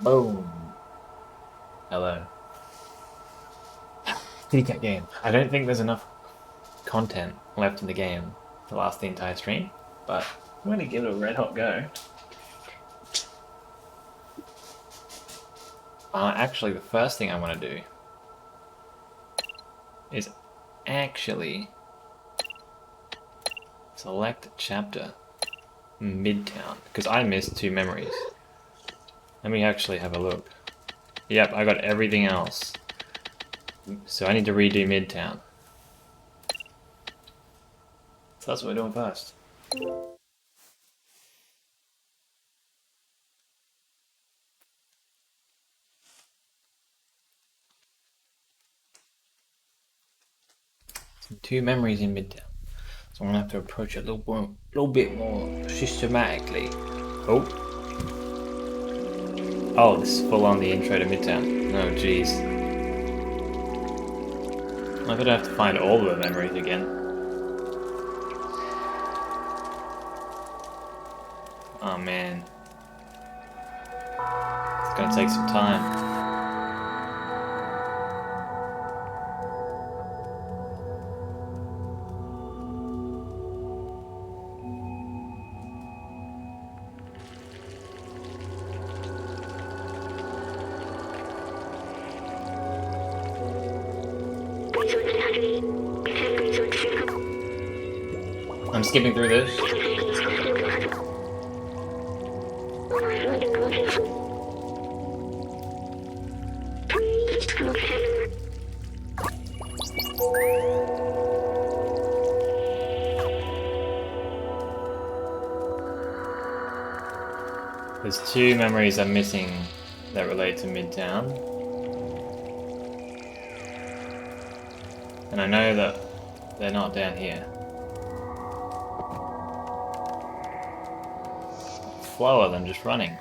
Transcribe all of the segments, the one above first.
Boom. Hello. Kitty cat game. I don't think there's enough content left in the game to last the entire stream, but I'm going to give it a red hot go. Actually, the first thing I want to do is actually select chapter Midtown, because I missed 2 memories. Let me actually have a look. Yep, I got everything else. So I need to redo Midtown. So that's what we're doing first. Some 2 memories in Midtown. So I'm gonna have to approach it a little bit more systematically. Oh. Oh, this is full on the intro to Midtown. Oh, jeez. I'm gonna have to find all the memories again. Oh man. It's gonna take some time. I'm skipping through this. There's 2 memories I'm missing that relate to Midtown. And I know that they're not down here. Slower than just running.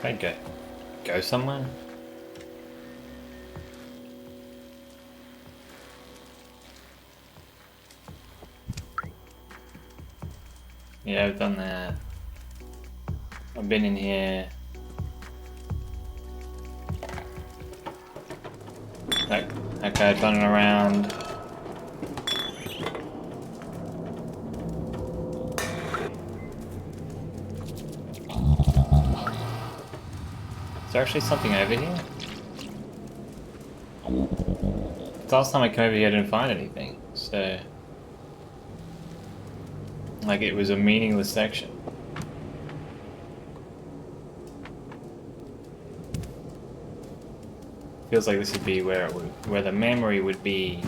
Can I go somewhere? Yeah, I've done that. I've been in here. That guy's running around. Is there actually something over here? The last time I came over here I didn't find anything, so... like it was a meaningless section. Feels like this would be where the memory would be.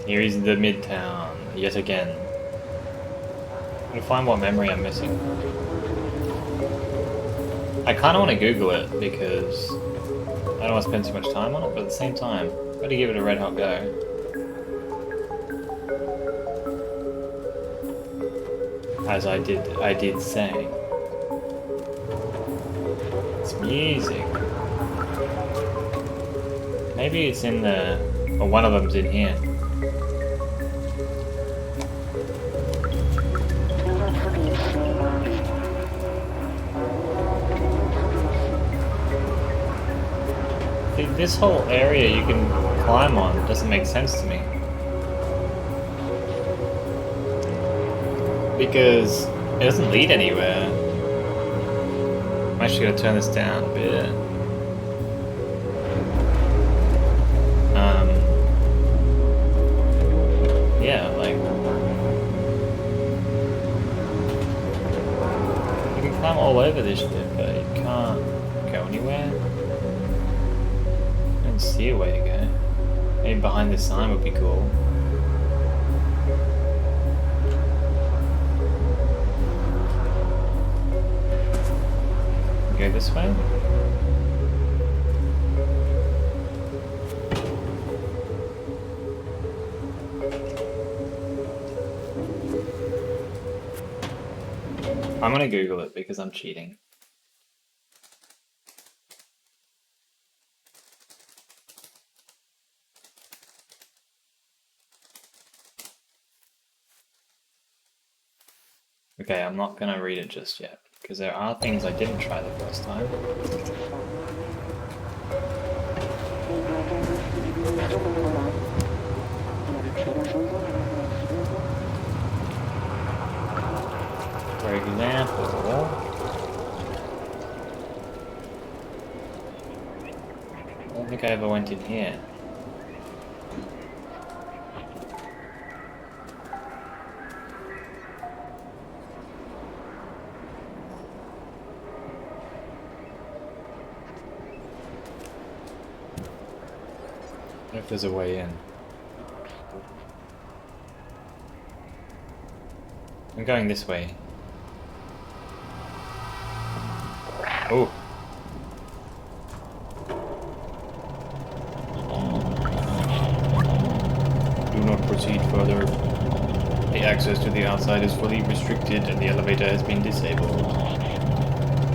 Here is the Midtown, yet again. I'm gonna find what memory I'm missing. I kinda wanna Google it because I don't wanna spend too much time on it, but at the same time, I'm gonna give it a red hot go. As I did say. It's music. Maybe it's in the, or one of them's in here. This whole area you can climb on doesn't make sense to me. Because it doesn't lead anywhere. I'm actually gonna turn this down a bit. Yeah, like... you can climb all over this shit, but you can't go anywhere. I don't see a way to go. Maybe behind this sign would be cool. go this way? I'm gonna Google it because I'm cheating. Okay, I'm not gonna read it just yet, because there are things I didn't try the first time. For example... I don't think I ever went in here. I wonder if there's a way in. I'm going this way. Oh! Do not proceed further. The access to the outside is fully restricted and the elevator has been disabled.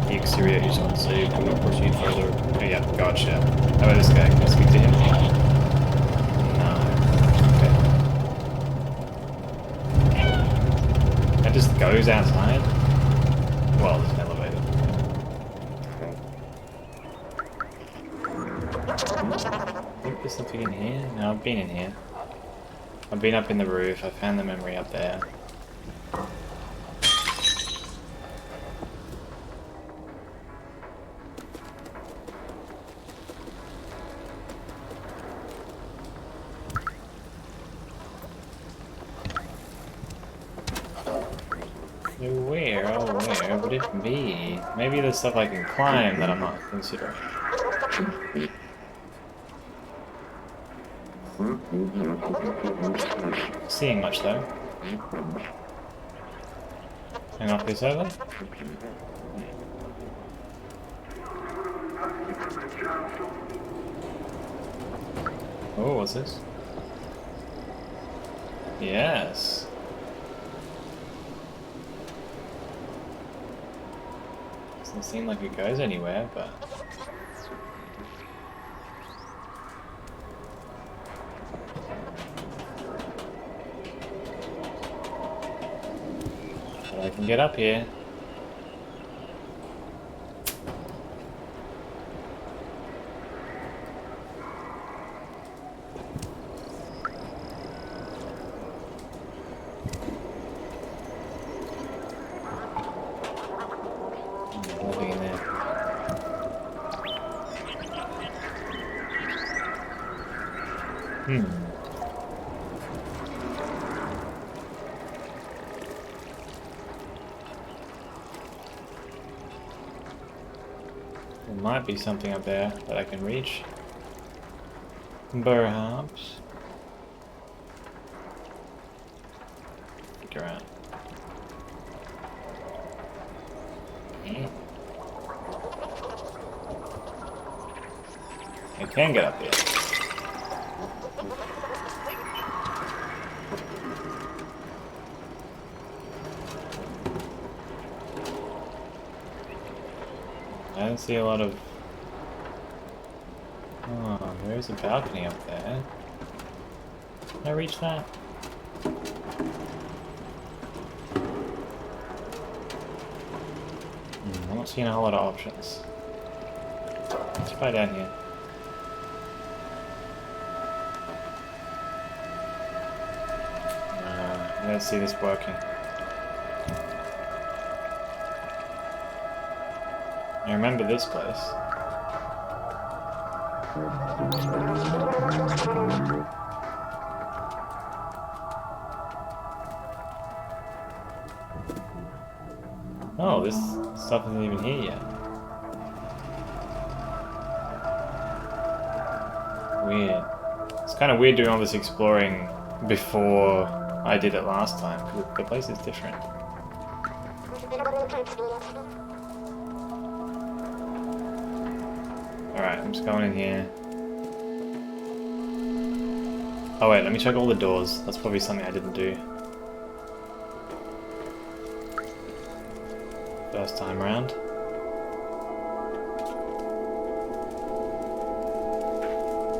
The exterior is unsafe. Do not proceed further. Oh yeah, gotcha. How about this guy? Can I speak to him? That just goes outside? Well, there's an elevator. I think there's something in here. No, I've been in here. I've been up in the roof. I found the memory up there. Where would it be? Maybe there's stuff I can climb that I'm not considering. Seeing much though. Can I knock this over? Oh, what's this? Yes. Doesn't seem like it goes anywhere, but... But I can get up here. Nothing in there. There might be something up there that I can reach. Perhaps. Look around. I can get up here. I don't see a lot of... Oh, there's a balcony up there. Can I reach that? I'm not seeing a whole lot of options. Let's try down here. I don't see this working. I remember this place. Oh, this stuff isn't even here yet. Weird. It's kind of weird doing all this exploring before I did it last time, because the place is different. Alright, I'm just going in here. Oh wait, let me check all the doors. That's probably something I didn't do. First time around.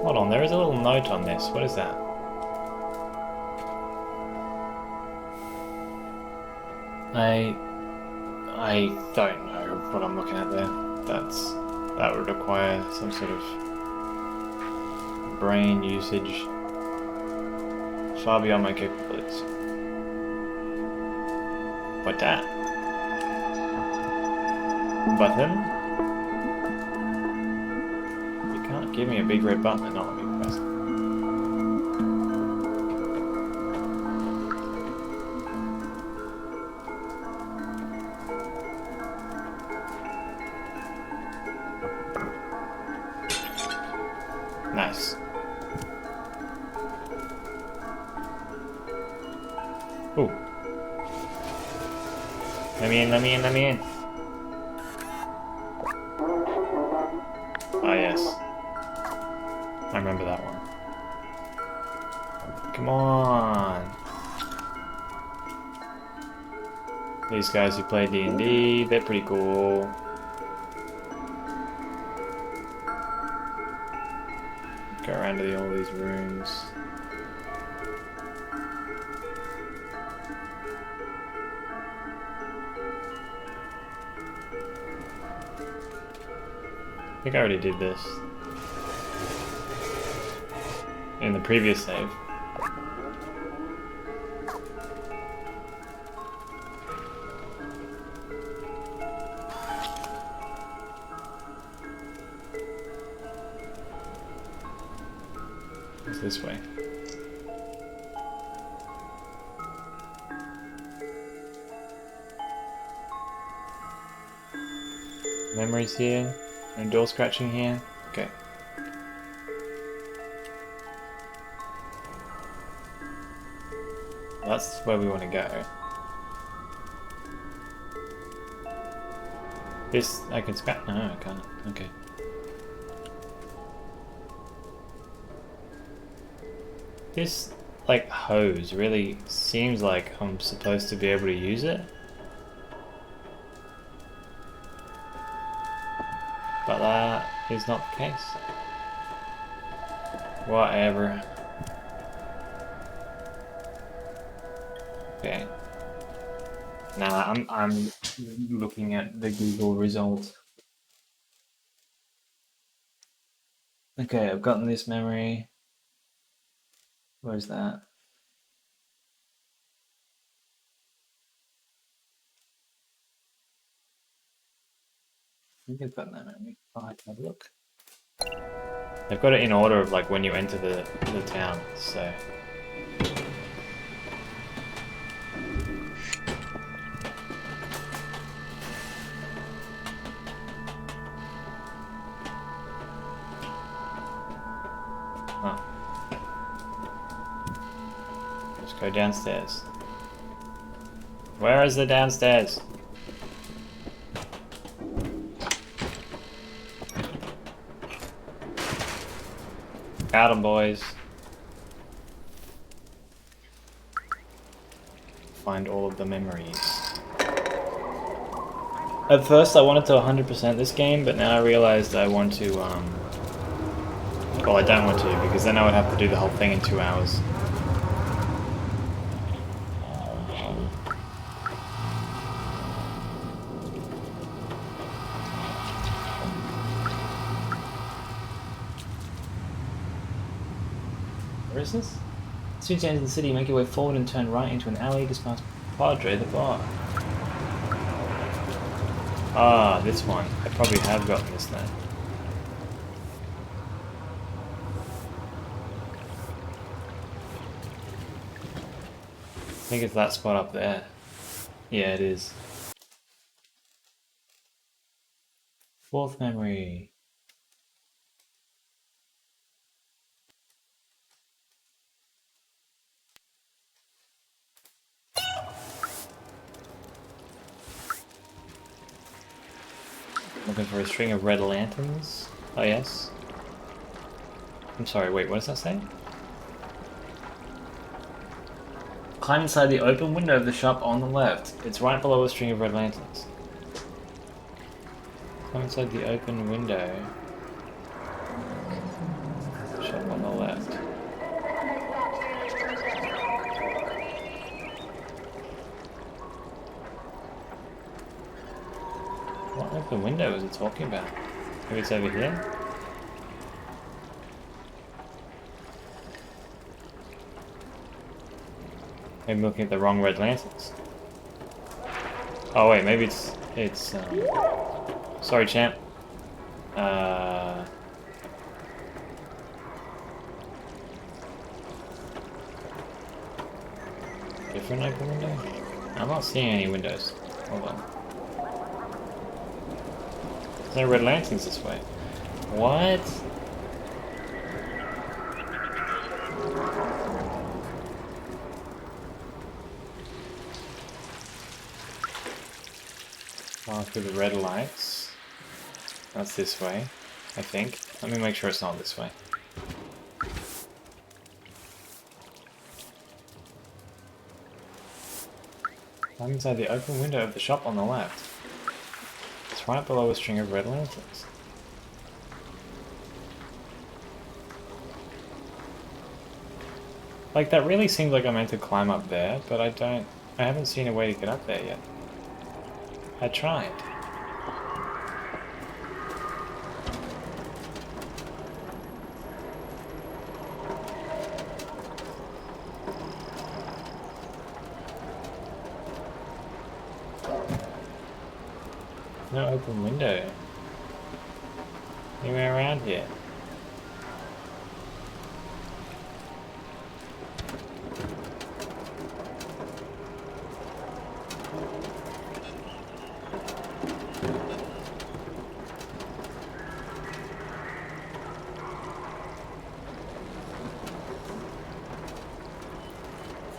Hold on, there is a little note on this. What is that? I don't know what I'm looking at there. That would require some sort of brain usage far beyond my capabilities. What that? Button? You can't give me a big red button and not let me press it. Nice. Ooh. Let me in, let me in, let me in. Ah, yes. I remember that one. Come on. These guys who play D&D, they're pretty cool. Go around to all these rooms. I think I already did this in the previous save. It's this way. Memories here. No door scratching here. Okay. Well, that's where we want to go. This, I can scratch. No, I can't. Okay. This, like, hose really seems like I'm supposed to be able to use it. But that is not the case. Whatever. Okay. Nah, I'm looking at the Google result. Okay, I've gotten this memory. Where's that? I think I've gotten that memory. I'll have to have a look. They've got it in order of like when you enter the town, so. Oh. Let's go downstairs. Where is the downstairs? Got 'em, boys. Find all of the memories. At first I wanted to 100% this game, but now I realized I want to, well, I don't want to, because then I would have to do the whole thing in 2 hours. Where is this? As soon as you enter the city, make your way forward and turn right into an alley just past Padre the bar. Ah, this one. I probably have gotten this then. I think it's that spot up there. Yeah, it is. Fourth memory. Looking for a string of red lanterns. Oh yes. I'm sorry, wait, what does that say? Climb inside the open window of the shop on the left. It's right below a string of red lanterns. Climb inside the open window. Shop on the left. What open window is it talking about? Maybe it's over here? Maybe I'm looking at the wrong red lanterns. Oh wait, maybe it's sorry champ. Different open window? I'm not seeing any windows. Hold on. There's no red lanterns this way. What? Through the red lights. That's this way, I think. Let me make sure it's not this way. I'm inside the open window of the shop on the left. It's right below a string of red lanterns. Like, that really seems like I meant to climb up there, but I haven't seen a way to get up there yet. I tried. No open window. Anywhere around here.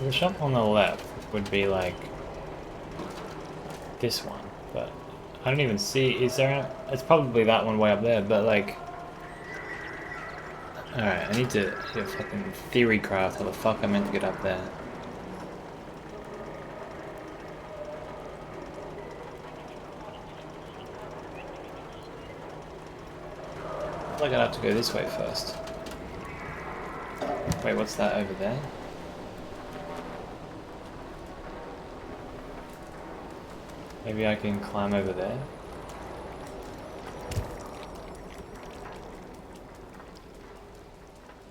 The shop on the left would be like this one, but I don't even see, is there it's probably that one way up there, but like, alright, I need to fucking theory craft how the fuck I meant to get up there. I feel like I'd have to go this way first. Wait, what's that over there? Maybe I can climb over there.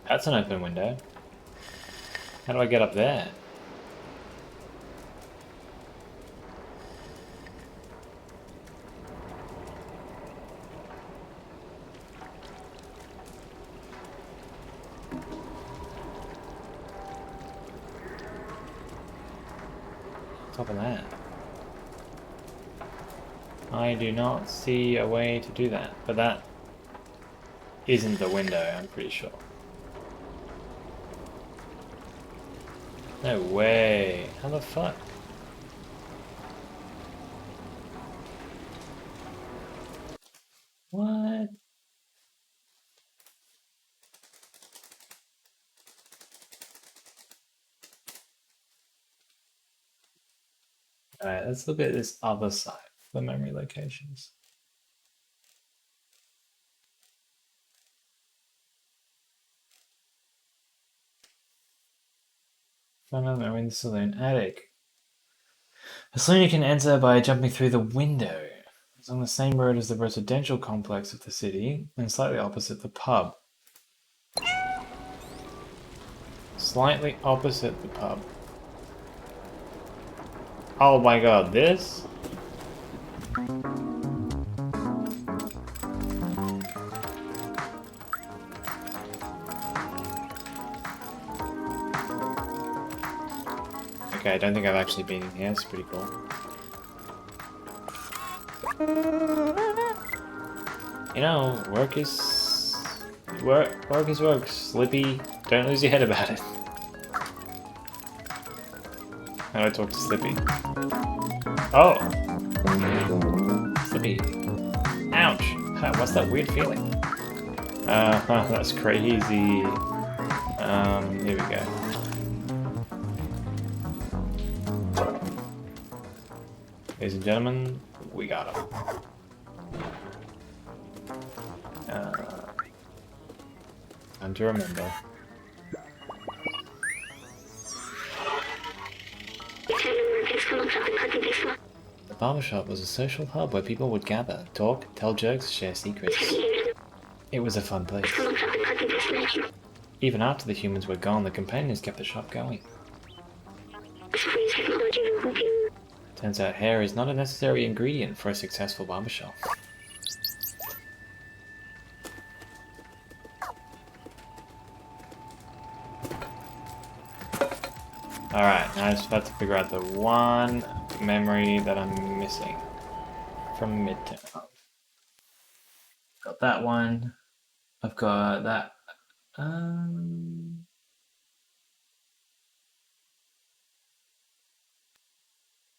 That's an open window. How do I get up there? Top of that. I do not see a way to do that, but that isn't the window, I'm pretty sure. No way. How the fuck? What? Alright, let's look at this other side. The memory locations. Find out memory in the saloon attic. A saloon you can enter by jumping through the window. It's on the same road as the residential complex of the city and slightly opposite the pub. Slightly opposite the pub. Oh my god, this? Okay, I don't think I've actually been in here. It's pretty cool. You know, work is work. Slippy, don't lose your head about it. How do I talk to Slippy? Oh! Slippy. Ouch! What's that weird feeling? That's crazy. Here we go. Ladies and gentlemen, we got him. Time to remember. The barbershop was a social hub where people would gather, talk, tell jokes, share secrets. It was a fun place. Even after the humans were gone, the companions kept the shop going. Turns out hair is not a necessary ingredient for a successful barbershop. Alright, now I just have to figure out the one memory that I'm missing from Midtown. Got that one. I've got that.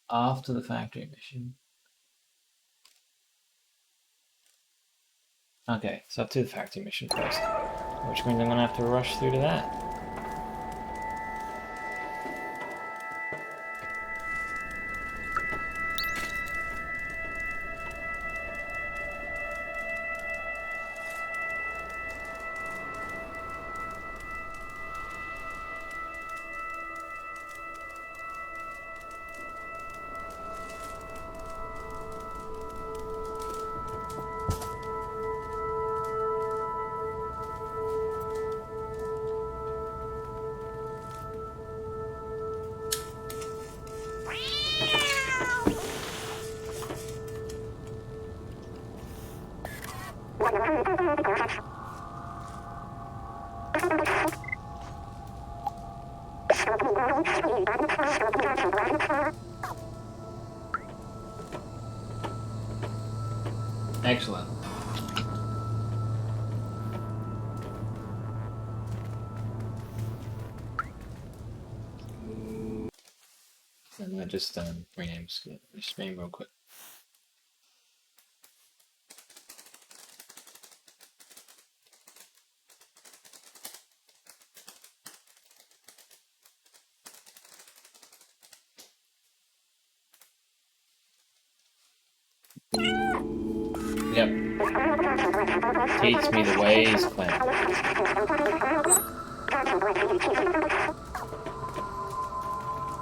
After the factory mission. Okay, so up to the factory mission first, which means I'm gonna have to rush through to that. Excellent. I'm gonna just rename this name real quick. Yep. Teach me the ways, Clem.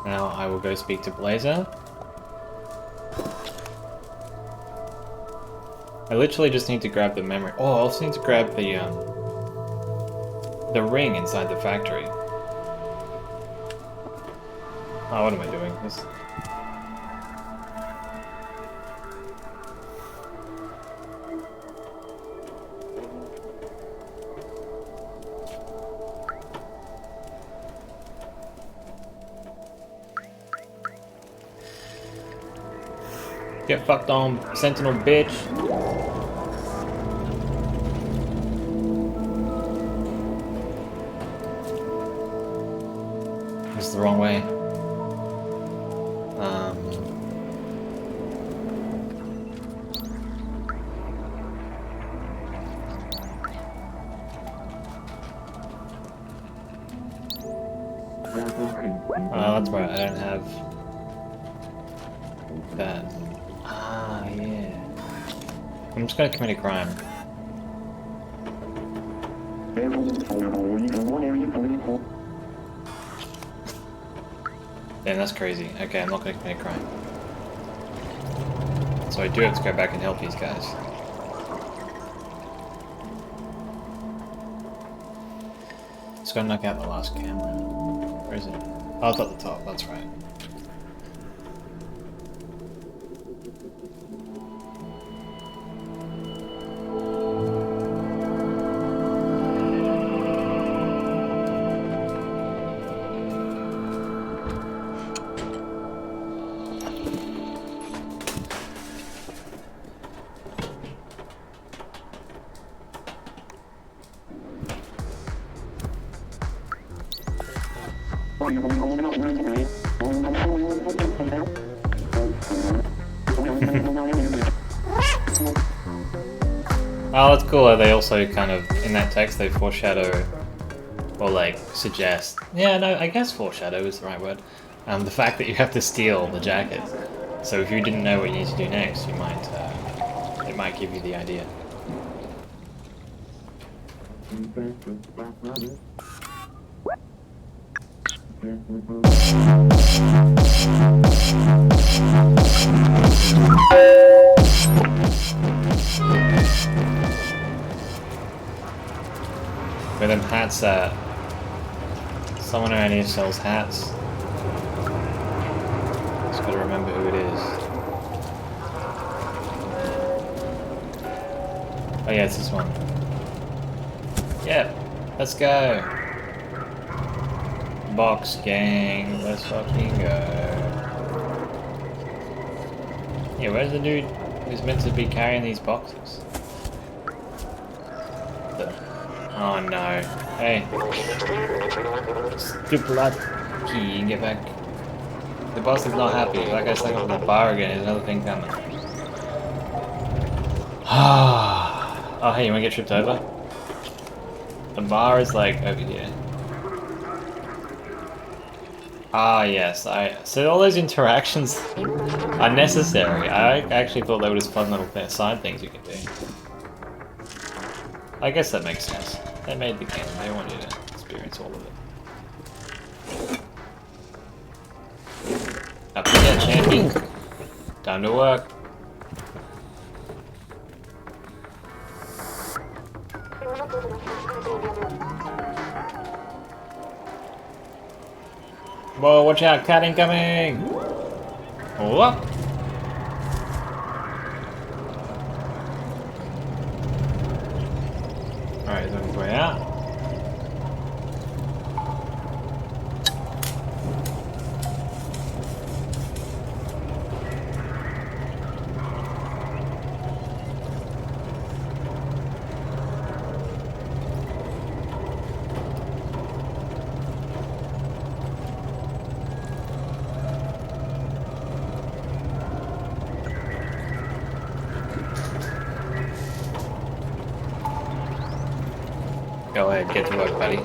Now I will go speak to Blazer. I literally just need to grab the memory. Oh, I also need to grab the ring inside the factory. Oh, what am I doing? This... Get fucked on, Sentinel bitch. This is the wrong way. Oh, that's right, I don't have that. Ah, yeah. I'm just gonna commit a crime. Damn, that's crazy. Okay, I'm not gonna commit a crime. So I do have to go back and help these guys. Just gotta knock out the last camera. Where is it? Oh, it's at the top, that's right. Oh, that's cool. They also kind of, in that text, they foreshadow, or like, suggest. Yeah, no, I guess foreshadow is the right word. The fact that you have to steal the jacket. So if you didn't know what you need to do next, you might, it might give you the idea. Where them hats at? Someone around here sells hats. Just gotta remember who it is. Oh yeah, it's this one. Yep, let's go. Box gang, let's fucking go. Yeah, where's the dude who's meant to be carrying these boxes? Oh no. Hey. Stupid lad. Key, you can get back. The boss is not happy. Like I stuck up at the bar again, there's another thing coming. Oh hey, you wanna get tripped over? The bar is like over here. Ah yes, so all those interactions are necessary. I actually thought they were just fun little side things you could do. I guess that makes sense. They made the game, they want you to experience all of it. Up to get champion. Time to work. Whoa, watch out, cat incoming! Whoa! Alright, he's on his way out. Go ahead, get to work, buddy.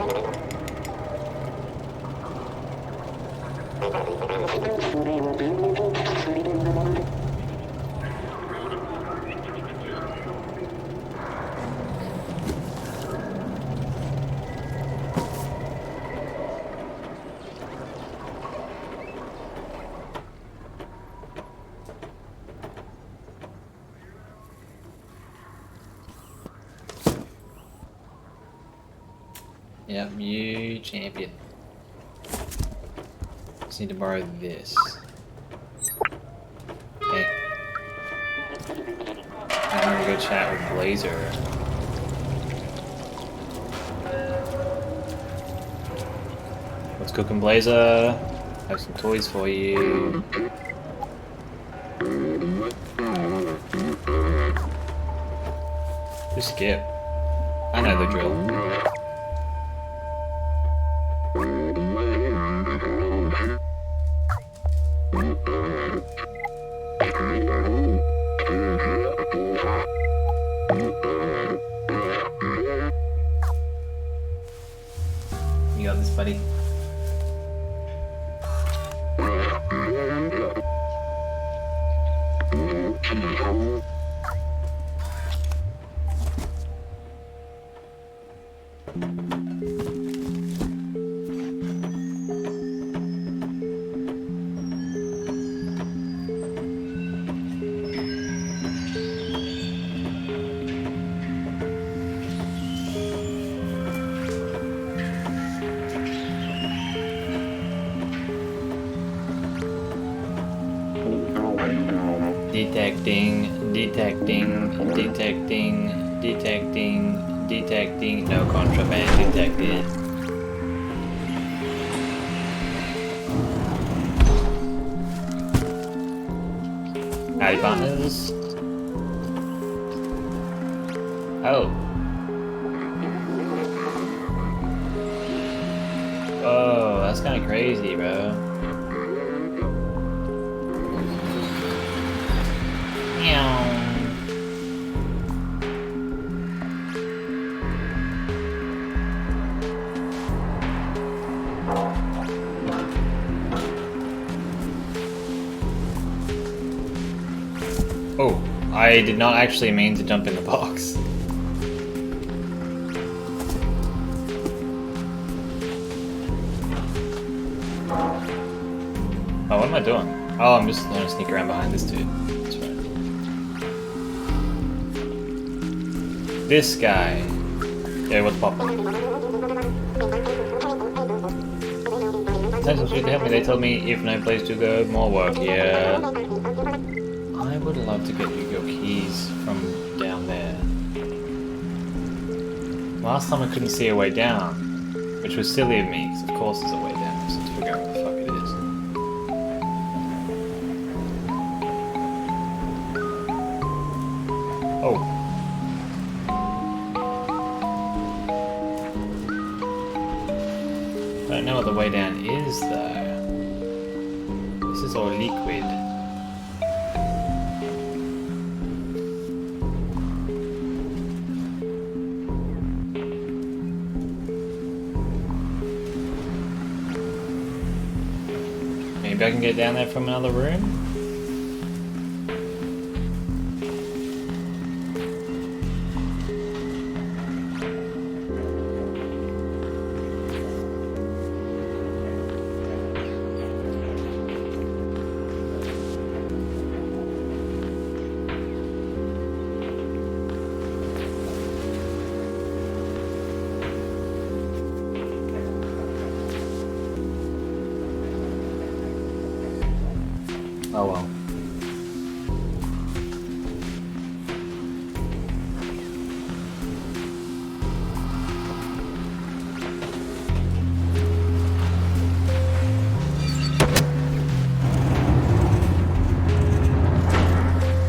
Yep, you champion. Just need to borrow this. Hey. I'm gonna go chat with Blazer. What's cooking, Blazer? Have some toys for you. Just skip. I know the drill. You got this, buddy. Detecting, no contraband detected. Howdy, partners. Oh. Oh, that's kind of crazy, bro. I did not actually mean to jump in the box. Oh, what am I doing? Oh, I'm just gonna sneak around behind this dude. That's right. This guy. Yeah, what's poppin'? Essential street to help me. They told me if no place to go, more work. Yeah. I would love to get you your keys from down there. Last time I couldn't see a way down, which was silly of me, because of course there's a way down. I just have to figure out where the fuck it is. Oh. I don't know what the way down is, though. This is all liquid. Maybe I can get down there from another room? Oh well.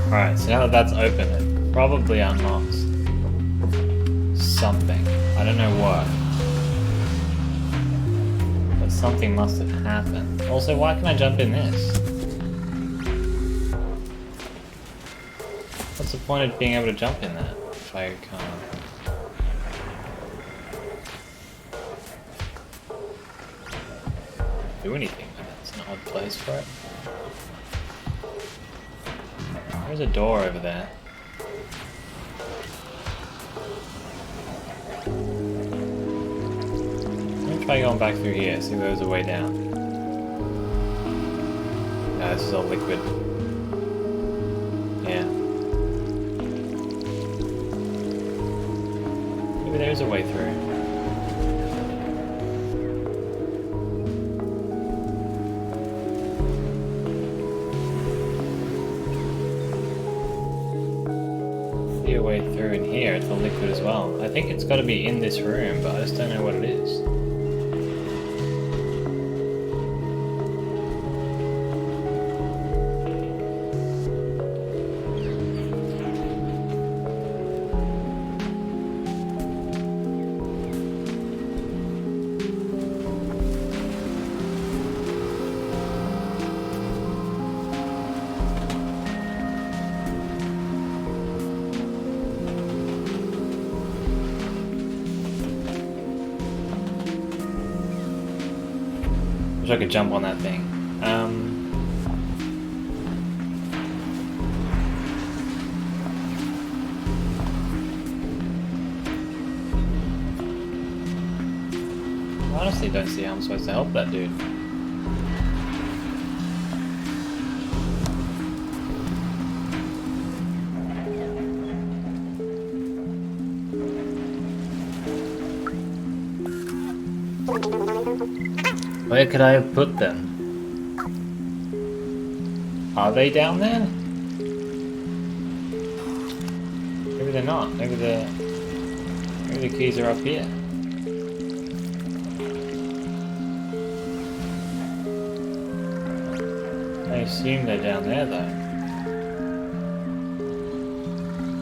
Alright, so now that that's open, it probably unlocks something. I don't know what. But something must have happened. Also, why can I jump in this? What's the point of being able to jump in that if I can't? Do anything with it? It's an odd place for it. There's a door over there. Let me try going back through here, see if there's a way down. No, this is all liquid. Yeah. Maybe there's a way through. See a way through in here, it's all liquid as well. I think it's got to be in this room, but I just don't know what it is. Wish I could jump on that thing. I honestly don't see how I'm supposed to help that dude. Where could I have put them? Are they down there? Maybe they're not. Maybe the keys are up here. I assume they're down there though.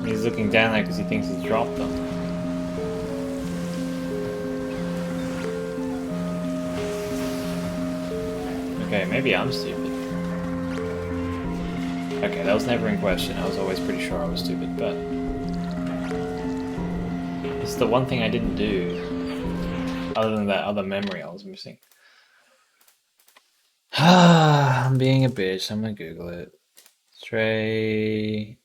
He's looking down there because he thinks he's dropped them. Okay, maybe I'm stupid. Okay, that was never in question. I was always pretty sure I was stupid, but it's the one thing I didn't do, other than that other memory I was missing. I'm being a bitch. I'm gonna Google it. Stray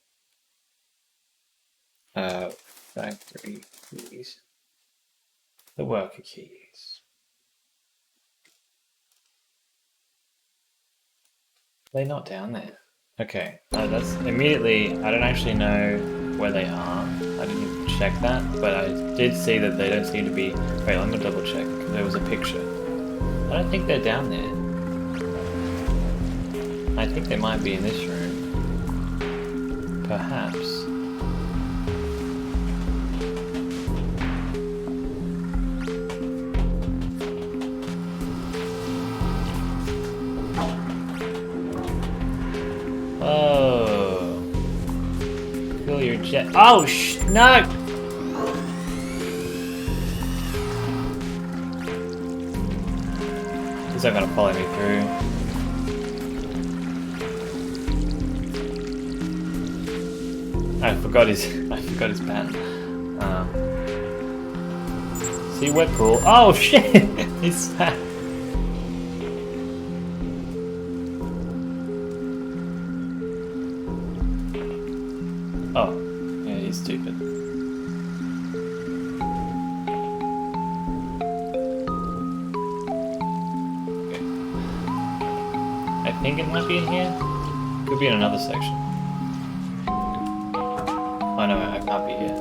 Factory keys. The worker keys. They're not down there. Okay, that's immediately, I don't actually know where they are. I didn't check that, but I did see that they don't seem to be... Wait, let me double check. There was a picture. I don't think they're down there. I think they might be in this room. Perhaps. Oh. Fill your jet. Oh, no! He's not gonna follow me through. I forgot his pattern. See, we're cool. Oh shit! He's fat. Oh, yeah, he's stupid. Okay. I think it might be in here. Could be in another section. Oh no, I can't be here.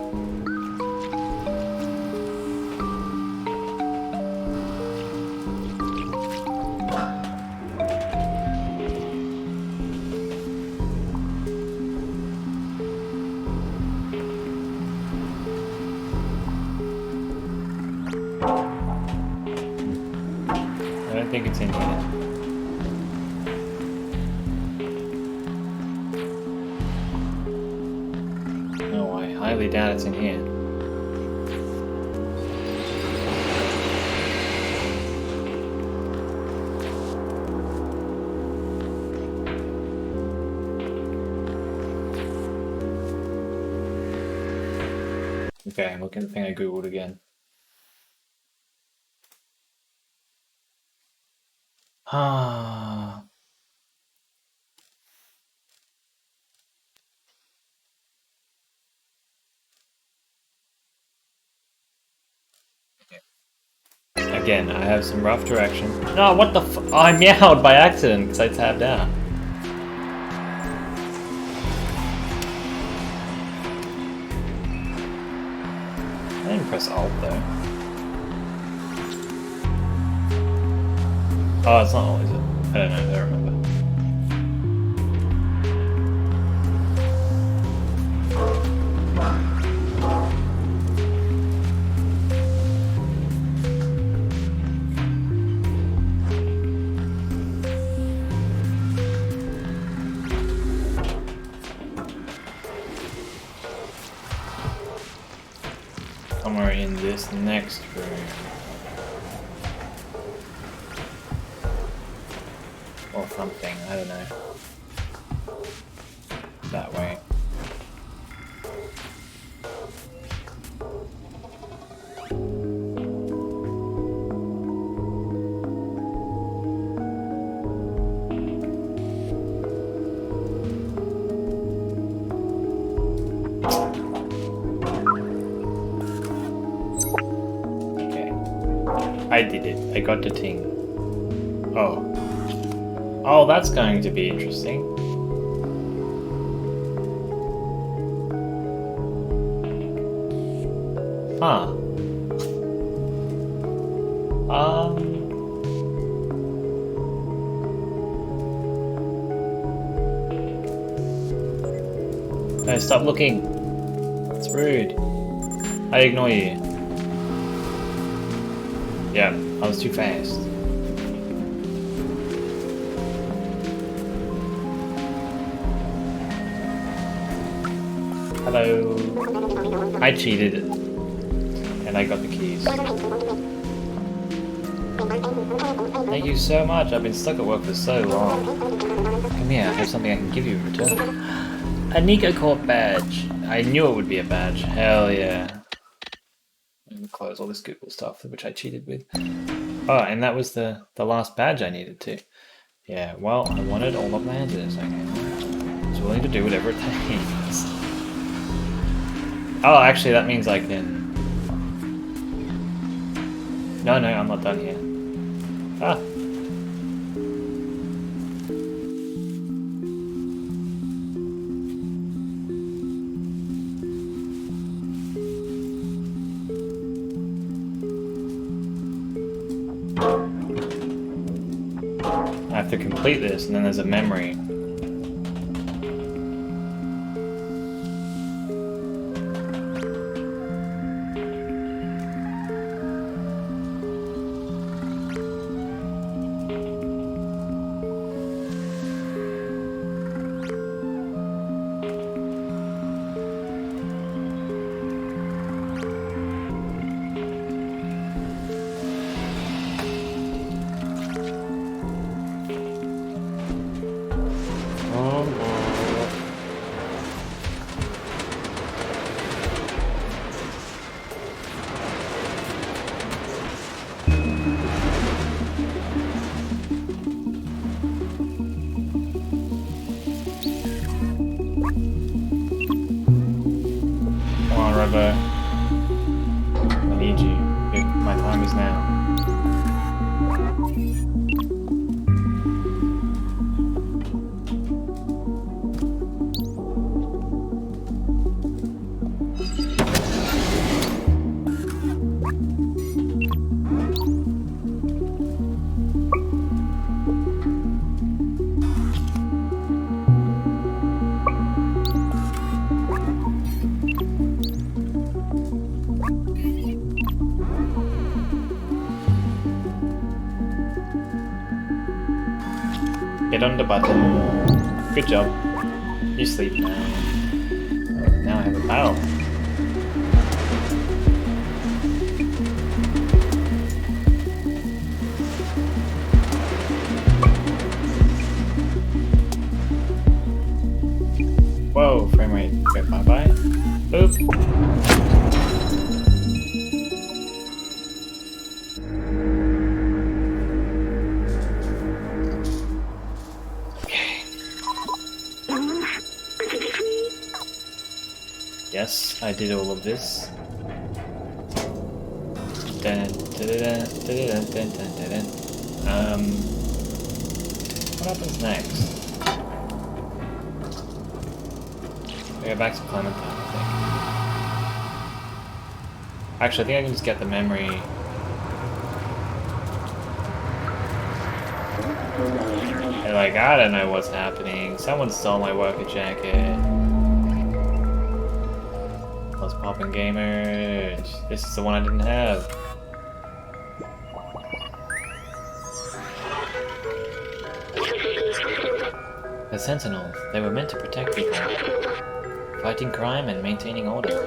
I don't think it's in here. No, I highly doubt it's in here. Okay, I'm looking at the thing I googled again. Ah. Again, I have some rough direction. No, what the f- oh, I meowed by accident because I tabbed out. I didn't press Alt though. Oh, it's not Alt, is it? I don't know, I don't remember. Somewhere in this next room. Or something, I don't know. That way. I did it. I got the thing. Oh. Oh, that's going to be interesting. Huh. No, stop looking. It's rude. I ignore you. Yeah, I was too fast. Hello. I cheated it. And I got the keys. Thank you so much. I've been stuck at work for so long. Come here, I have something I can give you in return. A Nico Corp badge. I knew it would be a badge. Hell yeah. Close all this Google stuff, which I cheated with. Oh, and that was the last badge I needed to. Yeah, well, I wanted all of my answers. Okay. I was willing to do whatever it takes. Oh, actually, that means I can... No, I'm not done here. Ah. I have to complete this, and then there's a memory. Come on, Robo. I need you. My time is now. Hit on the button. Good job. You sleep now. Now I have a barrel. Whoa, frame rate. Go bye-bye. Boop. Yes, I did all of this. What happens next? I go back to Clementine, I think. Actually, I think I can just get the memory. And like, I don't know what's happening. Someone stole my worker jacket. What's poppin' gamers? This is the one I didn't have. The Sentinels. They were meant to protect people. Fighting crime and maintaining order.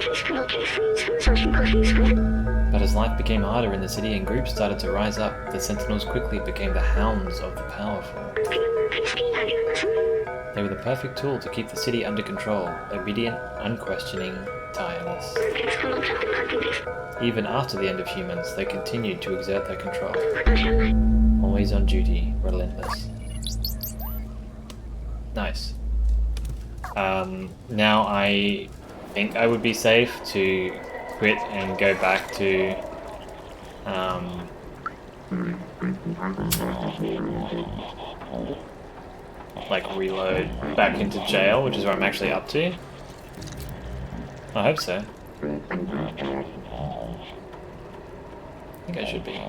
But as life became harder in the city and groups started to rise up, the Sentinels quickly became the hounds of the powerful. They were the perfect tool to keep the city under control, obedient, unquestioning, tireless. Even after the end of humans, they continued to exert their control. Always on duty, relentless. Nice. Now I think I would be safe to quit and go back to like reload back into jail, which is where I'm actually up to. I hope so. I think I should be.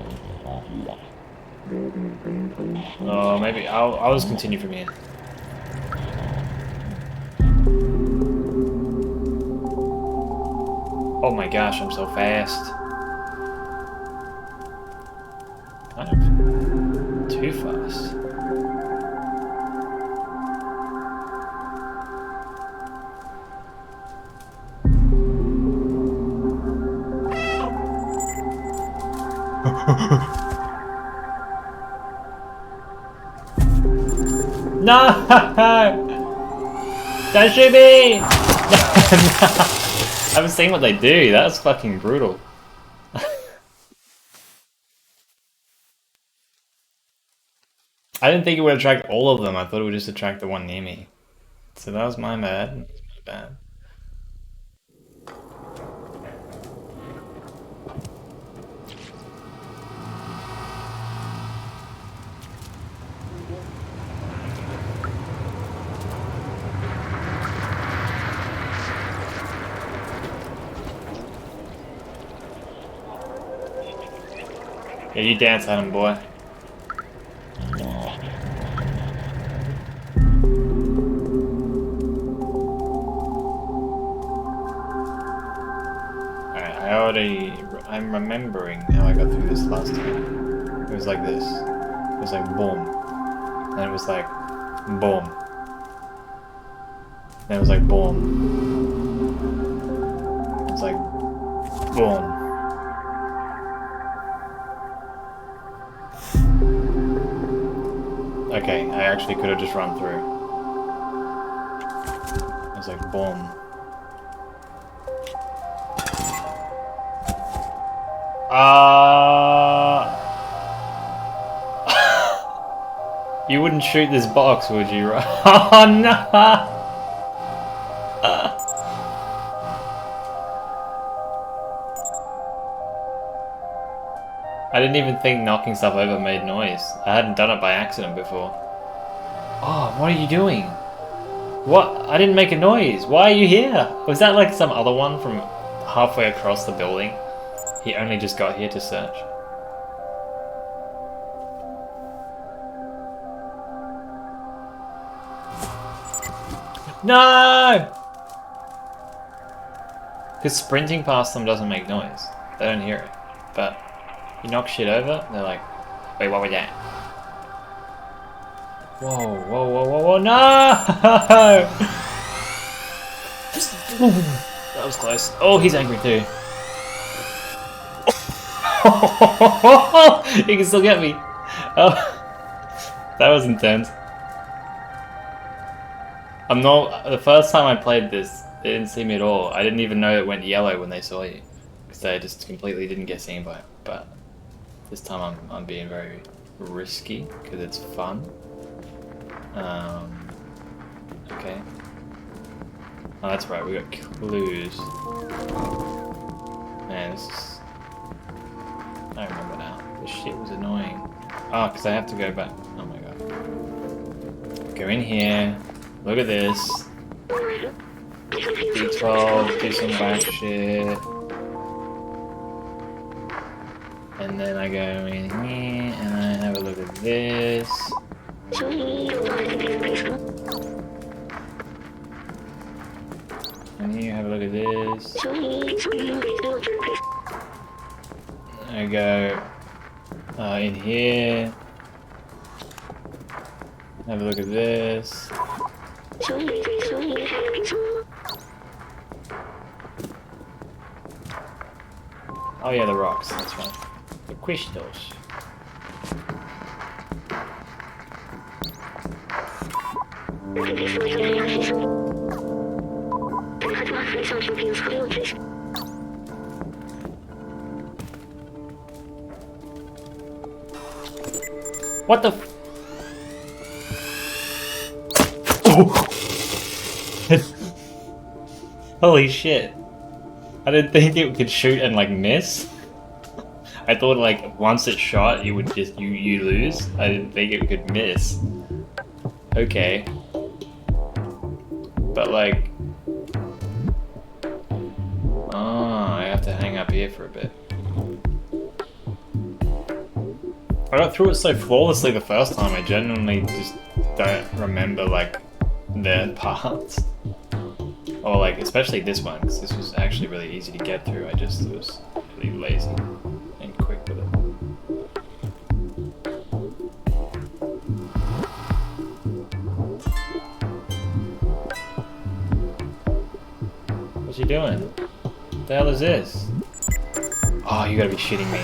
Oh, maybe I'll just continue from here. Oh my gosh, I'm so fast. Kind of too fast. No! Don't shoot me! No. I haven't seen what they do. That's fucking brutal. I didn't think it would attract all of them. I thought it would just attract the one near me. So that was my bad. Bad. Yeah, you dance at him, boy. I'm remembering how I got through this last time. It was like this. It was like boom. And it was like boom. Then it was like boom. It was like boom. Okay, I actually could have just run through. It was like boom. You wouldn't shoot this box, would you? Oh no! I didn't even think knocking stuff over made noise. I hadn't done it by accident before. Oh, what are you doing? What? I didn't make a noise. Why are you here? Was that like some other one from halfway across the building? He only just got here to search. No! Because sprinting past them doesn't make noise. They don't hear it. But you knock shit over, they're like, wait, what was that? Whoa, whoa, whoa, whoa, whoa, no! That was close. Oh, he's angry too. He can still get me. Oh, that was intense. I'm not. The first time I played this, they didn't see me at all. I didn't even know it went yellow when they saw you, because they just completely didn't get seen by it. But this time I'm being very risky because it's fun. Okay. Oh, that's right. We got clues. Man, this is. I remember now. This shit was annoying. Oh, because I have to go back. Oh my god. Go in here. Look at this. D12, do some back shit. And then I go in here and I have a look at this. And you have a look at this. I go in here. Have a look at this. Oh yeah, the rocks, that's right. The crystals. What the f- Oh! Holy shit. I didn't think it could shoot and like miss. I thought like once it shot you would just you lose. I didn't think it could miss. Okay. But like I have to hang up here for a bit. I got through it so flawlessly the first time, I genuinely just don't remember like the parts. Or like, especially this one, because this was actually really easy to get through. I just was really lazy and quick with it. What's he doing? What the hell is this? Oh, you gotta be shitting me.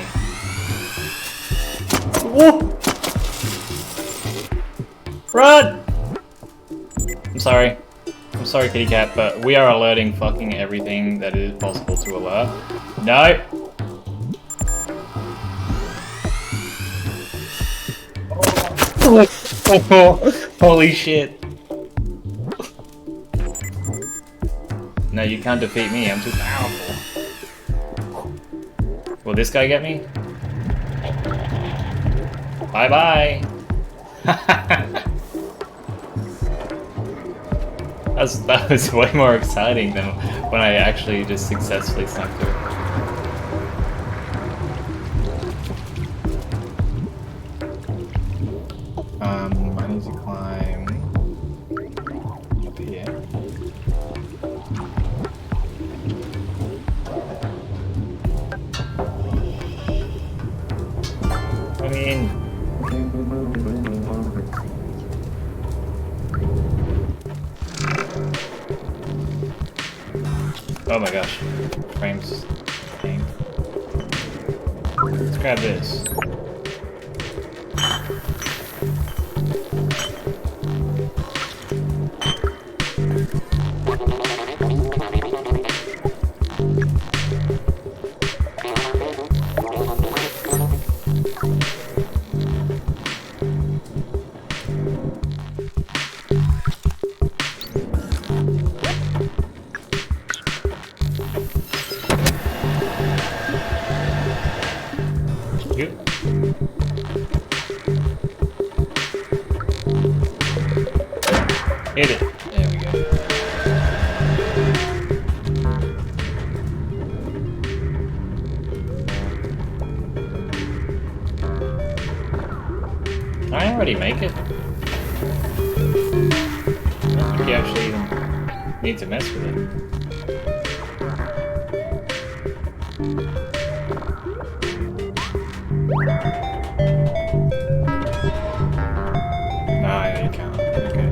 Whoa! Run! I'm sorry. I'm sorry, kitty cat, but we are alerting fucking everything that is possible to alert. No! Holy shit. No, you can't defeat me, I'm too powerful. Will this guy get me? Bye-bye! That was way more exciting than when I actually just successfully snuck through. need to climb up here. I mean... Oh my gosh. Frames. Dang. Let's grab this. Hit it. There we go. Did I already make it? I don't think you actually even need to mess with it. No, you can't. Okay.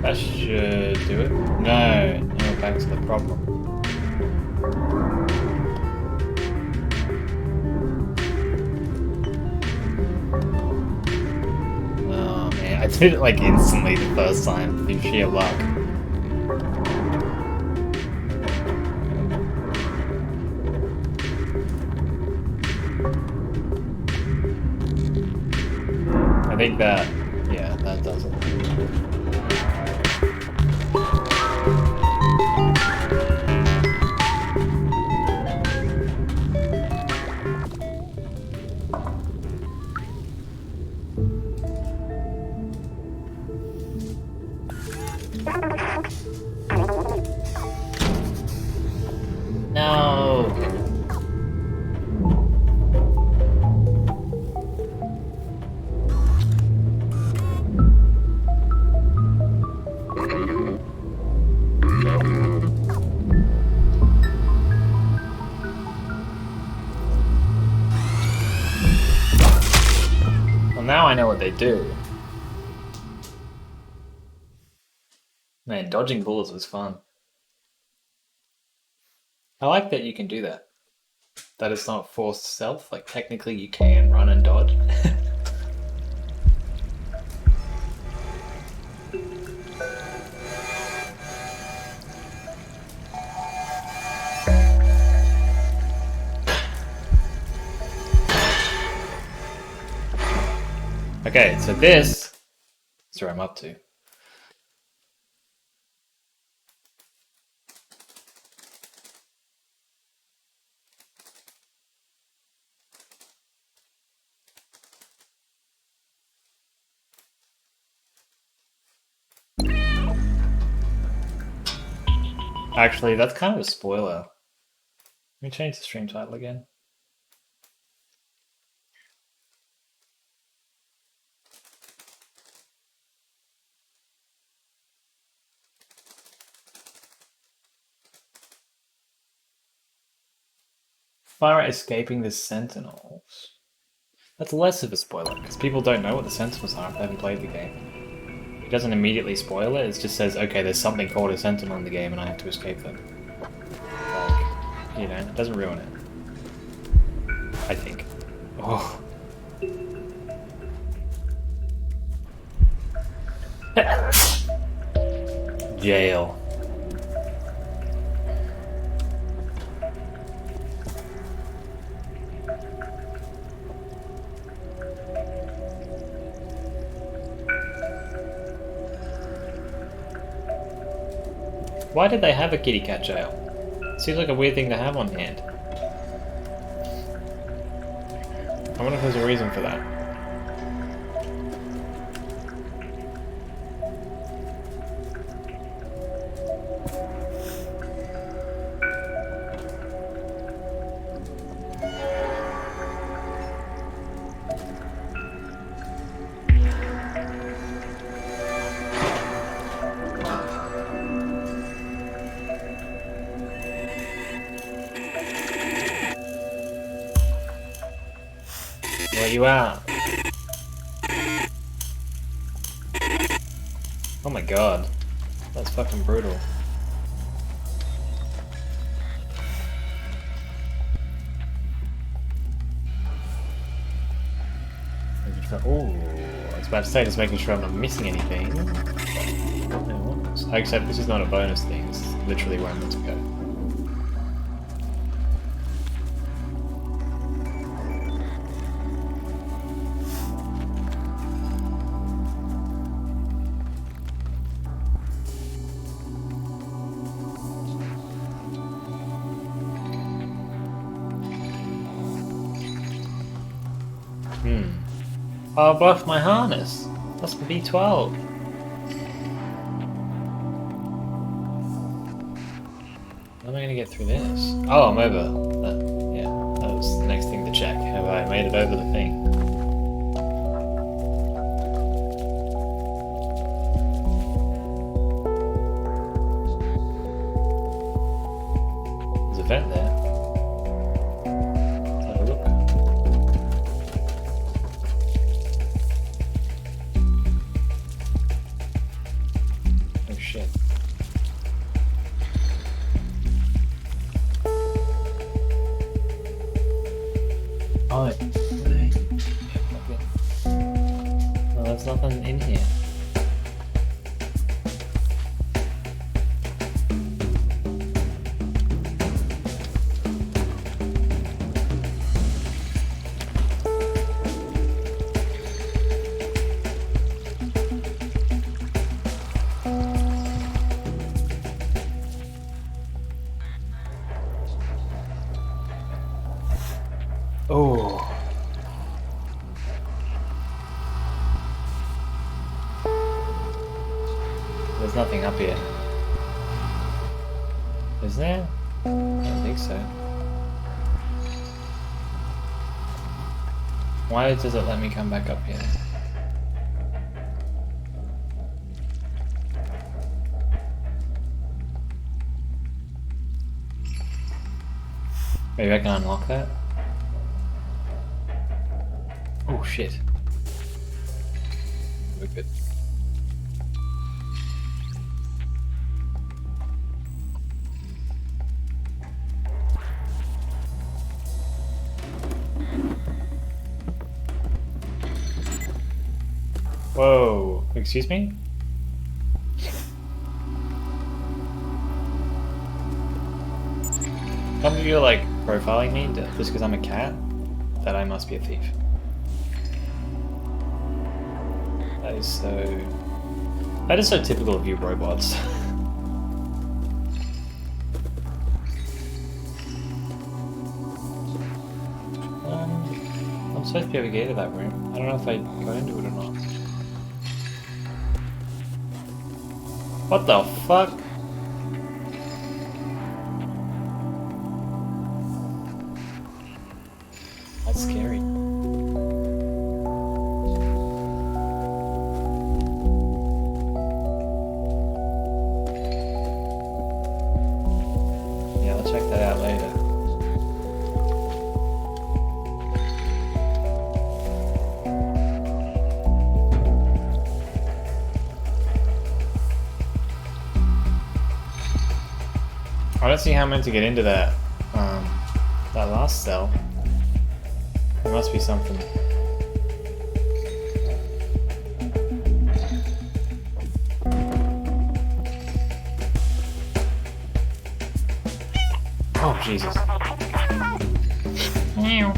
That should do it. No, now back to the problem. Oh man, I did it like instantly the first time, through sheer luck. I think that, yeah, that does it. No. Well, now I know what they do. Man, dodging bullets was fun. I like that you can do that. That it's not forced stealth, like technically you can run and dodge. Okay, so this is where I'm up to. Actually, that's kind of a spoiler. Let me change the stream title again. Fire escaping the Sentinels. That's less of a spoiler, because people don't know what the Sentinels are if they haven't played the game. It doesn't immediately spoil it, it just says, okay, there's something called a Sentinel in the game and I have to escape them. Like, you know, it doesn't ruin it. I think. Oh. Jail. Why did they have a kitty cat jail? Seems like a weird thing to have on hand. I wonder if there's a reason for that. Where you at? Oh my god. That's fucking brutal. Oh, I was about to say, just making sure I'm not missing anything. Except this is not a bonus thing, it's literally where I'm meant to go. Oh, I broke my harness. That's the B12. How am I going to get through this? Oh, I'm over. Yeah, that was the next thing to check. Have I made it over the thing? There's a vent there. Let's have a look. Oh shit. Oh, well, there's nothing in here. Oh. There's nothing up here. Is there? I don't think so. Why does it let me come back up here? Maybe I can unlock that? Oh shit. We're good. Whoa, excuse me? Some of you are like profiling me just because I'm a cat, that I must be a thief. That is so typical of you robots. I'm supposed to be able to get into that room. I don't know if I got into it or not. What the fuck? That's scary. Yeah, I'll check that out later. I don't see how I'm meant to get into that last cell. There must be something. Oh, Jesus. Meow.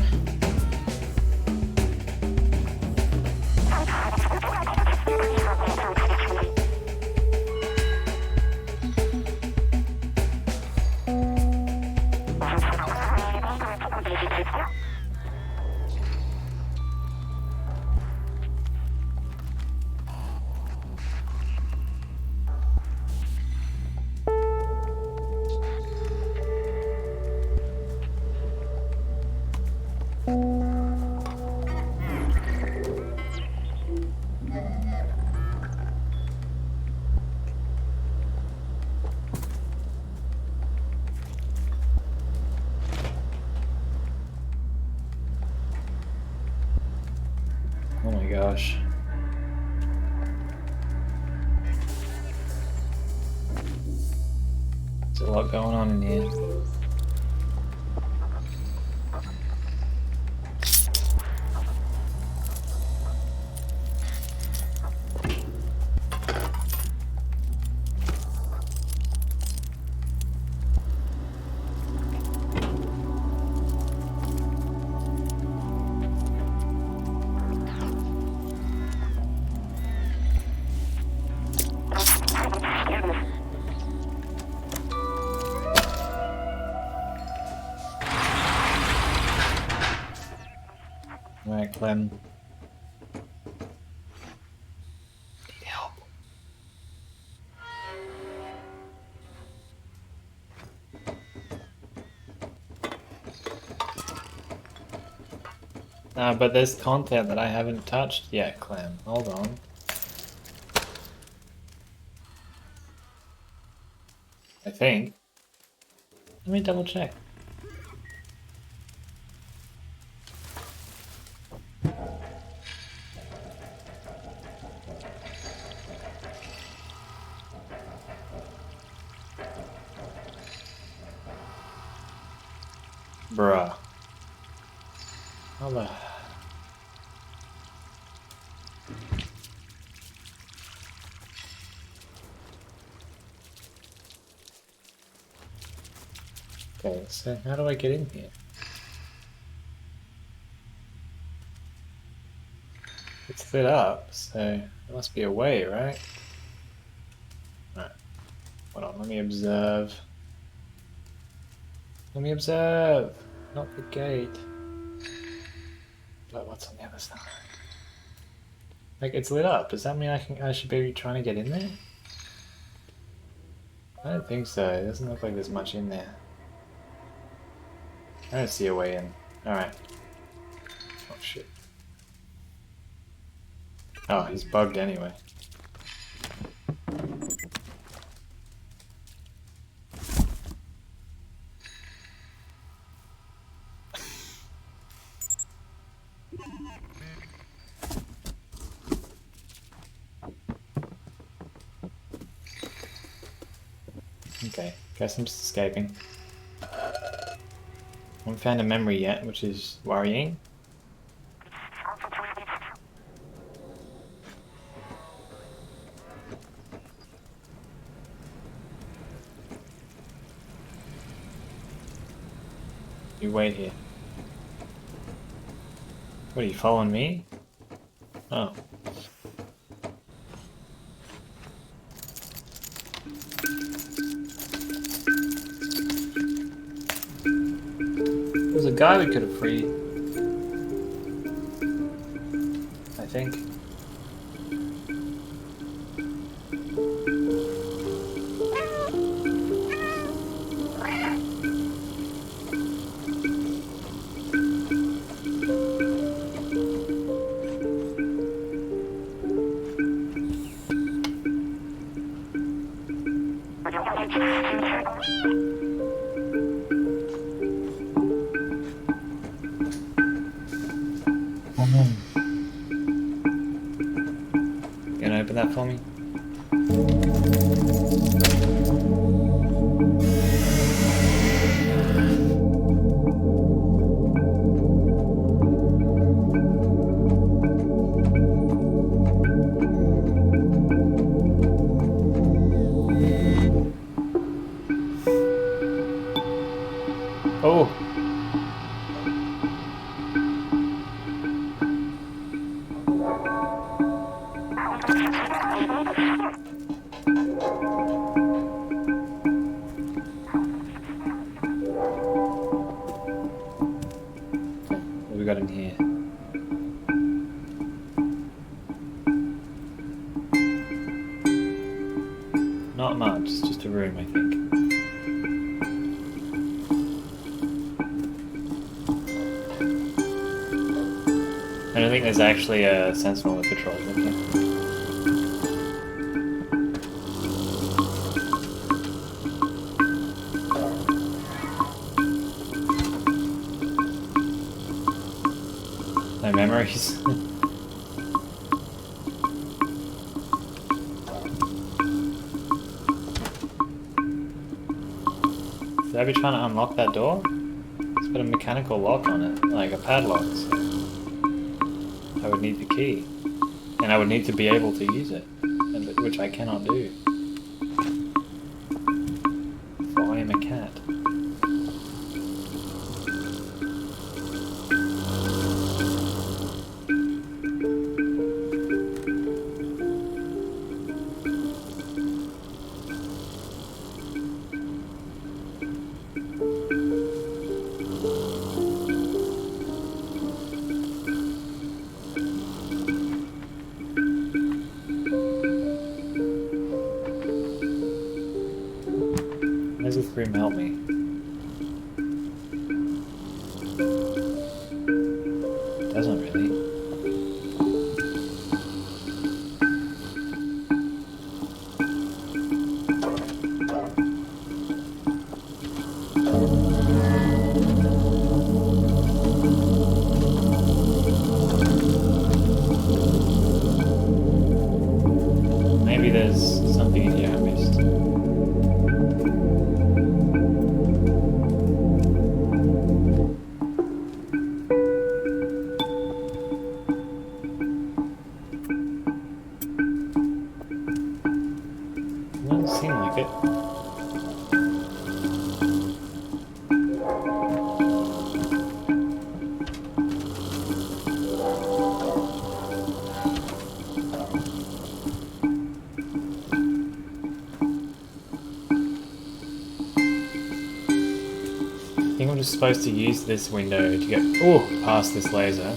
Oh my gosh. There's a lot going on in here. Alright, Clem. Need help. But there's content that I haven't touched yet, Clem. Hold on. I think. Let me double check. Bruh. How the... Okay, so how do I get in here? It's lit up, so there must be a way, right? Alright. Hold on, let me observe. Let me observe! Not the gate. But what's on the other side? Like, it's lit up. Does that mean I should be trying to get in there? I don't think so. It doesn't look like there's much in there. I don't see a way in. Alright. Oh shit. Oh, he's bugged anyway. Okay, guess I'm just escaping. Haven't found a memory yet, which is worrying. You wait here. What, are you following me? Oh. There's a guy we could have freed. I think. Gonna open that for me? Oh! What have we got in here? Not much, it's just a room, I think. I don't think there's actually a sentinel that patrols with you. No memories. Should I be trying to unlock that door? It's got a mechanical lock on it, like a padlock, so I would need the key. And I would need to be able to use it, which I cannot do. For I am a cat. Does this room help me? Doesn't really. Maybe there's something in here I missed. Doesn't seem like it. I think I'm just supposed to use this window to get past this laser.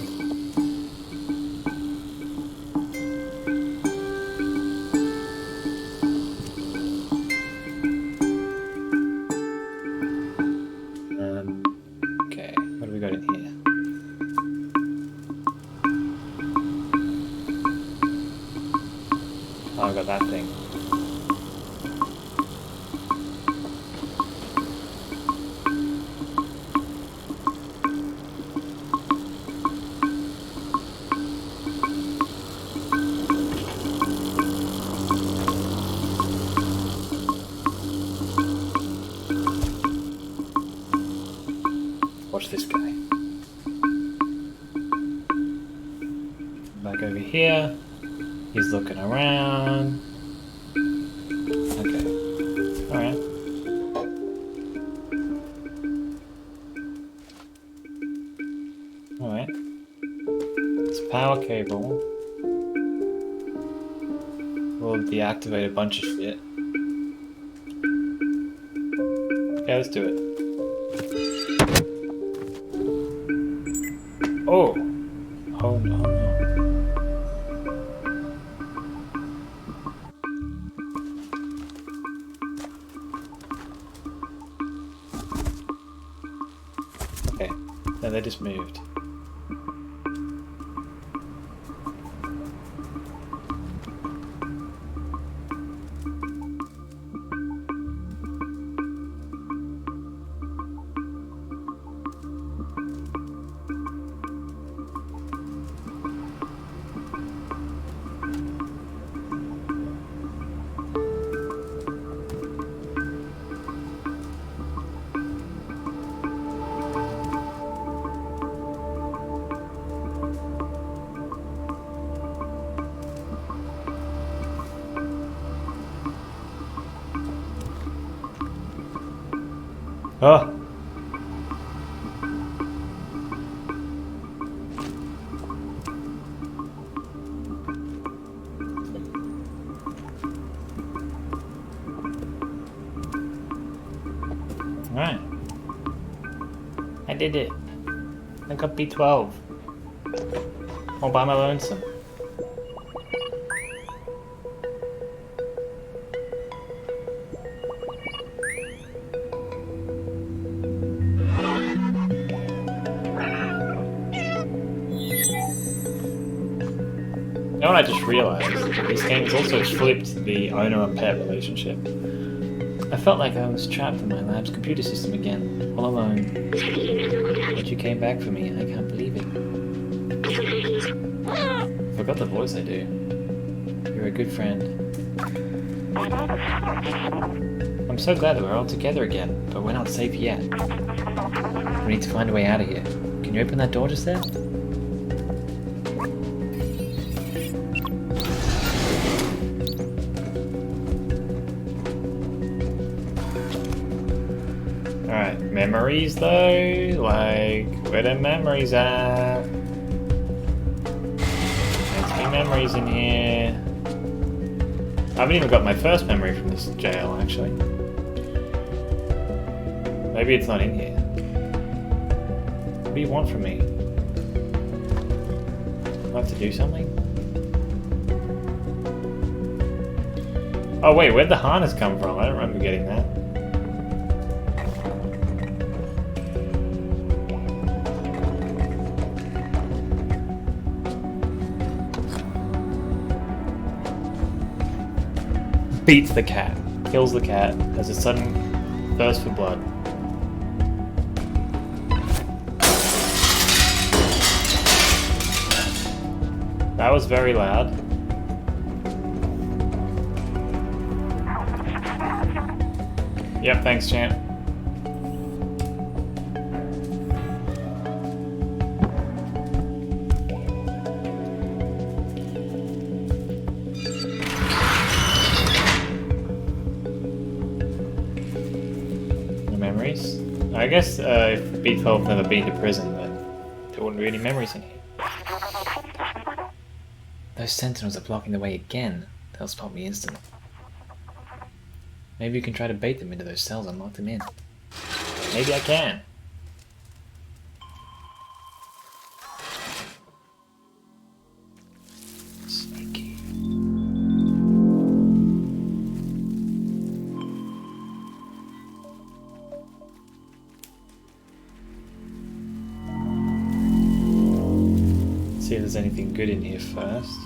Okay, what do we got in here? Oh, I got that thing. Watch this guy. Back over here. He's looking around. Okay. Alright. Alright. This power cable will deactivate a bunch of shit. Okay, let's do it. Oh! Oh no, no. Okay, no, they just moved. Oh! Alright. I did it. I got B12. All by my lonesome. You know what I just realized? This game's also flipped the owner and pet relationship. I felt like I was trapped in my lab's computer system again, all alone. But you came back for me, and I can't believe it. Forgot the voice I do. You're a good friend. I'm so glad that we're all together again, but we're not safe yet. We need to find a way out of here. Can you open that door just there? Alright, memories though? Like, where the memories at? There's no memories in here. I haven't even got my first memory from this jail, actually. Maybe it's not in here. What do you want from me? Do I have to do something? Oh wait, where'd the harness come from? I don't remember getting that. Beats the cat, kills the cat, has a sudden thirst for blood. That was very loud. Yep, thanks, champ. No memories? I guess if B12 never been to prison, then there wouldn't be any memories in here. Those sentinels are blocking the way again. They'll spot me instantly. Maybe you can try to bait them into those cells and lock them in. Maybe I can. Sneaky. Let's see if there's anything good in here first.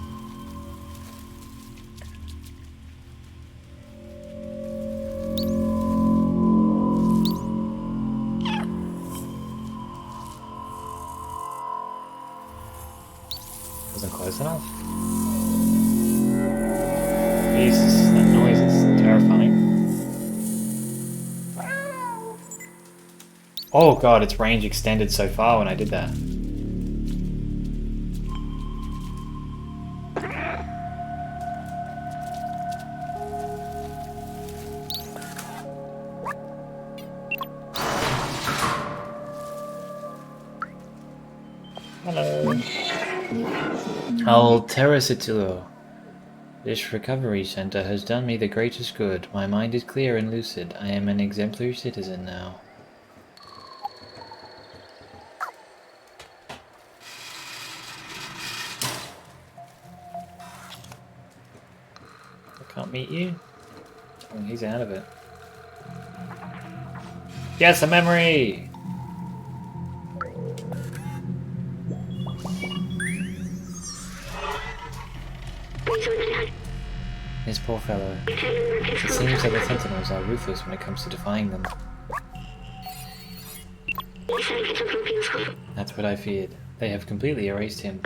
Wasn't close enough. Jesus, that noise is terrifying. Oh god, its range extended so far when I did that. Hello. Al Terracitulo. This recovery center has done me the greatest good. My mind is clear and lucid. I am an exemplary citizen now. I can't meet you? Oh, he's out of it. Yes, a memory! This poor fellow. It seems that the sentinels are ruthless when it comes to defying them. That's what I feared. They have completely erased him.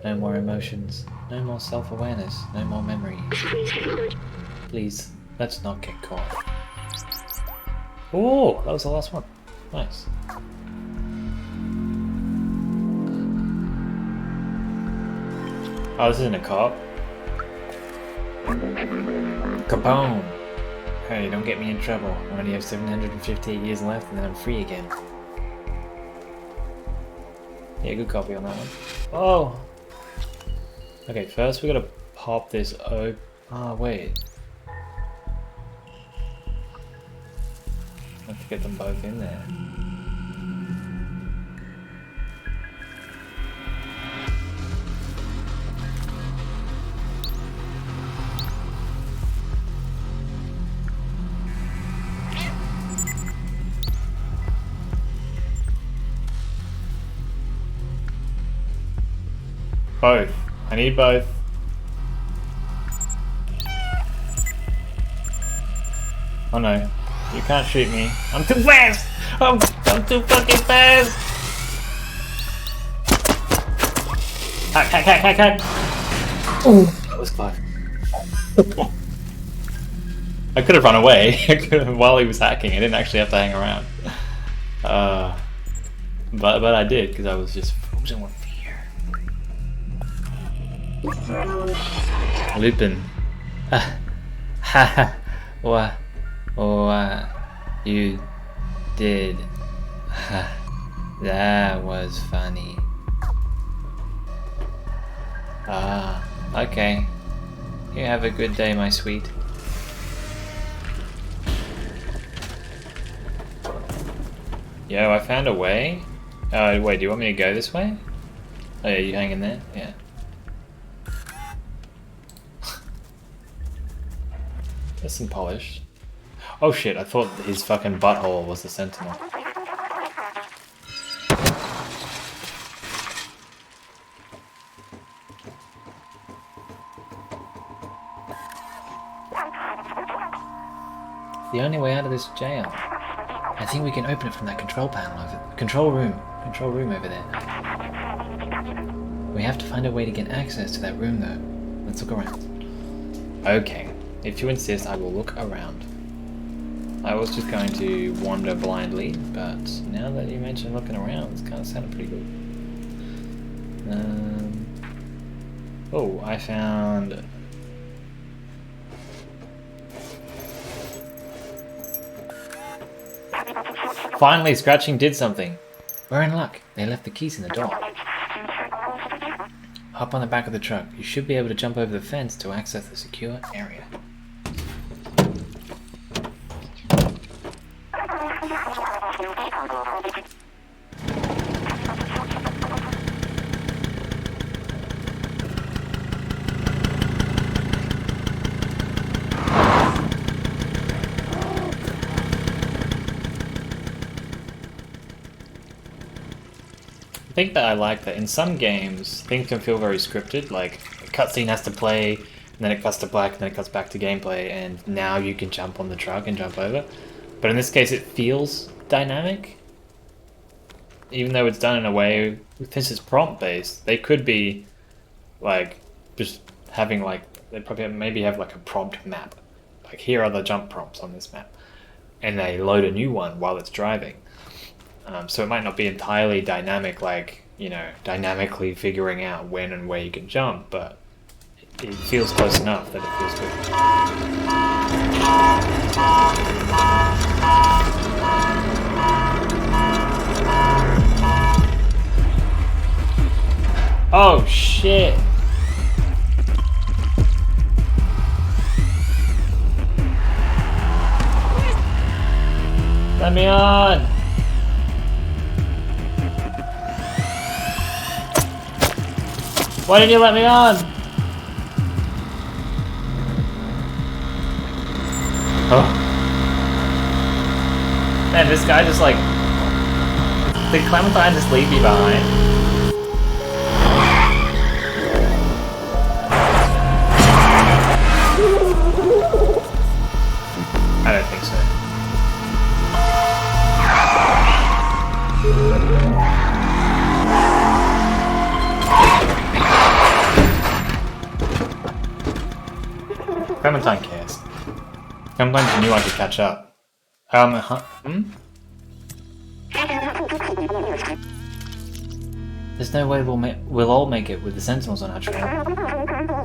No more emotions, no more self-awareness, no more memory. Please, let's not get caught. Oh, that was the last one. Nice. Oh, this isn't a cop. Capone! Hey, don't get me in trouble. I only have 758 years left and then I'm free again. Yeah, good copy on that one. Oh! Okay, first we gotta pop this open. Ah, wait. I have to get them both in there. Both. I need both. Oh no. You can't shoot me. I'm too fast! I'm too fucking fast! Hack! Ooh, that was close. I could have run away while he was hacking. I didn't actually have to hang around. But I did, because I was just frozen with fear. Lupin. What you did. That was funny. Okay. You have a good day, my sweet. Yo, I found a way. Wait, do you want me to go this way? Oh yeah, you hanging there? Yeah. There's some polish. Oh shit, I thought his fucking butthole was the sentinel. The only way out of this jail. I think we can open it from that control panel control room over there. We have to find a way to get access to that room though. Let's look around. Okay, if you insist, I will look around. I was just going to wander blindly, but now that you mention looking around, it's kind of sounding pretty good. Oh, I found... Finally, scratching did something. We're in luck. They left the keys in the door. Hop on the back of the truck. You should be able to jump over the fence to access the secure area. I think that I like that in some games things can feel very scripted, like a cutscene has to play, and then it cuts to black, and then it cuts back to gameplay, and now you can jump on the truck and jump over. But in this case it feels dynamic, even though it's done in a way, since it's prompt based, they could be like just having like, they probably maybe have like a prompt map, like here are the jump prompts on this map, and they load a new one while it's driving. So it might not be entirely dynamic, like, you know, dynamically figuring out when and where you can jump, but it feels close enough that it feels good. Oh shit! Let me on! Why didn't you let me on? Oh. Man, this guy just like... Did Clementine just leave me behind? I don't think so. Clementine cares. Clementine knew I could catch up. There's no way we'll all make it with the sentinels on our trail.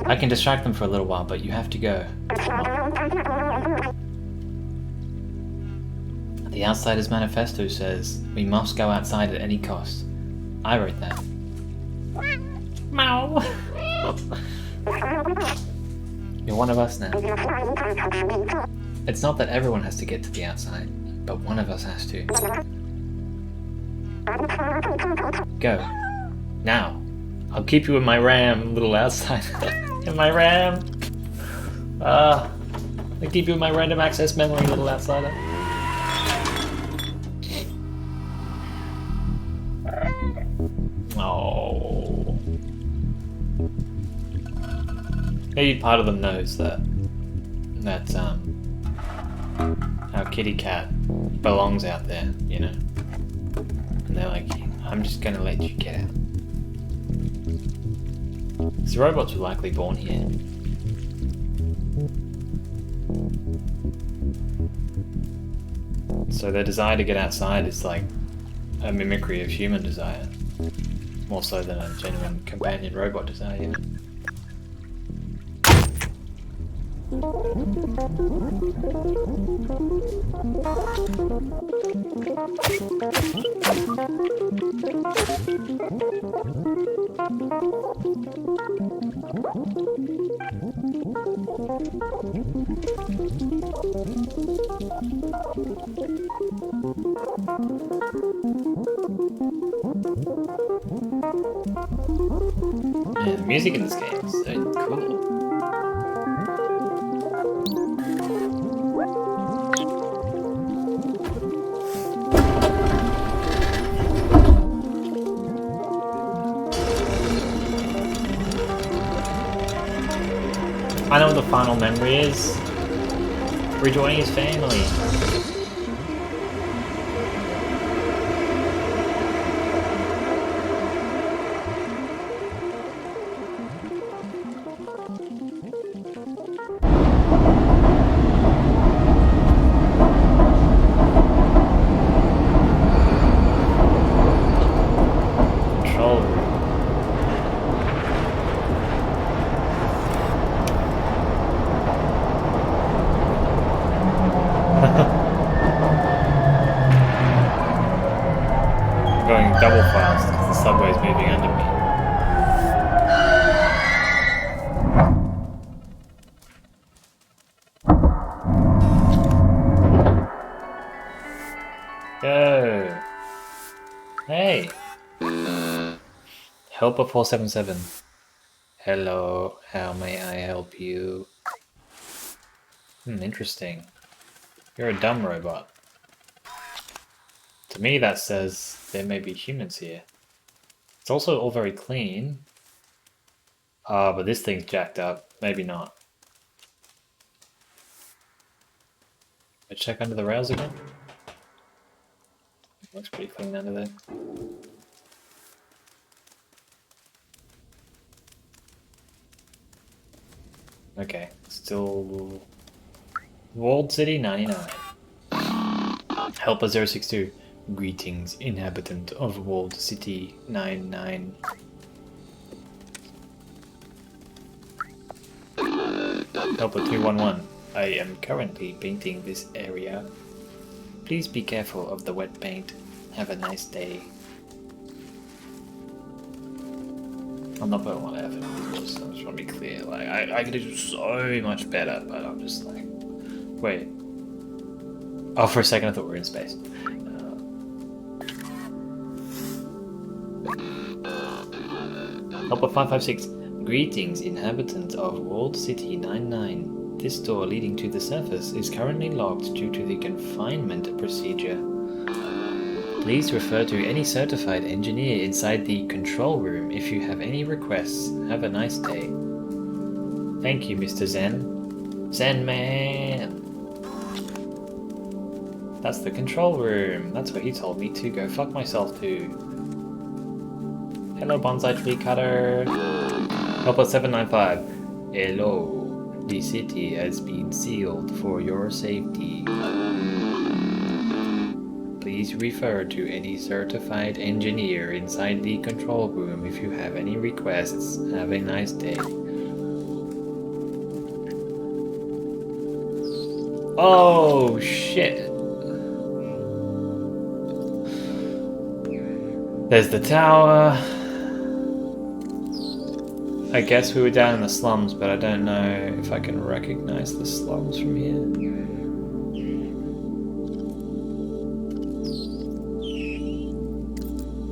I can distract them for a little while, but you have to go. The Outsider's Manifesto says, we must go outside at any cost. I wrote that. Meow. You're one of us now. It's not that everyone has to get to the outside, but one of us has to. Go. Now. I'll keep you in my RAM, little outsider. In my RAM. I'll keep you in my random access memory, little outsider. Oh. Maybe part of them knows that our kitty cat belongs out there, you know. And they're like, I'm just gonna let you get out. Because the robots were likely born here. So their desire to get outside is like a mimicry of human desire. More so than a genuine companion robot desire, you know? Yeah, the music in this game is so cool. I know what the final memory is. Rejoining his family. Control room. I'm going double fast because the subway's moving under me. Go! Hey! Helper 477. Hello, how may I help you? Interesting. You're a dumb robot. To me that says there may be humans here. It's also all very clean. But this thing's jacked up. Maybe not. I check under the rails again. Looks pretty clean under there. Okay, still Walled City 99. Helper 062. Greetings, inhabitant of Walled City 99. Helper 211. I am currently painting this area. Please be careful of the wet paint. Have a nice day. I'm not putting a lot of effort into this, I just want to be clear. Like, I could do so much better, but I'm just like, wait. Oh, for a second I thought we were in space. Helper 556. Greetings, inhabitant of Walled City 99. This door leading to the surface is currently locked due to the confinement procedure. Please refer to any certified engineer inside the control room if you have any requests. Have a nice day. Thank you, Mr. Zen. Zen man! That's the control room. That's what he told me to go fuck myself to. Hello, bonsai tree cutter. Helper 795. Hello. The city has been sealed for your safety. Please refer to any certified engineer inside the control room if you have any requests. Have a nice day. Oh, shit. There's the tower. I guess we were down in the slums, but I don't know if I can recognize the slums from here.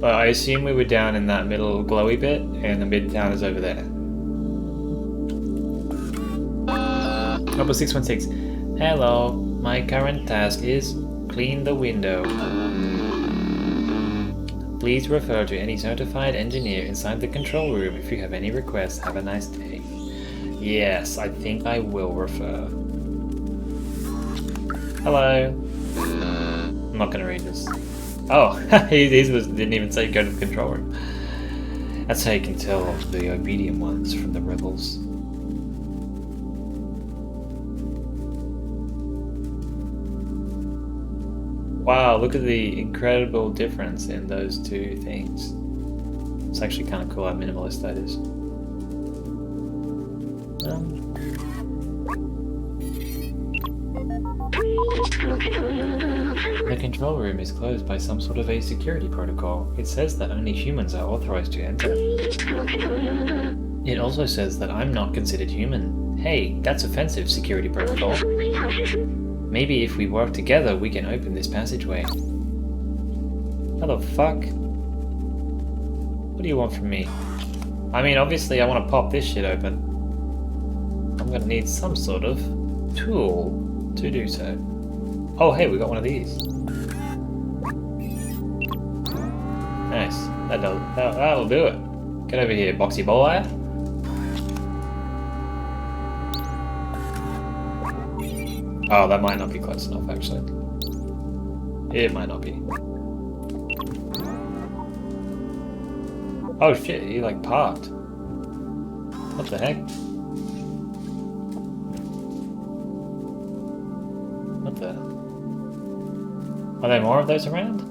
But I assume we were down in that middle glowy bit, and the Midtown is over there. Number 616. Hello, my current task is clean the window. Please refer to any certified engineer inside the control room if you have any requests. Have a nice day. Yes, I think I will refer. Hello. I'm not gonna read this. Oh, he didn't even say go to the control room. That's how you can tell the obedient ones from the rebels. Wow, look at the incredible difference in those two things. It's actually kind of cool how minimalist that is. The control room is closed by some sort of a security protocol. It says that only humans are authorized to enter. It also says that I'm not considered human. Hey, that's offensive, security protocol. Maybe if we work together, we can open this passageway. How the fuck? What do you want from me? I mean, obviously I want to pop this shit open. I'm gonna need some sort of tool to do so. Oh, hey, we got one of these. Nice. That'll do it. Get over here, boxy boy. Oh, that might not be close enough, actually. It might not be. Oh shit, he like parked. What the heck? What the? Are there more of those around?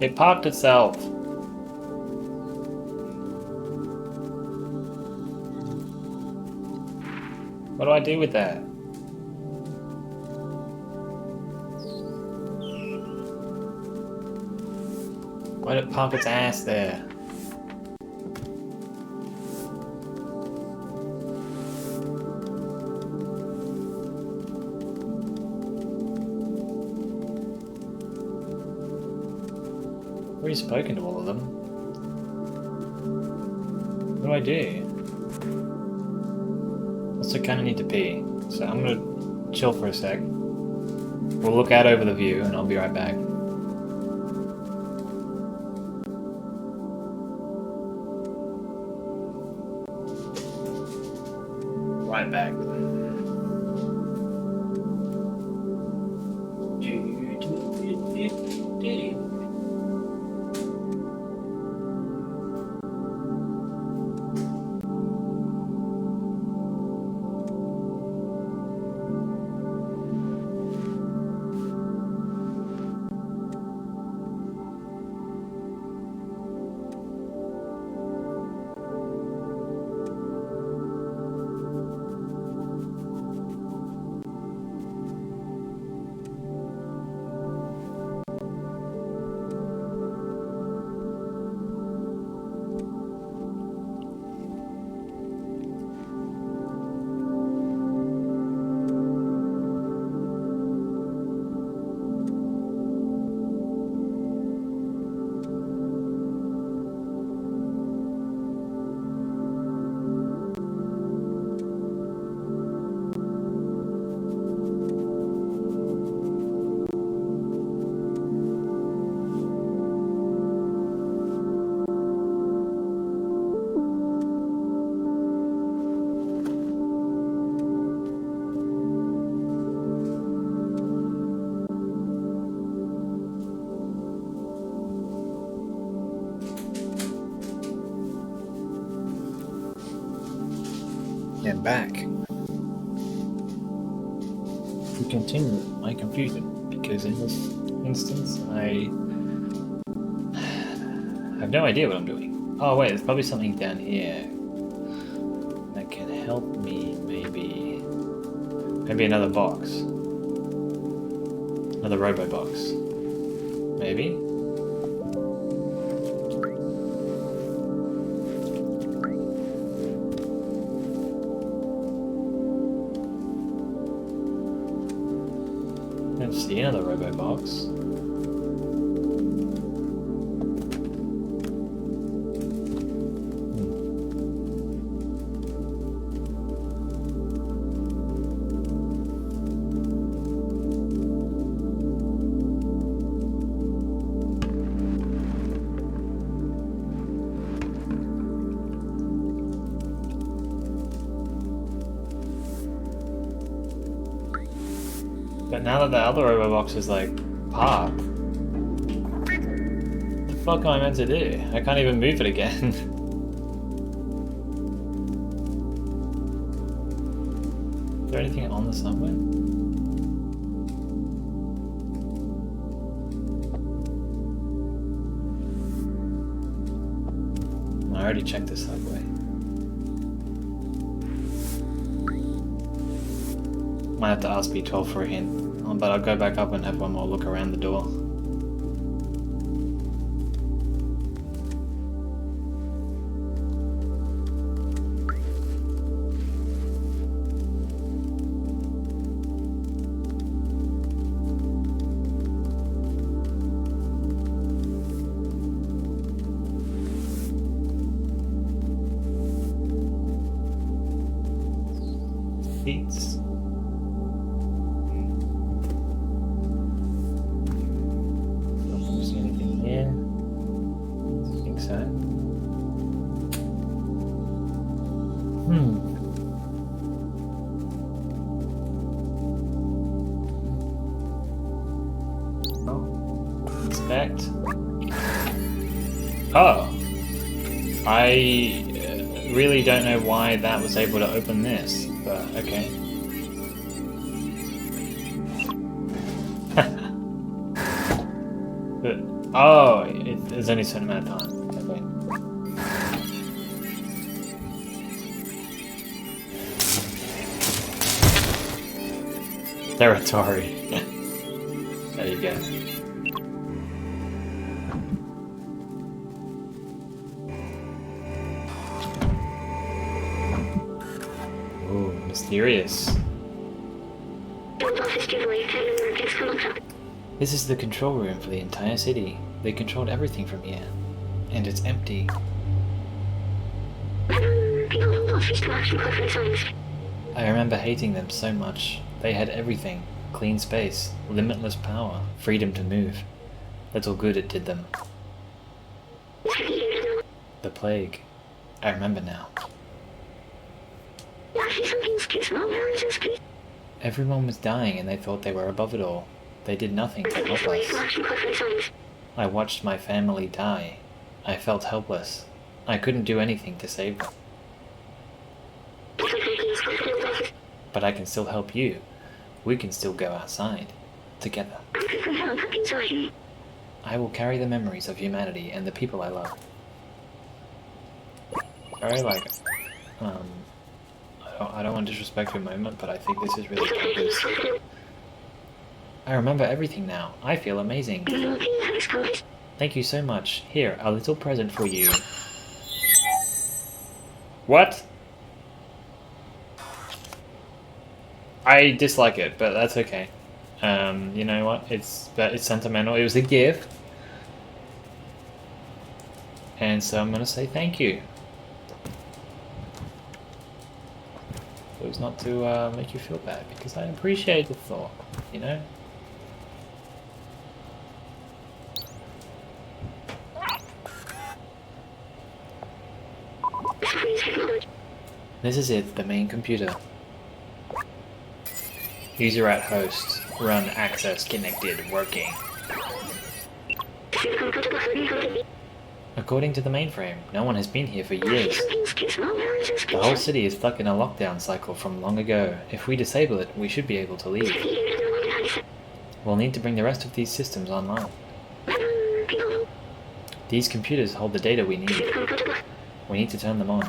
It parked itself. What do I do with that? Why did it park its ass there? I've already spoken to all of them. What do I do? Also kind of need to pee, so I'm gonna chill for a sec. We'll look out over the view and I'll be right back. Right back. And back. To continue my confusion, because in this instance I have no idea what I'm doing. Oh wait, there's probably something down here that can help me, maybe another box. Another robo box. Maybe? Let's see another robo box. But now that the other Robobox is like parked, what the fuck am I meant to do? I can't even move it again. Is there anything on the subway? I already checked the subway. Might have to ask B12 for a hint, but I'll go back up and have one more look around the door. Seats. Don't see anything here. I think so. Oh. Inspect. Oh. I really don't know why that was able to open this, but okay. But, oh, there's only a certain amount of time. Okay. Territory. There you go. Ooh, mysterious. This is the control room for the entire city. They controlled everything from here. And it's empty. I remember hating them so much. They had everything. Clean space, limitless power, freedom to move. Little good it did them. The plague. I remember now. Everyone was dying and they thought they were above it all. They did nothing to help us. I watched my family die. I felt helpless. I couldn't do anything to save them. But I can still help you. We can still go outside. Together. I will carry the memories of humanity and the people I love. Very like, I don't want to disrespect your moment, but I think this is really good. I remember everything now. I feel amazing. Thank you so much. Here, a little present for you. What? I dislike it, but that's okay. You know what? It's sentimental. It was a gift. And so I'm gonna say thank you. It was not to make you feel bad, because I appreciate the thought, you know? This is it, the main computer. User at host. Run, access, connected, working. According to the mainframe, no one has been here for years. The whole city is stuck in a lockdown cycle from long ago. If we disable it, we should be able to leave. We'll need to bring the rest of these systems online. These computers hold the data we need. We need to turn them on.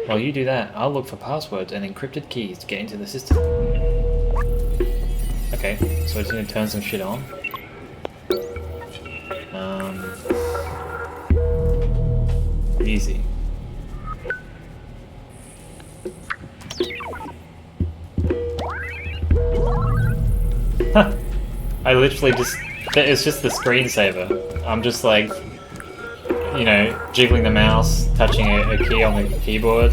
While you do that, I'll look for passwords and encrypted keys to get into the system. Okay, so it's gonna turn some shit on. Easy. I literally just... It's just the screensaver. I'm just like, you know, jiggling the mouse, touching a key on the keyboard.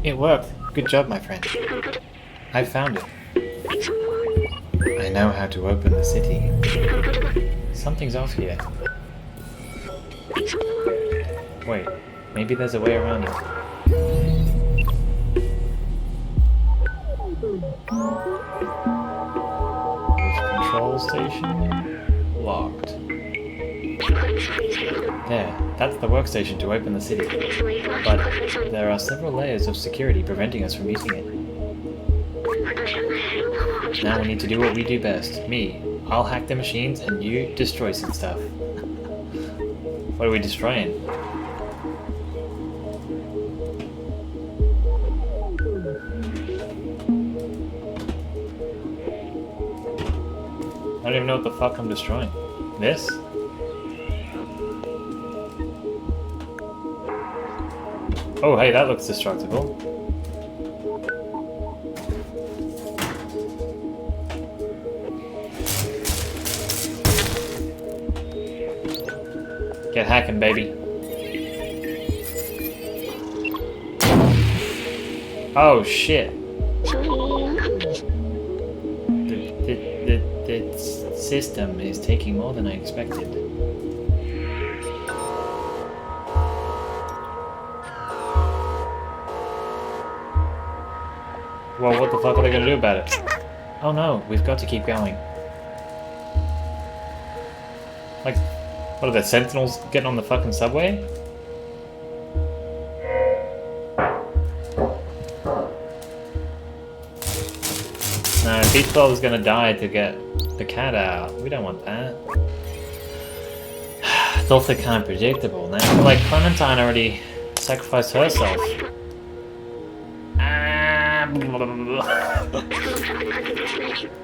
It worked. Good job, my friend. I found it. I know how to open the city. Something's off here. Wait, maybe there's a way around it. Control station locked. There, that's the workstation to open the city. But there are several layers of security preventing us from using it. Now we need to do what we do best. Me, I'll hack the machines and you destroy some stuff. What are we destroying? I don't even know what the fuck I'm destroying. This? Oh, hey, that looks destructible. Get hacking, baby. Oh, shit. The system is taking more than I expected. Well, what the fuck are they gonna do about it? Oh no, we've got to keep going. Like, what are the Sentinels getting on the fucking subway? No, B12 is gonna die to get the cat out. We don't want that. It's also kind of predictable now. Like, Clementine already sacrificed herself.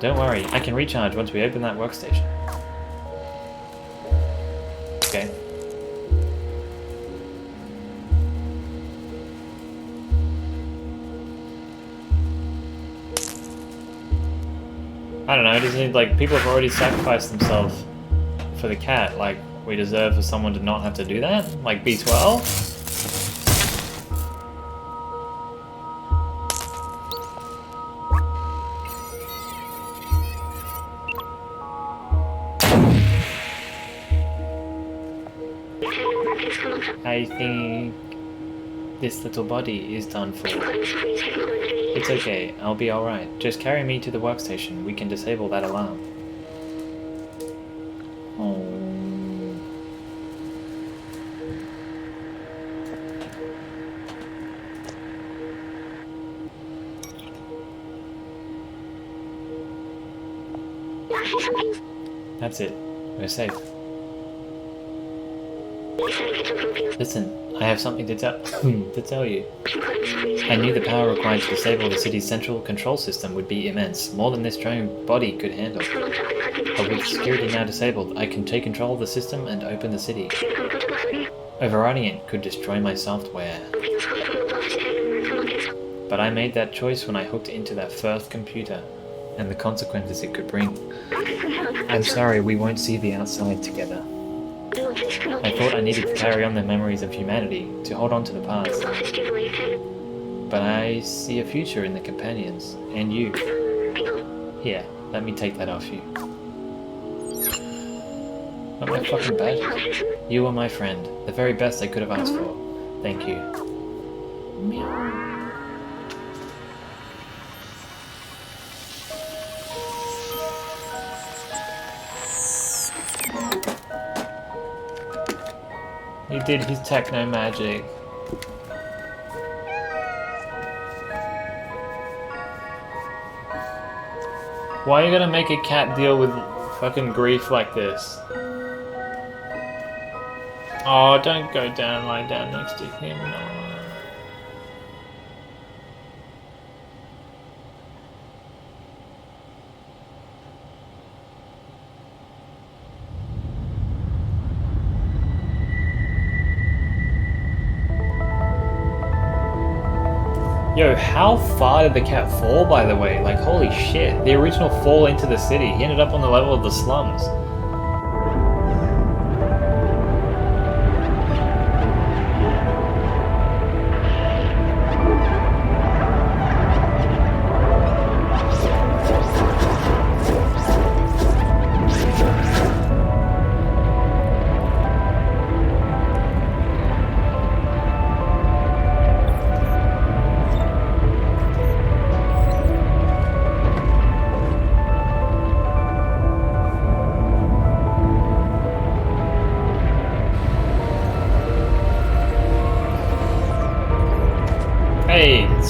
Don't worry, I can recharge once we open that workstation. Okay. I don't know, doesn't it, like, people have already sacrificed themselves for the cat, like, we deserve for someone to not have to do that? Like B12? I think this little body is done for. It's okay, I'll be alright. Just carry me to the workstation. We can disable that alarm. Oh. That's it. We're safe. Listen, I have something to tell you. I knew the power required to disable the city's central control system would be immense, more than this drone body could handle. But with security now disabled, I can take control of the system and open the city. Overriding it could destroy my software. But I made that choice when I hooked into that first computer, and the consequences it could bring. I'm sorry we won't see the outside together. I thought I needed to carry on the memories of humanity, to hold on to the past. But I see a future in the companions, and you. Here, let me take that off you. Not my fucking badge. You were my friend, the very best I could have asked for. Thank you. Meow. He did his techno magic. Why are you gonna make a cat deal with fucking grief like this? Oh, don't go down, lie down next to him. No. Yo, how far did the cat fall, by the way? Like, holy shit. The original fall into the city. He ended up on the level of the slums.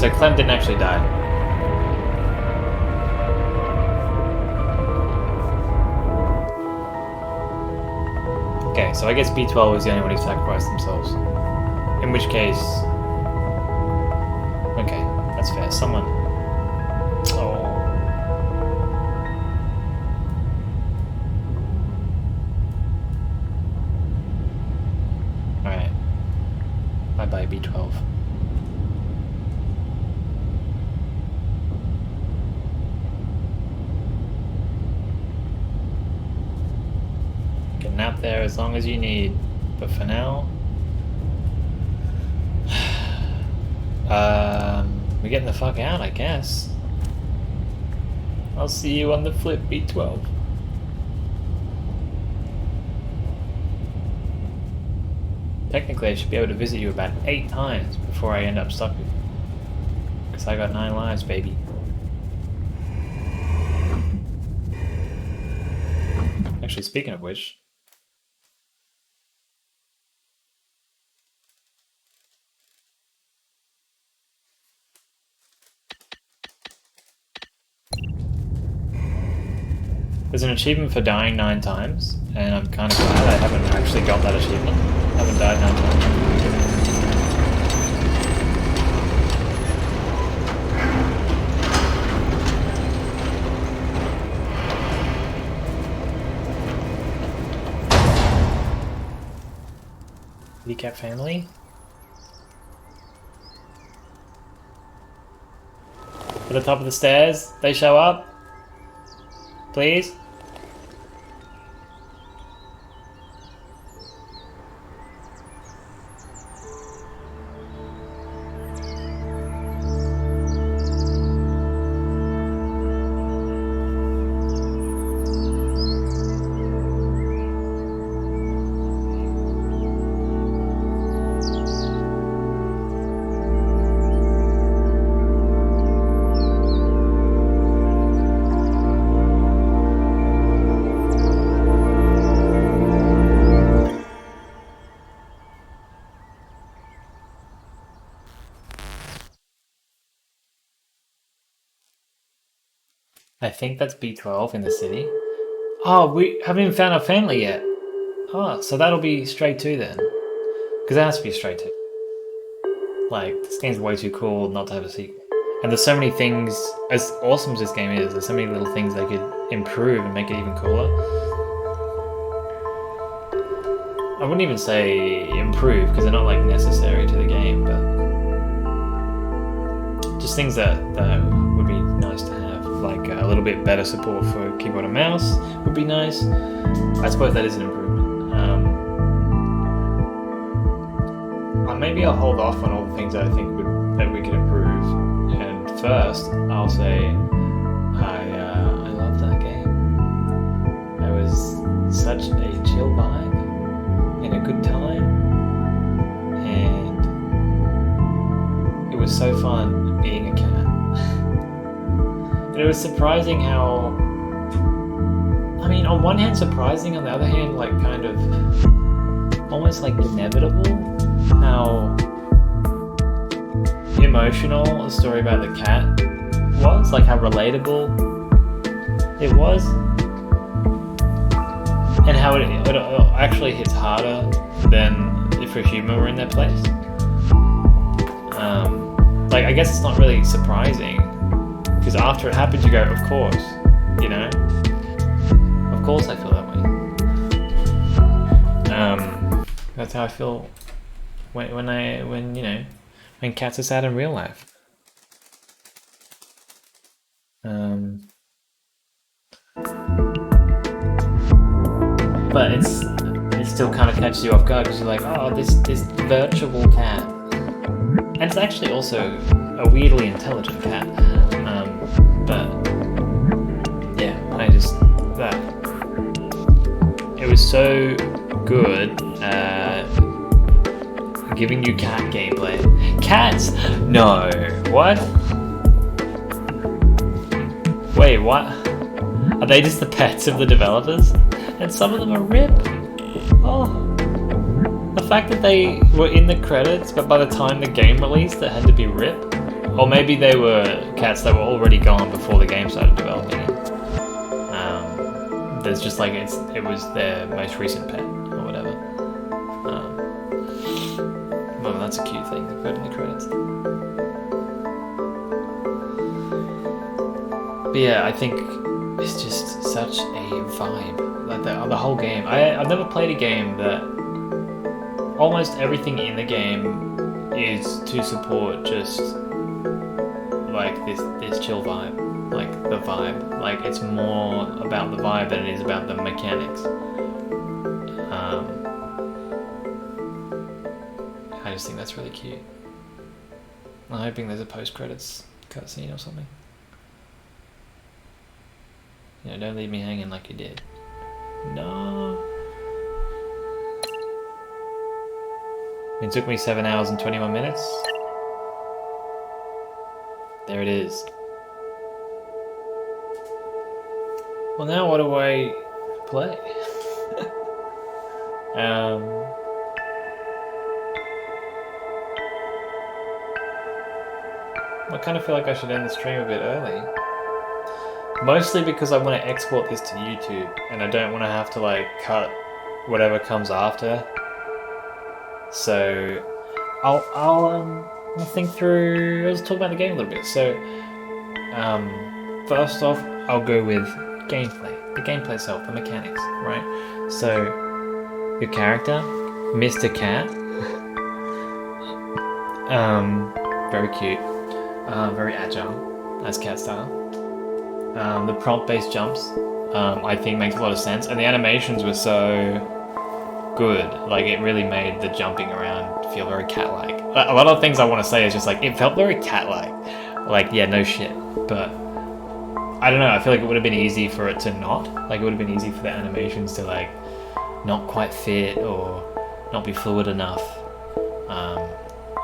So Clem didn't actually die. Okay, so I guess B12 was the only one who sacrificed themselves. In which case... Okay, that's fair. Someone... Oh... Alright. Bye-bye, B12. You can nap there as long as you need. But for now... we're getting the fuck out, I guess. I'll see you on the flip, B12. Technically, I should be able to visit you about 8 times before I end up stuck with you. Because I got 9 lives, baby. Actually, speaking of which... There's an achievement for dying 9 times, and I'm kind of glad I haven't actually got that achievement. I haven't died 9 times. Handicap family? At the top of the stairs, they show up. Please? I think that's B12 in the city. Oh, we haven't even found our family yet. Oh, so that'll be straight 2 then. Because that has to be straight 2. Like, this game's way too cool not to have a sequel. And there's so many things, as awesome as this game is, there's so many little things they could improve and make it even cooler. I wouldn't even say improve, because they're not like necessary to the game, but just things that would be nice to have. Like a little bit better support for keyboard and mouse would be nice. I suppose that is an improvement. Maybe I'll hold off on all the things that I think that we could improve. And first, I'll say I love that game. It was such a chill vibe and a good time, and it was so fun being a cat. And it was surprising how, I mean, on one hand surprising, on the other hand, like kind of almost like inevitable how emotional the story about the cat was, like how relatable it was, and how it actually hits harder than if a human were in their place. Like, I guess it's not really surprising, because after it happens you go, of course, you know? Of course I feel that way. That's how I feel when cats are sad in real life. But it still kind of catches you off guard, because you're like, oh, this virtual cat. And it's actually also a weirdly intelligent cat. But yeah, it was so good giving you cat gameplay. Cats? No. What? Wait, what? Are they just the pets of the developers? And some of them are RIP? Oh. The fact that they were in the credits, but by the time the game released, it had to be RIP? Or maybe they were cats that were already gone before the game started developing it. There's just like it was their most recent pet or whatever. Well, that's a cute thing to put in the credits. But yeah, I think it's just such a vibe. Like the whole game. I've never played a game that almost everything in the game is to support just like this chill vibe. Like the vibe. Like it's more about the vibe than it is about the mechanics. I just think that's really cute. I'm hoping there's a post-credits cutscene or something. You know, don't leave me hanging like you did. No. It took me 7 hours and 21 minutes. There it is. Well, now what do I play? I kind of feel like I should end the stream a bit early. Mostly because I want to export this to YouTube and I don't want to have to like cut whatever comes after. So I'll think through. Let's talk about the game a little bit. So first off, I'll go with gameplay. The gameplay itself, the mechanics, right? So your character, Mr. Cat, very cute, very agile, as cat style. The prompt-based jumps, I think makes a lot of sense, and the animations were so good. Like it really made the jumping around feel very cat-like. A lot of things I want to say is just like it felt very cat-like. Like yeah, no shit, but I don't know. I feel like it would have been easy for it to not. Like it would have been easy for the animations to like not quite fit or not be fluid enough,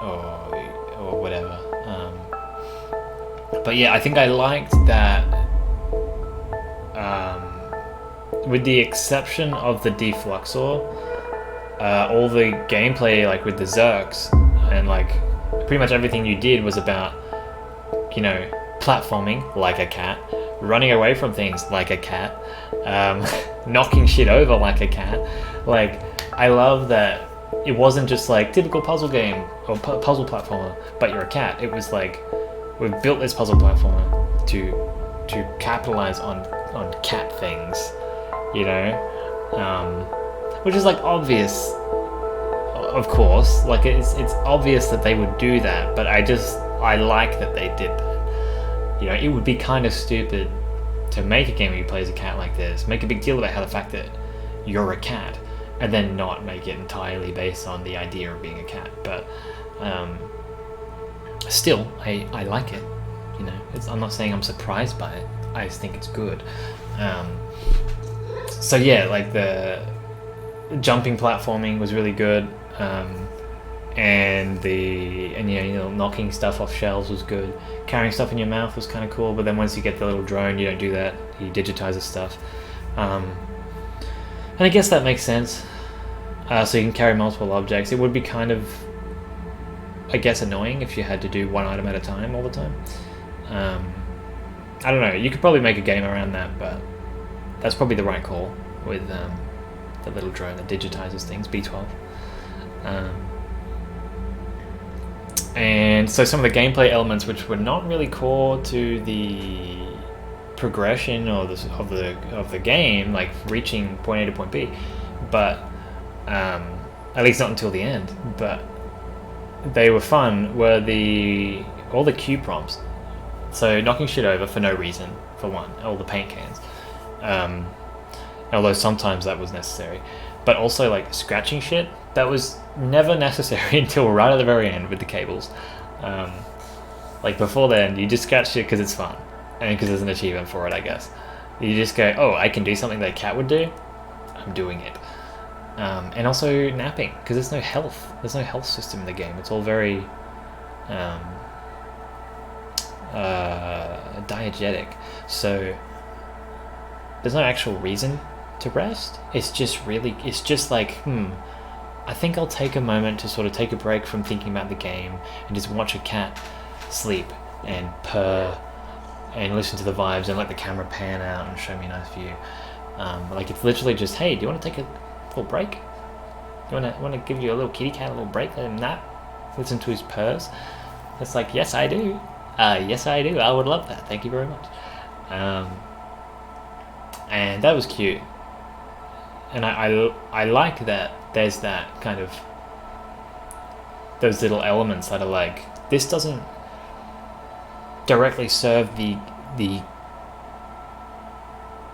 or whatever. But yeah, I think I liked that. With the exception of the Defluxor, all the gameplay, like with the Zerks, and like pretty much everything you did was about, you know, platforming like a cat, running away from things like a cat, knocking shit over like a cat. Like, I love that it wasn't just like typical puzzle game or puzzle platformer, but you're a cat. It was like, we've built this puzzle platformer to capitalize on cat things, you know, which is like obvious, of course. Like it's obvious that they would do that, but I like that they did that. You know, it would be kind of stupid to make a game where you play as a cat like this, make a big deal about how the fact that you're a cat, and then not make it entirely based on the idea of being a cat. But still, I like it. You know, I'm not saying I'm surprised by it. I just think it's good. So yeah, like the jumping platforming was really good, and you know, knocking stuff off shelves was good. Carrying stuff in your mouth was kind of cool, but then once you get the little drone, you don't do that. He digitizes stuff, and I guess that makes sense. So you can carry multiple objects. It would be kind of, I guess, annoying if you had to do one item at a time all the time. I don't know, you could probably make a game around that, but that's probably the right call with the little drone that digitizes things, B12. And so some of the gameplay elements which were not really core to the progression of the game, like reaching point A to point B, but at least not until the end, but they were fun, were all the cue prompts. So knocking shit over for no reason, for one, all the paint cans. Although sometimes that was necessary. But also like scratching shit, that was never necessary until right at the very end with the cables. Like before then, you just scratch shit because it's fun. And because there's an achievement for it, I guess. You just go, oh, I can do something that a cat would do? I'm doing it. And also napping, because there's no health. There's no health system in the game. It's all very diegetic, so there's no actual reason to rest. It's just like, I think I'll take a moment to sort of take a break from thinking about the game and just watch a cat sleep and purr and listen to the vibes and let the camera pan out and show me a nice view. Like it's literally just, hey, do you want to take a little break? You want to give you a little kitty cat a little break, let him nap, listen to his purrs? It's like, yes, I do. Yes, I do. I would love that. Thank you very much. And that was cute. And I like that there's that kind of, those little elements that are like, this doesn't directly serve the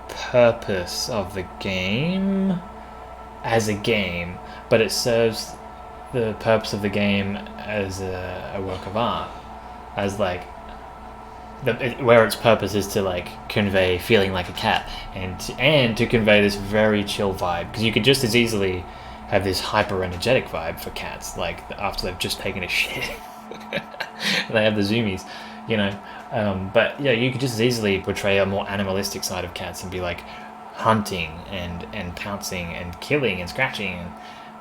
purpose of the game as a game, but it serves the purpose of the game as a work of art, as like where its purpose is to like convey feeling like a cat and to convey this very chill vibe, because you could just as easily have this hyper energetic vibe for cats, like after they've just taken a shit. They have the zoomies, you know. But yeah, you could just as easily portray a more animalistic side of cats and be like hunting and pouncing and killing and scratching, and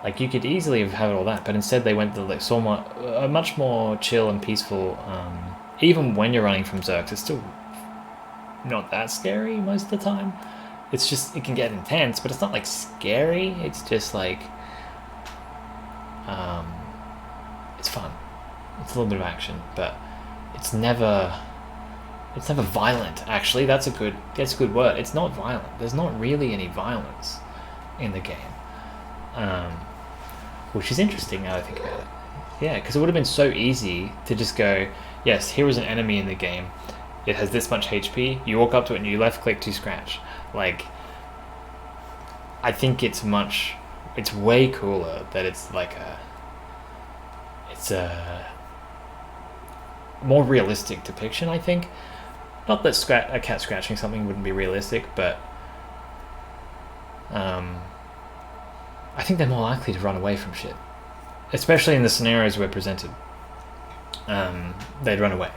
like you could easily have had all that, but instead they went to like a much more chill and peaceful. Even when you're running from Zerks, it's still not that scary most of the time. It's just, it can get intense, but it's not like scary. It's just like it's fun. It's a little bit of action, but it's never violent. Actually, that's a good word. It's not violent. There's not really any violence in the game, which is interesting now that I think about it. Yeah, because it would have been so easy to just go, yes, here is an enemy in the game. It has this much HP. You walk up to it and you left click to scratch. Like, I think it's way cooler that it's like it's a more realistic depiction, I think. Not that a cat scratching something wouldn't be realistic, but I think they're more likely to run away from shit. Especially in the scenarios we're presented. They'd run away,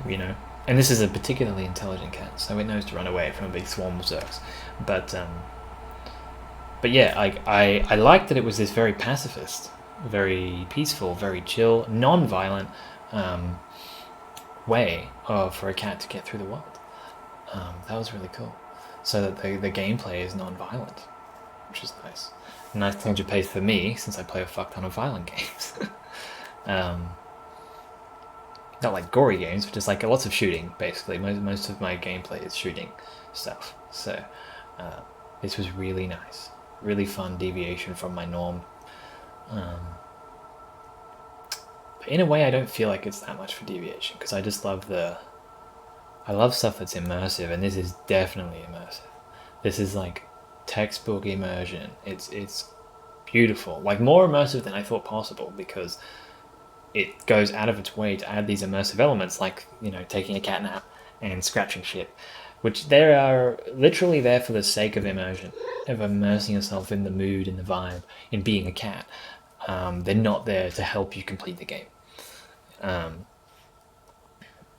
you know. And this is a particularly intelligent cat, so it knows to run away from a big swarm of Zerks. But yeah, I like that it was this very pacifist, very peaceful, very chill, non-violent way for a cat to get through the world. That was really cool. So that the gameplay is non-violent, which is nice. A nice change of pace for me, since I play a fuck ton of violent games. Not like gory games, but just like lots of shooting, basically. Most of my gameplay is shooting stuff. So this was really nice. Really fun deviation from my norm. But in a way, I don't feel like it's that much for deviation, because I just love stuff that's immersive, and this is definitely immersive. This is like textbook immersion. It's beautiful, like more immersive than I thought possible, because it goes out of its way to add these immersive elements, like, you know, taking a cat nap and scratching shit, which they are literally there for the sake of immersion, of immersing yourself in the mood, in the vibe, in being a cat. They're not there to help you complete the game.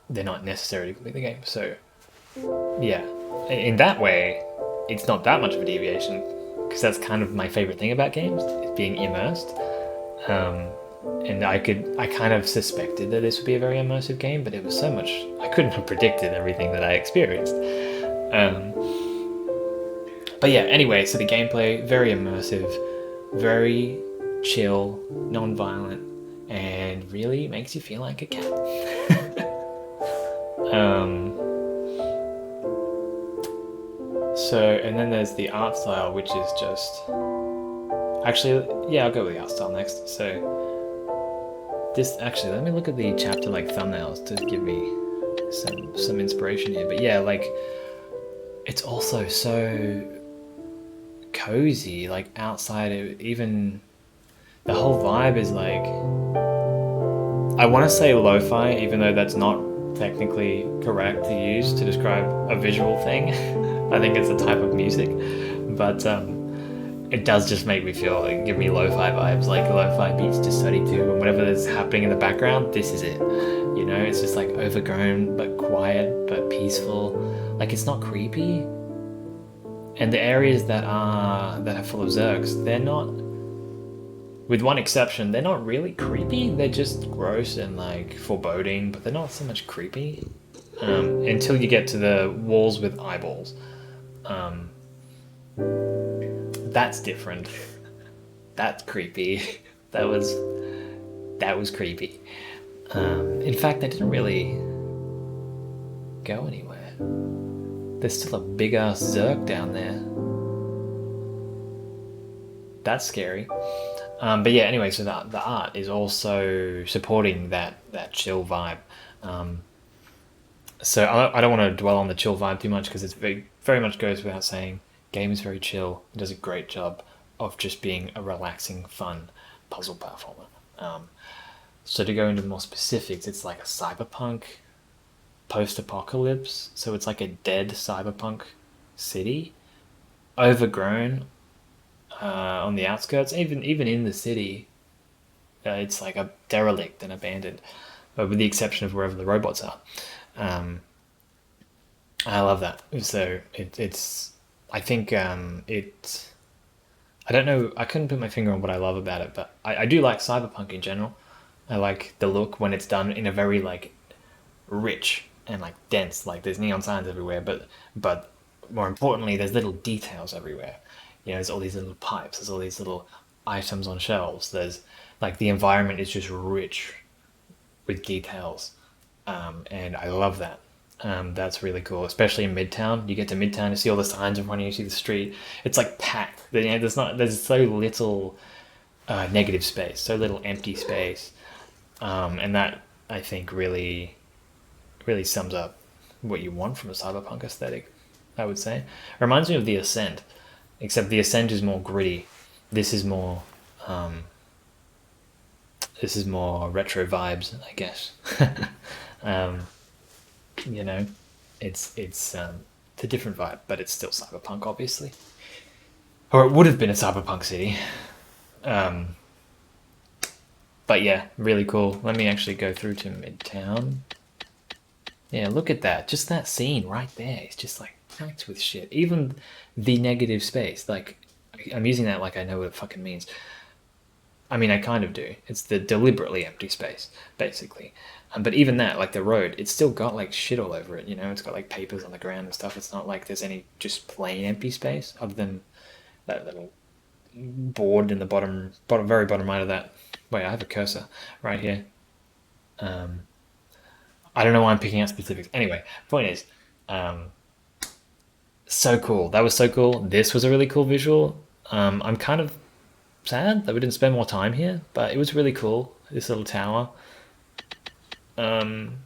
They're not necessary to complete the game. So, yeah, in that way, it's not that much of a deviation, because that's kind of my favorite thing about games, is being immersed. And I kind of suspected that this would be a very immersive game, but it was so much, I couldn't have predicted everything that I experienced. But yeah, anyway, so the gameplay, very immersive, very chill, non-violent, and really makes you feel like a cat. So, and then there's the art style, which is just, actually, yeah, I'll go with the art style next. So this, actually, let me look at the chapter like thumbnails to give me some inspiration here. But yeah, like, it's also so cozy, like outside of even, the whole vibe is like, I want to say lo-fi, even though that's not technically correct to use to describe a visual thing. I think it's a type of music, but it does just make me feel, like, give me lo-fi vibes, like lo-fi beats to study to, and whatever is happening in the background, this is it. You know, it's just like overgrown, but quiet, but peaceful. Like, it's not creepy. And the areas that are full of Zerks, they're not With one exception, they're not really creepy. They're just gross and like foreboding, but they're not so much creepy until you get to the walls with eyeballs. Um, that's different. That's creepy. That was that was creepy. In fact, they didn't really go anywhere. There's still a big ass Zerk down there. That's scary. But yeah, anyway, so the art is also supporting that chill vibe. Um, so I don't want to dwell on the chill vibe too much because it's very much goes without saying. Game is very chill. It does a great job of just being a relaxing, fun puzzle platformer. So to go into more specifics, it's like a cyberpunk post-apocalypse. So it's like a dead cyberpunk city, overgrown on the outskirts. Even in the city, it's like a derelict and abandoned, but with the exception of wherever the robots are. Um, I love that. So it's I think it. I don't know. I couldn't put my finger on what I love about it, but I do like cyberpunk in general. I like the look when it's done in a very like rich and like dense. Like there's neon signs everywhere, but more importantly, there's little details everywhere. There's all these little pipes. There's all these little items on shelves. There's like the environment is just rich with details, and I love that. That's really cool, especially in Midtown. You get to Midtown, you see all the signs in front of you, you see the street. It's like packed. There's so little negative space, so little empty space, and that I think really sums up what you want from a cyberpunk aesthetic. I would say it reminds me of the Ascent, except the Ascent is more gritty. This is more um, this is more retro vibes, I guess. um, you know, it's a different vibe, but it's still cyberpunk, obviously, or it would have been a cyberpunk city. Um, but yeah, really cool. Let me actually go through to Midtown. Yeah, look at that. Just that scene right there. It's just like packed with shit. Even the negative space. Like, I'm using that like I know what it fucking means. I mean, I kind of do. It's the deliberately empty space, basically. But even that, like the road, it's still got like shit all over it. It's got like papers on the ground and stuff. It's not like there's any just plain empty space other than that little board in the very bottom right of that. Wait, I have a cursor right here. Um, I don't know why I'm picking out specifics. Anyway, point is, um, so cool. That was so cool. This was a really cool visual. I'm kind of sad that we didn't spend more time here, but it was really cool. This little tower. Um,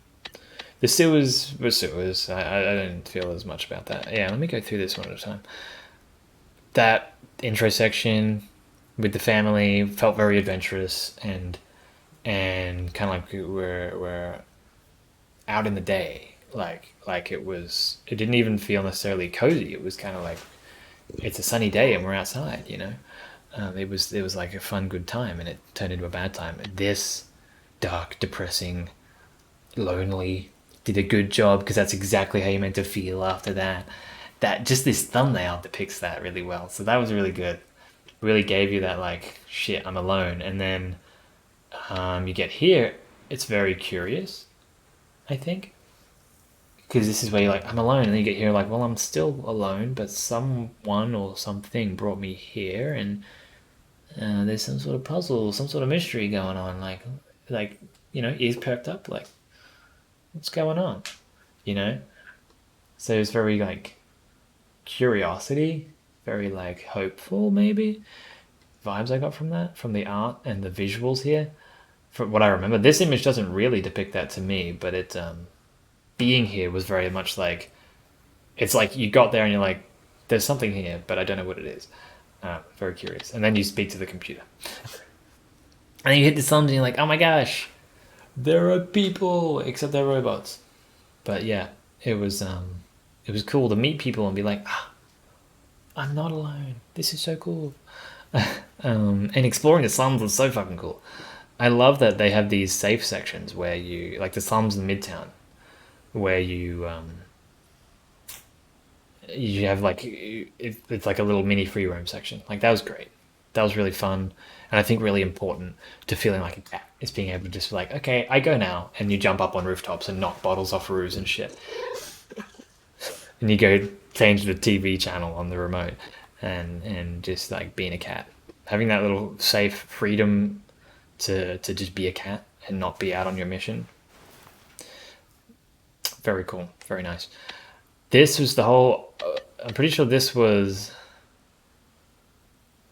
the sewers were sewers. I didn't feel as much about that. Yeah, let me go through this one at a time. That intro section with the family felt very adventurous and kind of like we're out in the day. Like it didn't even feel necessarily cozy. It was kind of like it's a sunny day and we're outside. It was like a fun, good time, and it turned into a bad time. This dark, depressing, lonely did a good job because that's exactly how you meant to feel after that. That just this thumbnail depicts that really well. So that was really good. Really gave you that like shit. I'm alone, and then you get here. It's very curious, I think, because this is where you're like, I'm alone, and then you get here like, well, I'm still alone, but someone or something brought me here, and there's some sort of puzzle, some sort of mystery going on. Like ears perked up, like what's going on, you know? So it's very like curiosity, very like hopeful, maybe vibes I got from that, from the art and the visuals here. From what I remember, this image doesn't really depict that to me, but it being here was very much like it's like you got there and you're like, there's something here, but I don't know what it is. Very curious, and then you speak to the computer, and then you hit the thumbs and you're like, oh my gosh, there are people, except they're robots. But yeah, it was cool to meet people and be like, I'm not alone. This is so cool. And exploring the slums was so fucking cool. I love that they have these safe sections where you like the slums in Midtown, where you have like it's like a little mini free roam section. Like that was great. That was really fun, and I think really important to feeling like a cat is being able to just be like, okay, I go now, and you jump up on rooftops and knock bottles off roofs and shit, and you go change the TV channel on the remote, and just like being a cat, having that little safe freedom to just be a cat and not be out on your mission. Very cool, very nice. This was the whole. I'm pretty sure this was.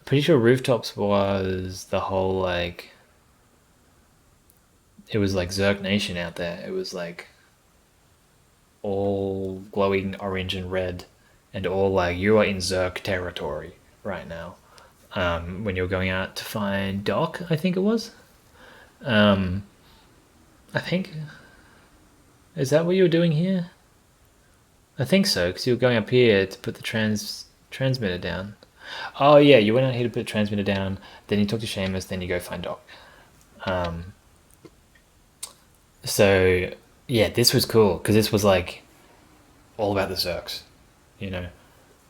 Pretty sure rooftops was the whole like. It was like Zerk Nation out there. It was like all glowing orange and red, and all like you are in Zerk territory right now. When you're going out to find Doc, I think it was. Um, I think is that what you were doing here? I think so, because you were going up here to put the transmitter down. Oh yeah, you went out here to put the transmitter down. Then you talk to Seamus. Then you go find Doc. Um, so yeah, this was cool because this was like all about the Zerks, you know,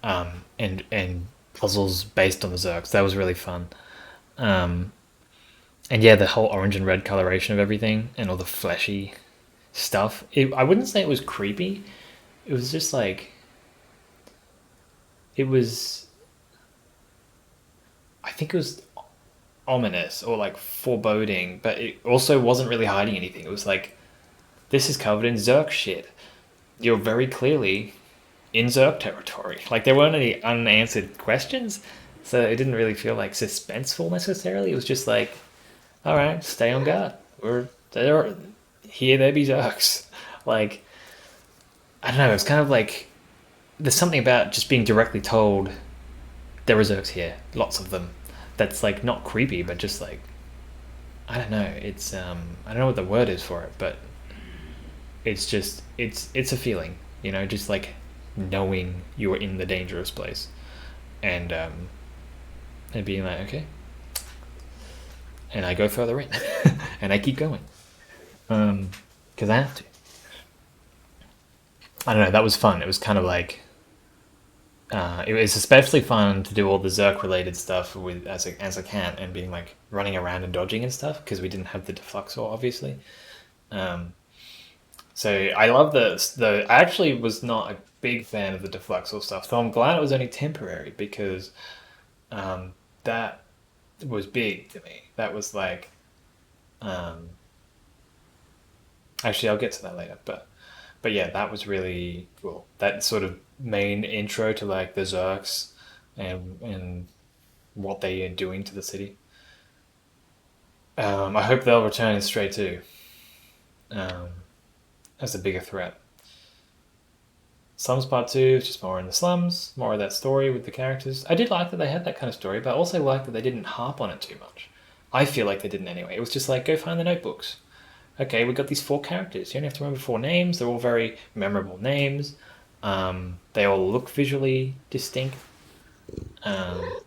and puzzles based on the Zerks. That was really fun. Um, and yeah, the whole orange and red coloration of everything and all the fleshy stuff. I wouldn't say it was creepy. It was just like it was. I think it was ominous or like foreboding, but it also wasn't really hiding anything. It was like this is covered in Zerk shit. You're very clearly in Zerk territory. Like there weren't any unanswered questions, so it didn't really feel like suspenseful necessarily. It was just like, all right, stay on guard. We're there. Here there be Zerks. Like I don't know. It's kind of like there's something about just being directly told there are Zerks here, lots of them. That's like not creepy, but just like I don't know. It's I don't know what the word is for it, but it's just it's a feeling, you know, just like knowing you're in the dangerous place, and and being like okay, and I go further in, and I keep going, because I have to. I don't know. That was fun. It was kind of like it was especially fun to do all the Zerk related stuff with as a cat and being like running around and dodging and stuff because we didn't have the defluxor obviously. Um, so I love the I actually was not a big fan of the defluxor stuff, so I'm glad it was only temporary because um, that was big to me. That was like um, actually I'll get to that later, but yeah, that was really cool. That sort of main intro to like the Zerks and what they are doing to the city. I hope they'll return in Stray too, um, as a bigger threat. Slums Part 2 is just more in the slums, more of that story with the characters. I did like that they had that kind of story, but I also like that they didn't harp on it too much. I feel like they didn't anyway. It was just like, go find the notebooks. Okay, we've got these four characters. You only have to remember four names. They're all very memorable names. They all look visually distinct. Um,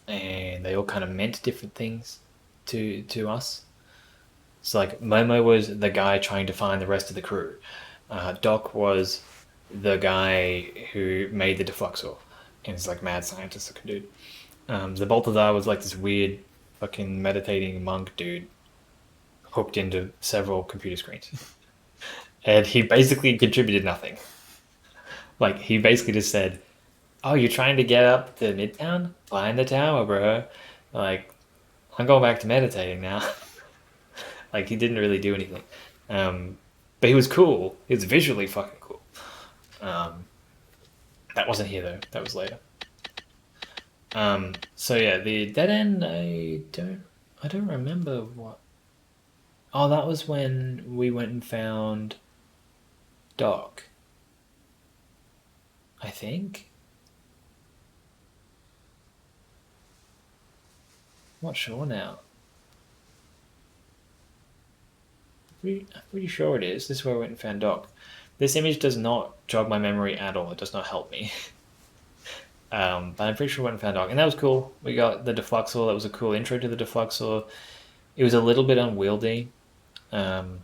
and they all kind of meant different things to us. So like Momo was the guy trying to find the rest of the crew. Doc was the guy who made the defluxor, and is like mad scientist looking dude. The Balthazar was like this weird fucking meditating monk dude hooked into several computer screens. And he basically contributed nothing. Like he basically just said, "Oh, you're trying to get up to Midtown? Climb the tower, bro." Like I'm going back to meditating now. Like he didn't really do anything. Um, but he was cool. He was visually fucking cool. Um, that wasn't here though. That was later. So yeah, the dead end. I don't remember what. Oh, that was when we went and found Doc. I think. I'm not sure now. I'm pretty sure it is. This is where we went and found Doc. This image does not jog my memory at all. It does not help me. But I'm pretty sure we went and found Doc. And that was cool. We got the defluxor. That was a cool intro to the defluxor. It was a little bit unwieldy. Um,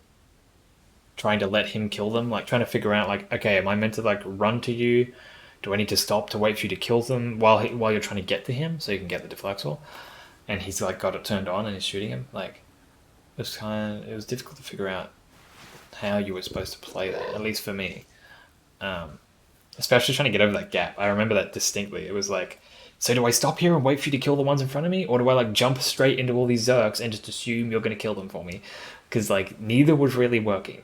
trying to let him kill them. Like trying to figure out like, okay, am I meant to like run to you? Do I need to stop to wait for you to kill them while you're trying to get to him so you can get the deflexor? And he's like got it turned on and he's shooting him. Like it was difficult to figure out how you were supposed to play that. At least for me, um, especially trying to get over that gap. I remember that distinctly. It was like, so do I stop here and wait for you to kill the ones in front of me, or do I like jump straight into all these Zerks and just assume you're gonna kill them for me? Because like neither was really working.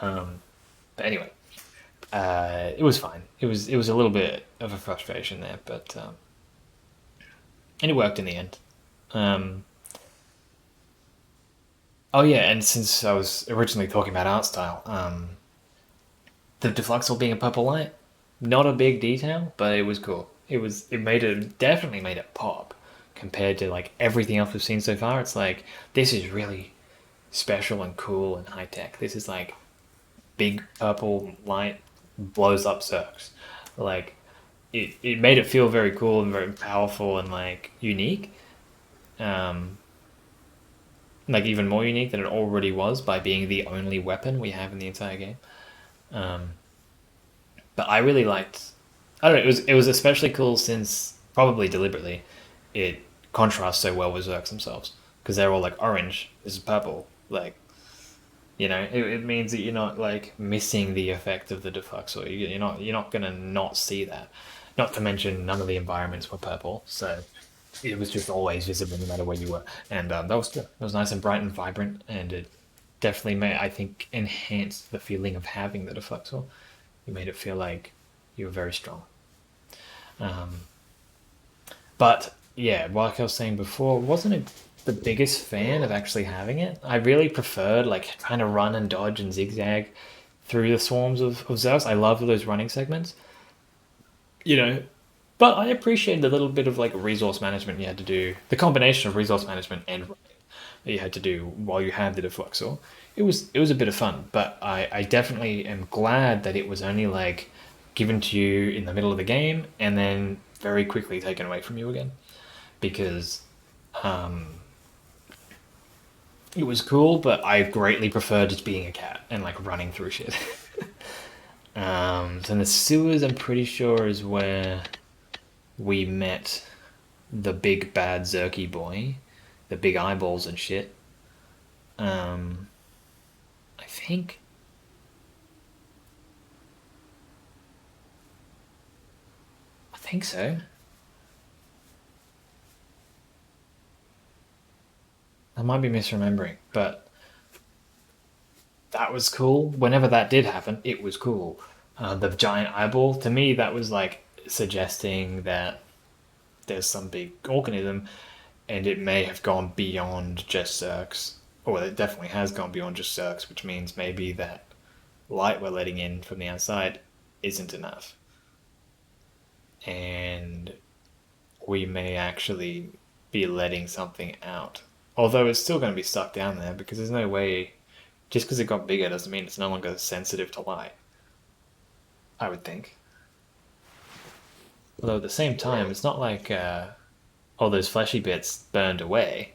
But anyway, it was fine. It was a little bit of a frustration there, but and it worked in the end. Um, oh yeah, and since I was originally talking about art style, the defluxel being a purple light, not a big detail, but it was cool. It made it definitely made it pop compared to like everything else we've seen so far. It's like this is really special and cool and high tech. This is like big purple light blows up Zergs. Like it made it feel very cool and very powerful and like unique. Um, like even more unique than it already was by being the only weapon we have in the entire game. Um, but I really liked. I don't know. It was especially cool since probably deliberately, it contrasts so well with Zergs themselves because they're all like orange. This is purple. Like it means that you're not like missing the effect of the defluxor. You're not gonna not see that. Not to mention none of the environments were purple, so it was just always visible no matter where you were, and that was good. It was nice and bright and vibrant, and it definitely made I think enhanced the feeling of having the defluxor. It made it feel like you were very strong. Um, but yeah, like I was saying before, wasn't the biggest fan of actually having it. I really preferred like trying to run and dodge and zigzag through the swarms of Zeus. I love those running segments, you know. But I appreciated the little bit of like resource management you had to do, the combination of resource management and running that you had to do while you had the defluxor. It was a bit of fun, but I definitely am glad that it was only like given to you in the middle of the game and then very quickly taken away from you again because um, it was cool, but I greatly preferred just being a cat and like running through shit. So in the sewers, I'm pretty sure is where we met the big bad Zerky boy, the big eyeballs and shit. Um, I think I think so. I might be misremembering, but that was cool. Whenever that did happen, it was cool. The giant eyeball, to me, that was like suggesting that there's some big organism, and it may have gone beyond just Zerks. Or it definitely has gone beyond just Zerks, which means maybe that light we're letting in from the outside isn't enough. And we may actually be letting something out. Although it's still going to be stuck down there because there's no way, just because it got bigger doesn't mean it's no longer sensitive to light, I would think. Although at the same time, it's not like all those fleshy bits burned away.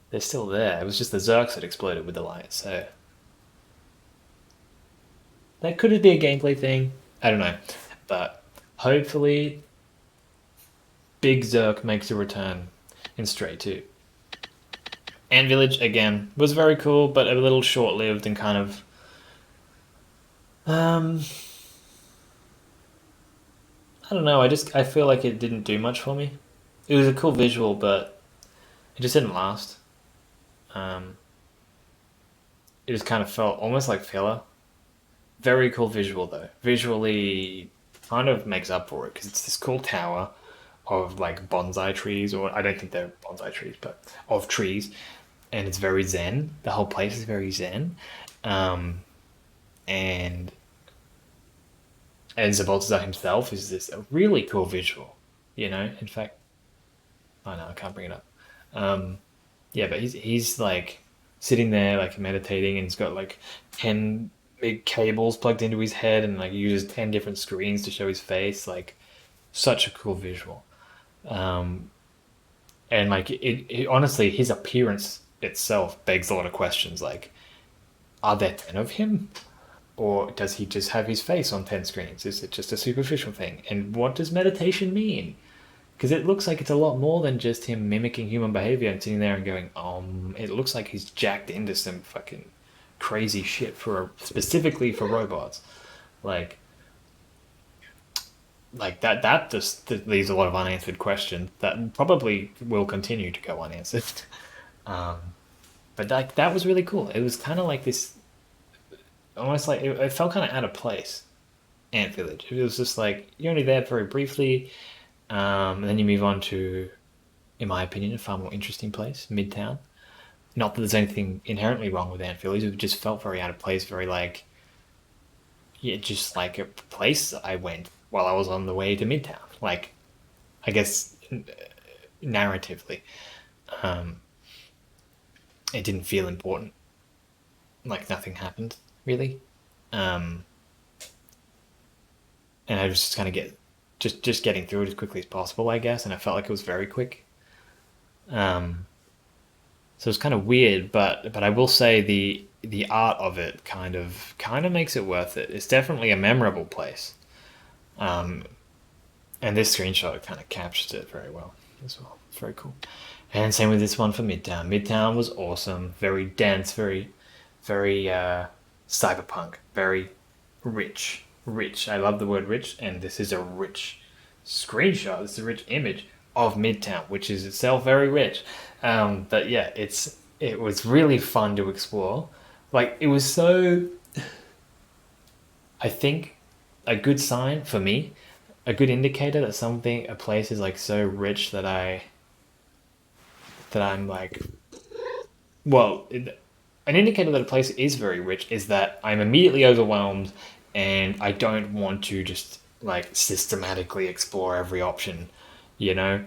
They're still there. It was just the Zerks that exploded with the light, so that could be a gameplay thing. I don't know. But hopefully, Big Zerk makes a return in Stray 2. Ant Village, again, was very cool, but a little short lived and kind of. Um, I don't know, I feel like it didn't do much for me. It was a cool visual, but it just didn't last. Um, it just kind of felt almost like filler. Very cool visual though. Visually, kind of makes up for it because it's this cool tower of like bonsai trees, or I don't think they're bonsai trees, but of trees, and it's very zen. The whole place is very zen, um, and Zabaltazar himself is this a really cool visual. In fact, I know I can't bring it up. Um, Yeah, but he's like sitting there like meditating and he's got like 10 big cables plugged into his head and like uses 10 different screens to show his face. Like such a cool visual. Um, and like honestly, his appearance itself begs a lot of questions. Like, are there 10 of him? Or does he just have his face on 10 screens? Is it just a superficial thing? And what does meditation mean? Because it looks like it's a lot more than just him mimicking human behavior and sitting there and going, It looks like he's jacked into some fucking crazy shit specifically for robots. Like, that just leaves a lot of unanswered questions that probably will continue to go unanswered. Um, but like that was really cool. It was kind of like this, almost like it felt kind of out of place. Ant Village. It was just like you're only there very briefly, and then you move on to, in my opinion, a far more interesting place, Midtown. Not that there's anything inherently wrong with Ant Village. It just felt very out of place, very like, yeah, just like a place I went while I was on the way to Midtown. Like, I guess narratively, um, it didn't feel important. Like nothing happened really, um, and I was just kind of just getting through it as quickly as possible, I guess. And I felt like it was very quick. Um, so it's kind of weird, but I will say the art of it kind of makes it worth it. It's definitely a memorable place. Um, and this screenshot kind of captures it very well as well. It's very cool. And same with this one for Midtown. Midtown was awesome, very dense, very cyberpunk, very rich. Rich. I love the word rich, and this is a rich screenshot. This is a rich image of Midtown, which is itself very rich. But yeah, it was really fun to explore. Like it was so. I think a good sign for me, a good indicator that a place is like so rich that I'm like, well, an indicator that a place is very rich is that I'm immediately overwhelmed and I don't want to just like systematically explore every option, you know?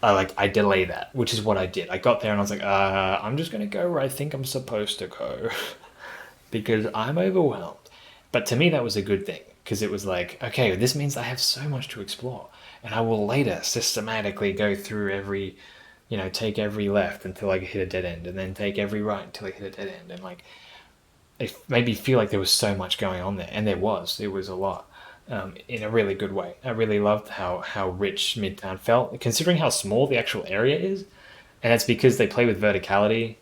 I delay that, which is what I did. I got there and I was like, I'm just gonna go where I think I'm supposed to go because I'm overwhelmed. But to me, that was a good thing because it was like, okay, this means I have so much to explore, and I will later systematically go through take every left until I hit a dead end, and then take every right until I hit a dead end, and like it made me feel like there was so much going on there, and it was a lot, in a really good way. I really loved how rich Midtown felt, considering how small the actual area is, and that's because they play with verticality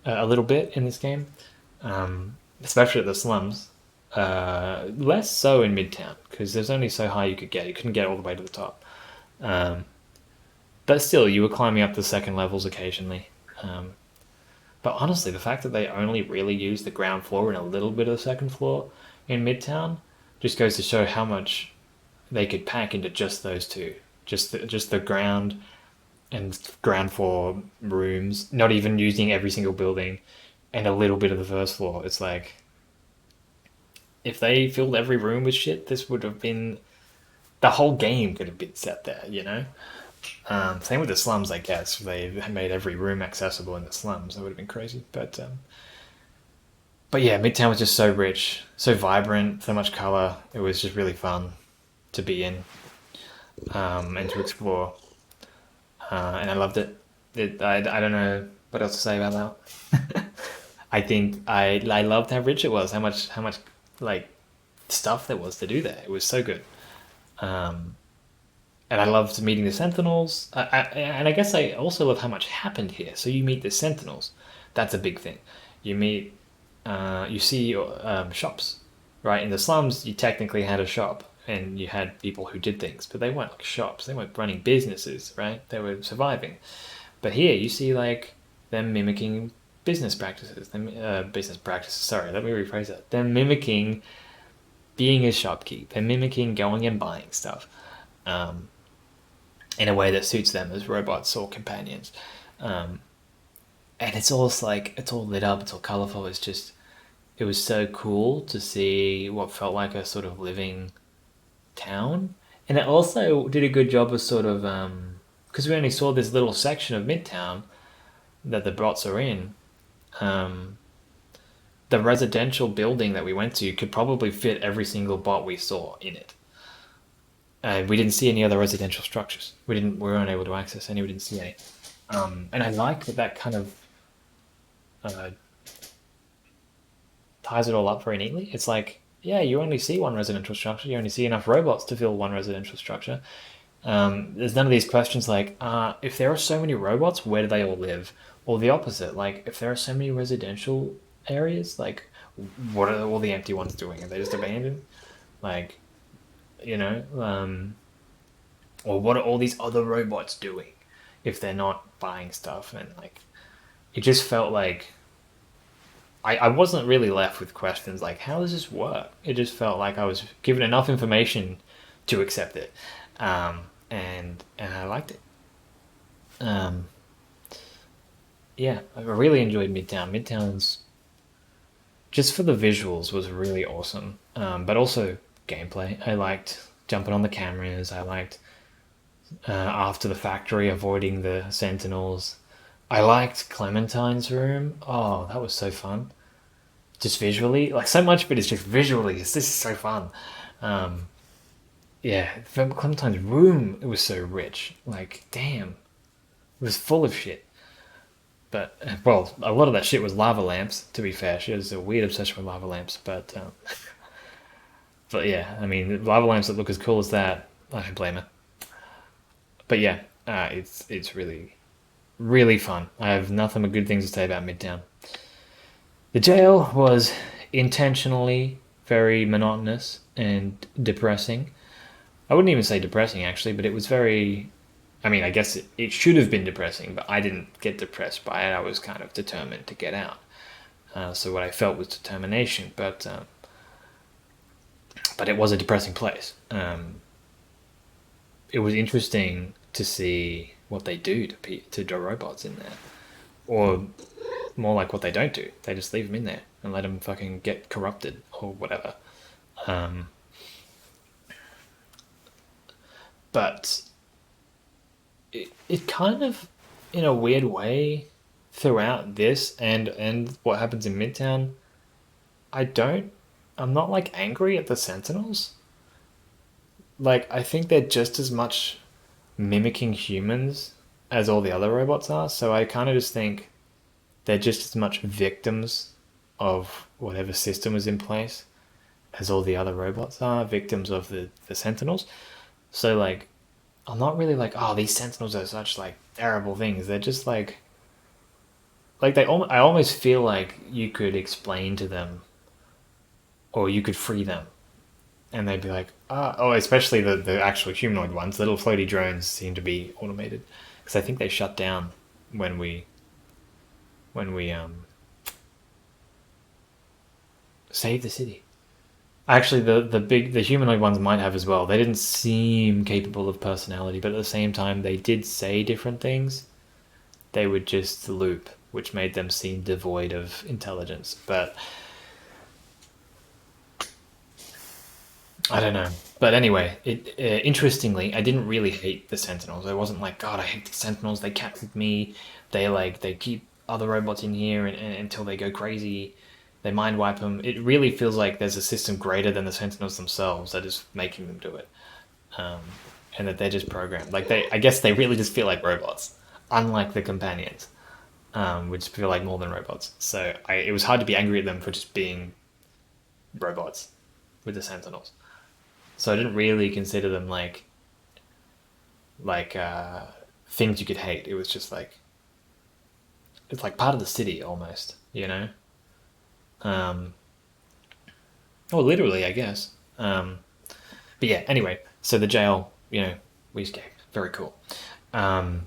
a little bit in this game, especially at the slums. Less so in Midtown because there's only so high you could get. You couldn't get all the way to the top. Um, but still, you were climbing up the second levels occasionally. Um, but honestly, the fact that they only really use the ground floor and a little bit of the second floor in Midtown just goes to show how much they could pack into just those two. Just the ground and ground floor rooms, not even using every single building, and a little bit of the first floor. It's like if they filled every room with shit, this would have been the whole game could have been set there, you know? Same with the slums, I guess. They made every room accessible in the slums. That would have been crazy. But yeah, Midtown was just so rich, so vibrant, so much color. It was just really fun to be in, and to explore. And I loved it. I don't know what else to say about that. I think I loved how rich it was, how much like stuff there was to do there. It was so good. Um, and I loved meeting the Sentinels. And I guess I also love how much happened here. So you meet the Sentinels. That's a big thing. You see shops, right? In the slums, you technically had a shop and you had people who did things, but they weren't like shops. They weren't running businesses, right? They were surviving. But here, you see like them mimicking business practices. Sorry, let me rephrase that. Them mimicking being a shopkeep. They're mimicking going and buying stuff. Um, in a way that suits them as robots or companions. Um, and it's all lit up, it's all colorful. It was so cool to see what felt like a sort of living town. And it also did a good job of sort of, because we only saw this little section of Midtown that the bots are in. Um, the residential building that we went to could probably fit every single bot we saw in it. We didn't see any other residential structures. We weren't able to access any. We didn't see any. And I like that kind of uh, ties it all up very neatly. It's like yeah, you only see one residential structure. You only see enough robots to fill one residential structure. There's none of these questions like, if there are so many robots, where do they all live? Or the opposite, like, if there are so many residential areas, like, what are all the empty ones doing? Are they just abandoned? Like, you know, or what are all these other robots doing if they're not buying stuff? And like, it just felt like I wasn't really left with questions like, how does this work? It just felt like I was given enough information to accept it. And I liked it. Um, yeah, I really enjoyed Midtown. Midtown's just for the visuals was really awesome, but also gameplay. I liked jumping on the cameras. I liked after the factory avoiding the sentinels. I liked Clementine's room. Oh, that was so fun. Just visually, like so much of it is just visually. This is so fun. Um, yeah, Clementine's room, it was so rich. Like, damn, it was full of shit. But well, a lot of that shit was lava lamps. To be fair, she has a weird obsession with lava lamps. But yeah, I mean, lava lamps that look as cool as that, I don't blame her. But yeah, it's really fun. I have nothing but good things to say about Midtown. The jail was intentionally very monotonous and depressing. I wouldn't even say depressing actually, but it was very. I mean, I guess it should have been depressing, but I didn't get depressed by it. I was kind of determined to get out. So what I felt was determination, but it was a depressing place. It was interesting to see what they do to the robots in there, or more like what they don't do. They just leave them in there and let them fucking get corrupted or whatever. Um, but it kind of, in a weird way, throughout this and what happens in Midtown, I don't. I'm not like angry at the Sentinels. Like I think they're just as much mimicking humans as all the other robots are. So I kind of just think they're just as much victims of whatever system is in place as all the other robots are, victims of the Sentinels. So like, I'm not really like, oh, these Sentinels are such like terrible things. They're just like I almost feel like you could explain to them, or you could free them, and they'd be like, oh, especially the actual humanoid ones. The little floaty drones seem to be automated, because I think they shut down when we saved the city. Actually, the humanoid ones might have as well. They didn't seem capable of personality, but at the same time, they did say different things. They would just loop, which made them seem devoid of intelligence. But I don't know. But anyway, interestingly, I didn't really hate the Sentinels. I wasn't like, God, I hate the Sentinels. They captured me. They keep other robots in here until they go crazy. They mind wipe them. It really feels like there's a system greater than the Sentinels themselves that is making them do it, um, and that they're just programmed. Like I guess they really just feel like robots, unlike the companions, which feel like more than robots. So it was hard to be angry at them for just being robots with the Sentinels. So I didn't really consider them like things you could hate. It was just like it's like part of the city almost, you know. Um, or literally, I guess. But yeah. Anyway, so the jail, we escaped. Very cool. Um,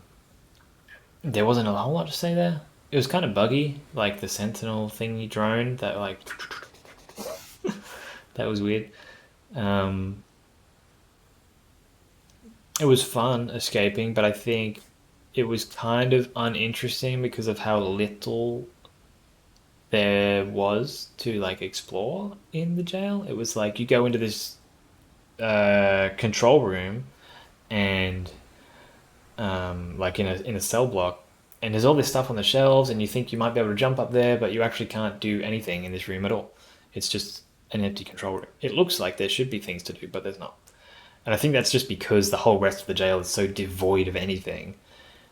there wasn't a whole lot to say there. It was kind of buggy, like the Sentinel thingy drone that like that was weird. Um, it was fun escaping, but I think it was kind of uninteresting because of how little there was to like explore in the jail. It was like you go into this control room and like in a cell block, and there's all this stuff on the shelves, and you think you might be able to jump up there, but you actually can't do anything in this room at all. It's just an empty control room. It looks like there should be things to do, but there's not. And I think that's just because the whole rest of the jail is so devoid of anything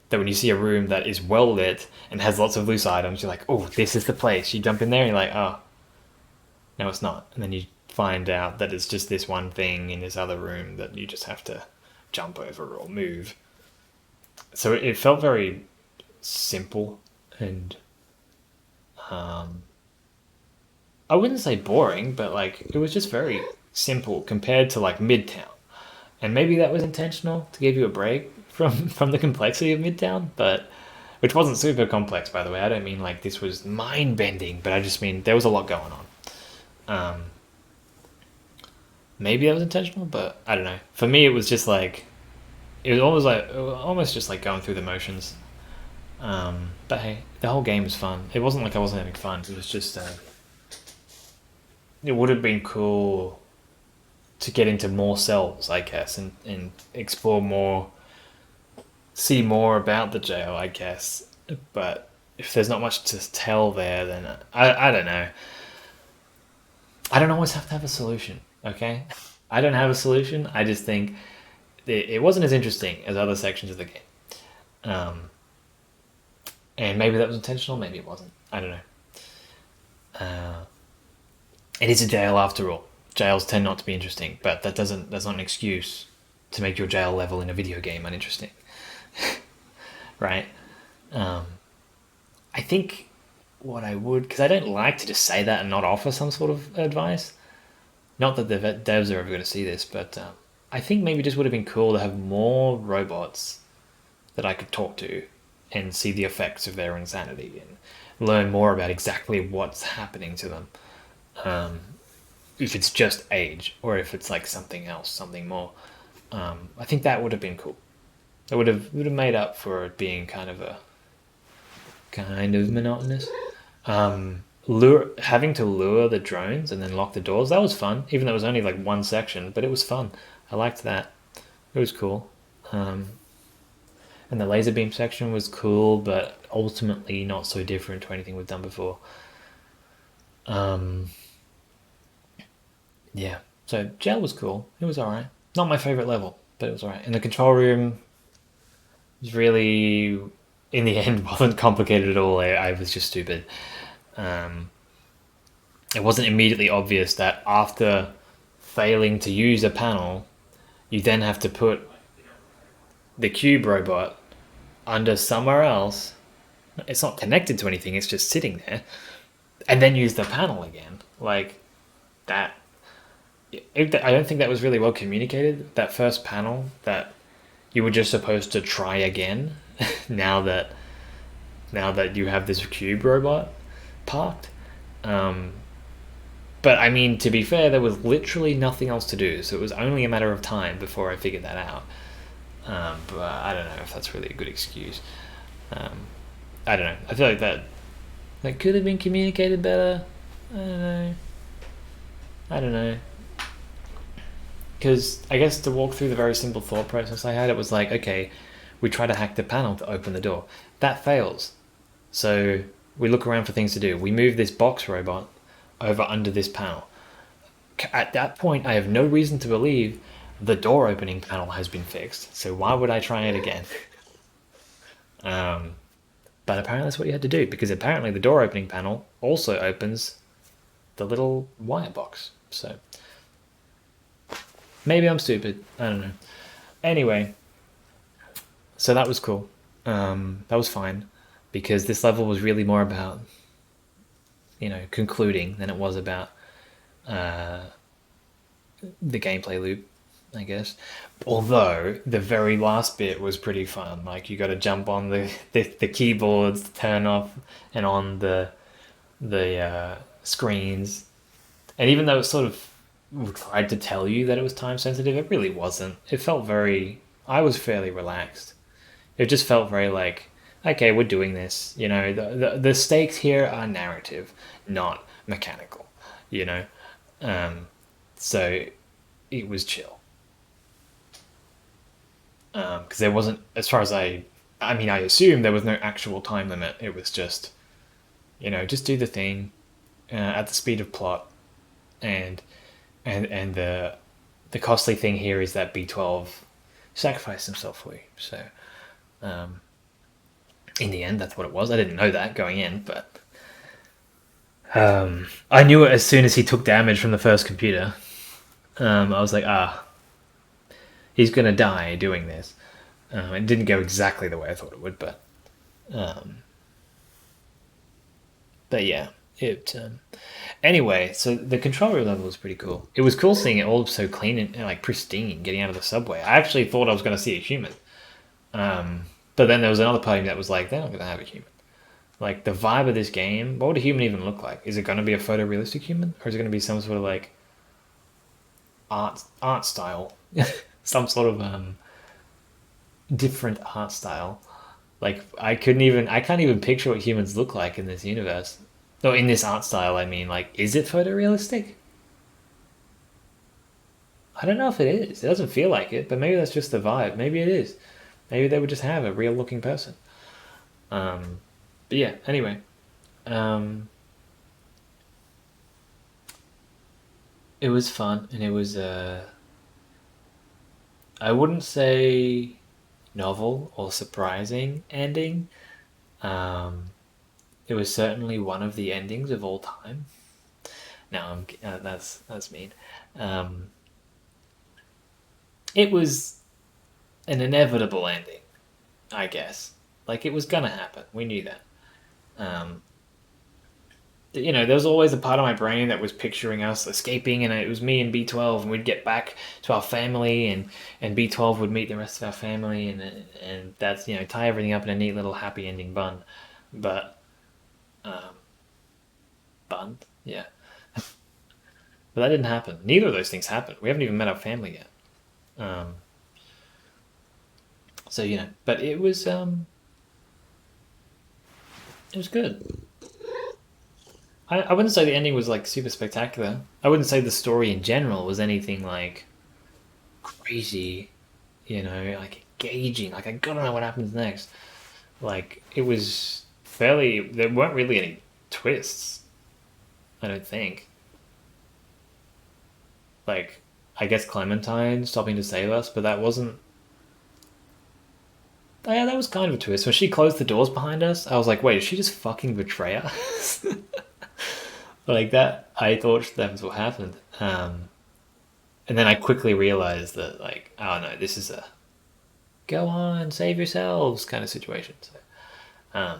that when you see a room that is well lit and has lots of loose items, you're like, oh, this is the place. You jump in there and you're like, oh, no, it's not. And then you find out that it's just this one thing in this other room that you just have to jump over or move. So it felt very simple and um, I wouldn't say boring, but like it was just very simple compared to like Midtown. And maybe that was intentional to give you a break from the complexity of Midtown, but which wasn't super complex, by the way. I don't mean like this was mind bending, but I just mean there was a lot going on. Um, Maybe that was intentional, but I don't know. For me, it was just like it was almost just like going through the motions. But hey, the whole game was fun. It wasn't like I wasn't having fun. It was just it would have been cool to get into more cells, I guess, and explore more, see more about the jail, I guess. But if there's not much to tell there, then I don't know. I don't always have to have a solution, okay? I don't have a solution. I just think it wasn't as interesting as other sections of the game. Um, and maybe that was intentional, maybe it wasn't. I don't know. Uh, it is a jail after all. Jails tend not to be interesting, but that's not an excuse to make your jail level in a video game uninteresting, right? Um, I think what I would, because I don't like to just say that and not offer some sort of advice. Not that the devs are ever going to see this, but I think maybe just would have been cool to have more robots that I could talk to and see the effects of their insanity and learn more about exactly what's happening to them. Um, if it's just age or if it's like something else, something more. I think that would have been cool. It would have made up for it being kind of monotonous. Having to lure the drones and then lock the doors, that was fun. Even though it was only like one section, but it was fun. I liked that. It was cool. Um, and the laser beam section was cool, but ultimately not so different to anything we've done before. Um, yeah. So jail was cool. It was alright. Not my favorite level, but it was alright. And the control room was really, in the end, wasn't complicated at all. I was just stupid. Um, it wasn't immediately obvious that after failing to use a panel, you then have to put the cube robot under somewhere else. It's not connected to anything, it's just sitting there. And then use the panel again. Like, that. I don't think that was really well communicated. That first panel that you were just supposed to try again now that you have this cube robot parked. Um, but I mean, to be fair, there was literally nothing else to do, so it was only a matter of time before I figured that out. But I don't know if that's really a good excuse. Um, I don't know. I feel like that could have been communicated better. I don't know. I don't know. Because I guess to walk through the very simple thought process I had, it was like, okay, we try to hack the panel to open the door. That fails. So we look around for things to do. We move this box robot over under this panel. At that point, I have no reason to believe the door opening panel has been fixed. So why would I try it again? Um, but apparently that's what you had to do, because apparently the door opening panel also opens the little wire box. So maybe I'm stupid. I don't know. Anyway, so that was cool. That was fine, because this level was really more about, concluding than it was about uh, the gameplay loop, I guess. Although the very last bit was pretty fun. Like, you got to jump on the keyboards to turn off and on the screens. And even though it sort of tried to tell you that it was time sensitive, it really wasn't. It felt very. I was fairly relaxed. It just felt very like, okay, we're doing this. The stakes here are narrative, not mechanical. You know, so it was chill. Because there wasn't, as far as I mean, I assume there was no actual time limit. It was just, just do the thing at the speed of plot, and the costly thing here is that B12 sacrificed himself for you. So, in the end, that's what it was. I didn't know that going in, but I knew it as soon as he took damage from the first computer. I was like, he's gonna die doing this. It didn't go exactly the way I thought it would, um, but yeah, it. Anyway, so the control room level was pretty cool. It was cool seeing it all so clean and like pristine, getting out of the subway. I actually thought I was gonna see a human, but then there was another part of me that was like, they're not gonna have a human. Like the vibe of this game, what would a human even look like? Is it gonna be a photorealistic human, or is it gonna be some sort of like art style, some sort of different art style? Like I can't even picture what humans look like in this universe. No, in this art style, I mean, like, is it photorealistic? I don't know if it is. It doesn't feel like it, but maybe that's just the vibe. Maybe it is. Maybe they would just have a real looking person. Um, but yeah, anyway, um, it was fun and it was I wouldn't say novel or surprising ending. Um, it was certainly one of the endings of all time. No, that's mean. Um, it was an inevitable ending, I guess. Like it was gonna happen. We knew that. Um, there was always a part of my brain that was picturing us escaping, and it was me and B12, and we'd get back to our family, and B12 would meet the rest of our family, and that's tie everything up in a neat little happy ending bun. But um, bun, yeah. But that didn't happen. Neither of those things happened. We haven't even met our family yet. Um, so but it was good. I wouldn't say the ending was like super spectacular. I wouldn't say the story in general was anything like crazy, like engaging. Like I gotta know what happens next. Like it was fairly. There weren't really any twists. I don't think. Like I guess Clementine stopping to save us, but that wasn't. Yeah, that was kind of a twist. When she closed the doors behind us, I was like, wait, did she just fucking betray us? Like that, I thought that was what happened. And then I quickly realized that, like, oh no, this is a go on, save yourselves kind of situation. So,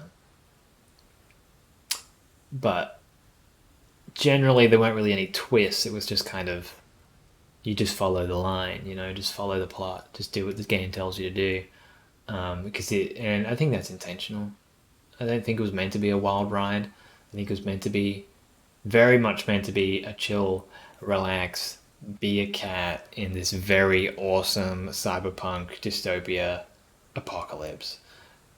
but generally, there weren't really any twists. It was just kind of you just follow the line, just follow the plot, just do what this game tells you to do. And I think that's intentional. I don't think it was meant to be a wild ride. I think it was meant to be very much meant to be a chill, relax, be a cat in this very awesome cyberpunk dystopia apocalypse.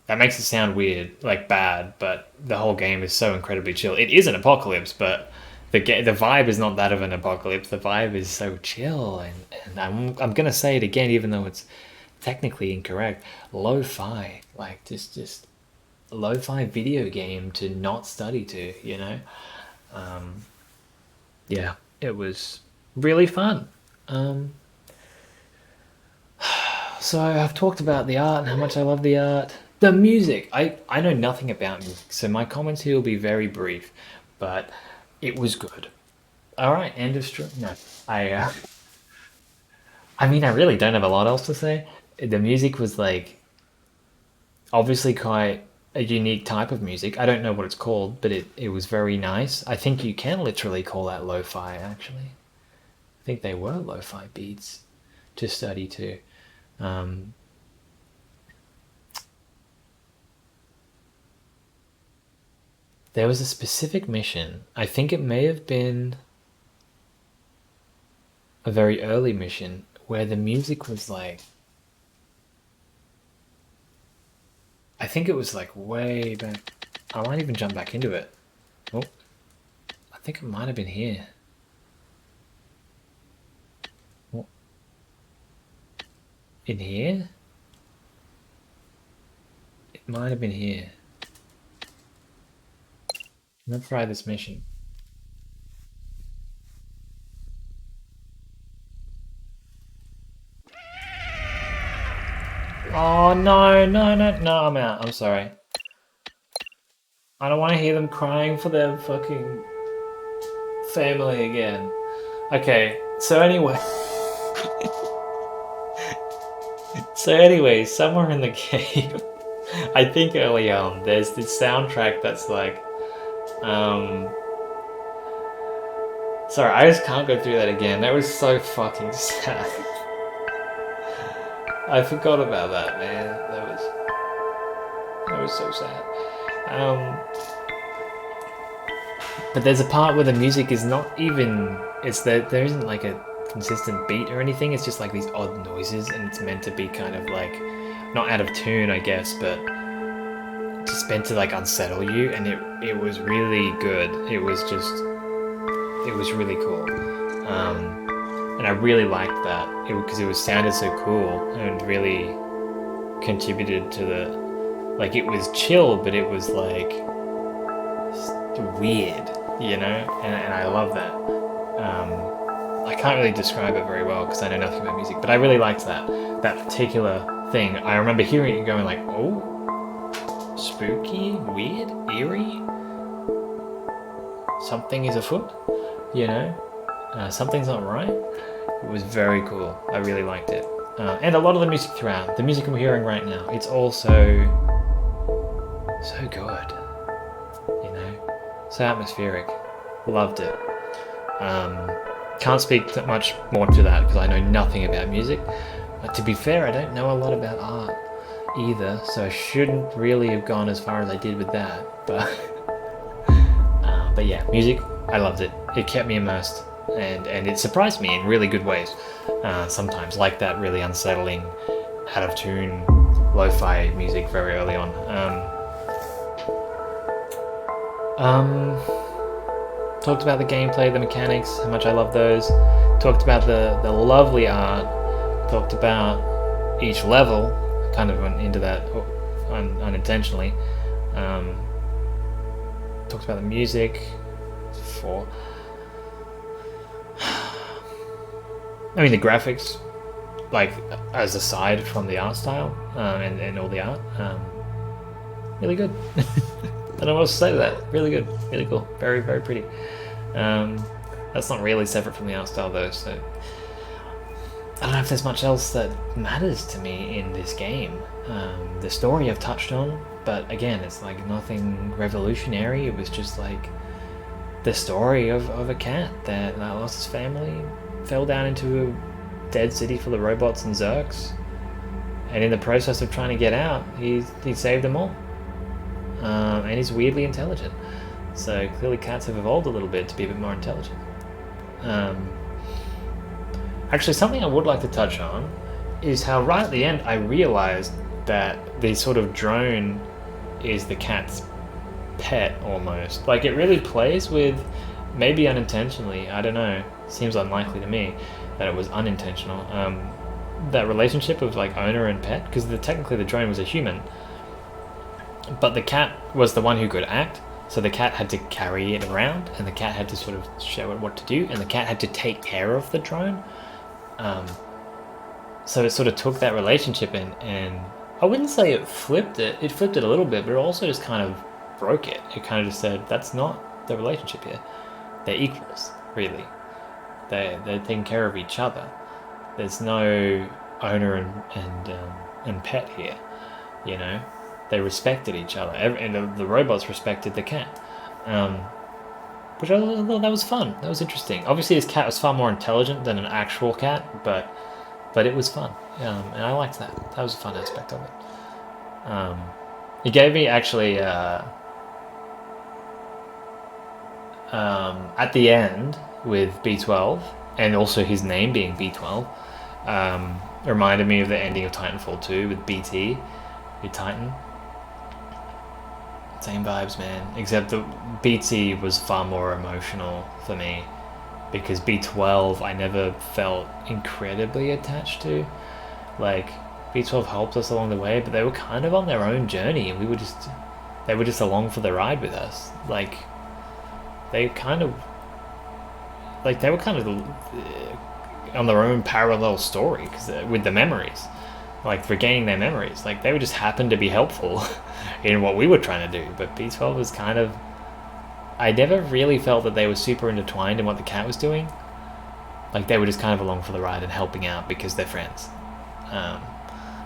That makes it sound weird, like bad, but the whole game is so incredibly chill. It is an apocalypse, but the vibe is not that of an apocalypse. The vibe is so chill, and I'm gonna say it again, even though it's technically incorrect. Lo-fi, like just lo-fi video game to not study to. Yeah, it was really fun. Um, so I've talked about the art and how much I love the art. The music, I know nothing about music, so my comments here will be very brief, but it was good. All right, end of story. No, I, uh, I mean, I really don't have a lot else to say. The music was like obviously quite a unique type of music. I don't know what it's called, but it was very nice. I think you can literally call that lo-fi, actually. I think they were lo-fi beats to study to. Um, there was a specific mission. I think it may have been a very early mission where the music was like, I think it was like way back. I might even jump back into it. Oh, I think it might have been here. Oh, in here? It might have been here. Let's try this mission. Oh no, no, no, no, I'm out. I'm sorry. I don't want to hear them crying for their fucking Family again. Okay, so anyway. Somewhere in the game, I think early on, there's this soundtrack that's like, sorry, I just can't go through that again. That was so fucking sad. I forgot about that, man. That was so sad. But there's a part where the music is not even, it's that there isn't like a consistent beat or anything. It's just like these odd noises, and it's meant to be kind of like not out of tune, I guess, but just meant to like unsettle you. And it was really good. It was really cool, and I really liked that because it sounded so cool and really contributed to the it was chill, but it was like weird, and I love that. I can't really describe it very well because I know nothing about music, but I really liked that particular thing. I remember hearing it and going like, oh, spooky, weird, eerie, something is afoot, something's not right. It was very cool. I really liked it, and a lot of the music throughout, the music I'm hearing right now, it's also so good, so atmospheric. Loved it. Can't speak that much more to that because I know nothing about music. To be fair, I don't know a lot about art either, so I shouldn't really have gone as far as I did with that. But yeah, music, I loved it. It kept me immersed, and it surprised me in really good ways. Sometimes, like that really unsettling, out of tune, lo-fi music very early on. Talked about the gameplay, the mechanics, how much I love those. Talked about the lovely art. Talked about each level. I kind of went into that unintentionally. Talked about the music. The graphics, like as aside from the art style and all the art, really good. I don't know what else to say to that. Really good, really cool, very, very pretty. That's not really separate from the art style though, so I don't know if there's much else that matters to me in this game. The story I've touched on, but again, it's like nothing revolutionary. It was just like the story of a cat that lost his family, fell down into a dead city full of robots and Zerks, and in the process of trying to get out, he saved them all. And he's weirdly intelligent. So clearly cats have evolved a little bit to be a bit more intelligent. Actually, something I would like to touch on is how right at the end I realized that the sort of drone is the cat's pet almost. Like it really plays with, maybe unintentionally, I don't know, seems unlikely to me that it was unintentional, that relationship of like owner and pet, because technically the drone was a human. But the cat was the one who could act, so the cat had to carry it around, and the cat had to sort of show it what to do, and the cat had to take care of the drone. So it sort of took that relationship and I wouldn't say it flipped it. It flipped it a little bit, but it also just kind of broke it. It kind of just said, that's not the relationship here. They're equals, really. They're taking care of each other. There's no owner and pet here, They respected each other, and the robots respected the cat, which I thought that was fun. That was interesting. Obviously, this cat was far more intelligent than an actual cat, but it was fun, and I liked that. That was a fun aspect of it. It gave me actually at the end with B12, and also his name being B12, reminded me of the ending of Titanfall 2 with BT, with Titan. Same vibes, man. Except the BT was far more emotional for me, because B12 I never felt incredibly attached to. Like B12 helped us along the way, but they were kind of on their own journey, and they were just along for the ride with us. Like they were kind of on their own parallel story, with the memories. Like regaining their memories, like they would just happen to be helpful in what we were trying to do. But B12 was kind of I never really felt that they were super intertwined in what the cat was doing. Like they were just kind of along for the ride and helping out because they're friends. Um,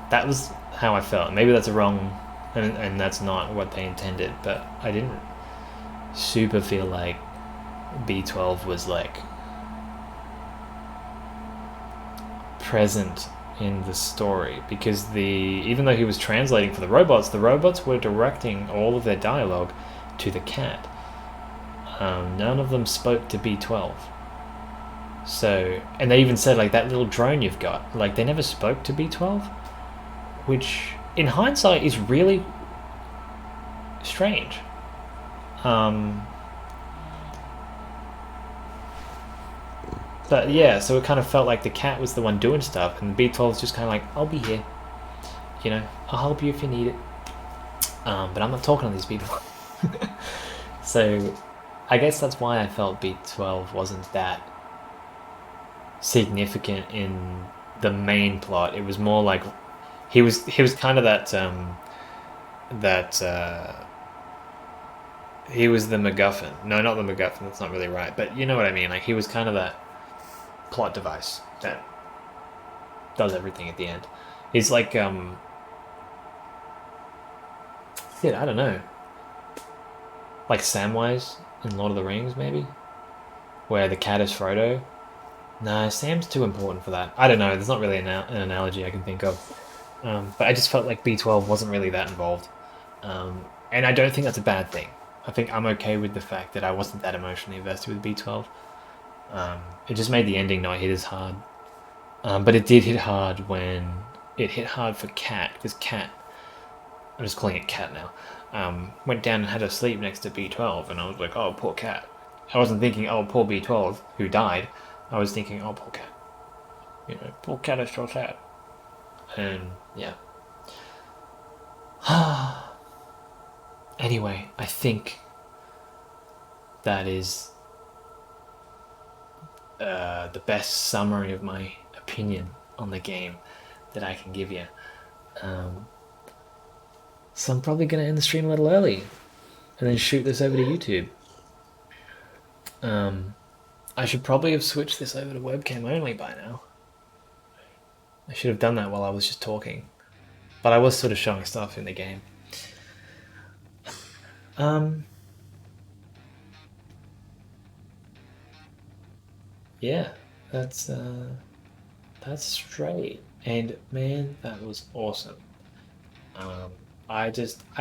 that was how I felt. Maybe that's wrong, and that's not what they intended. But I didn't super feel like B12 was like present in the story, because even though he was translating for the robots were directing all of their dialogue to the cat. None of them spoke to B12. So, and they even said, like, that little drone you've got, like, they never spoke to B12, which in hindsight is really strange. But yeah, so it kind of felt like the cat was the one doing stuff, and B12 was just kind of like, I'll be here, you know, I'll help you if you need it. But I'm not talking to these people. So I guess that's why I felt B12 wasn't that significant in the main plot. It was more like he was kind of that he was the MacGuffin. No, not the MacGuffin. That's not really right. But you know what I mean. Like he was kind of that plot device that does everything at the end. He's like I don't know. Like Samwise in Lord of the Rings, maybe, where the cat is Frodo. No, Sam's too important for that. I don't know. There's not really an analogy I can think of. But I just felt like B12 wasn't really that involved. And I don't think that's a bad thing. I think I'm okay with the fact that I wasn't that emotionally invested with B12. It just made the ending not hit as hard. But it did hit hard when it hit hard for Cat, because Cat, I'm just calling it Cat now, went down and had a sleep next to B12, and I was like, oh, poor Cat. I wasn't thinking, oh, poor B12, who died. I was thinking, oh, poor Cat. You know, poor Cat is so sad. And, yeah. Anyway, I think that is the best summary of my opinion on the game that I can give you. So I'm probably going to end the stream a little early and then shoot this over to YouTube. I should probably have switched this over to webcam only by now. I should have done that while I was just talking. But I was sort of showing stuff in the game. Yeah, that's straight. And man, that was awesome. I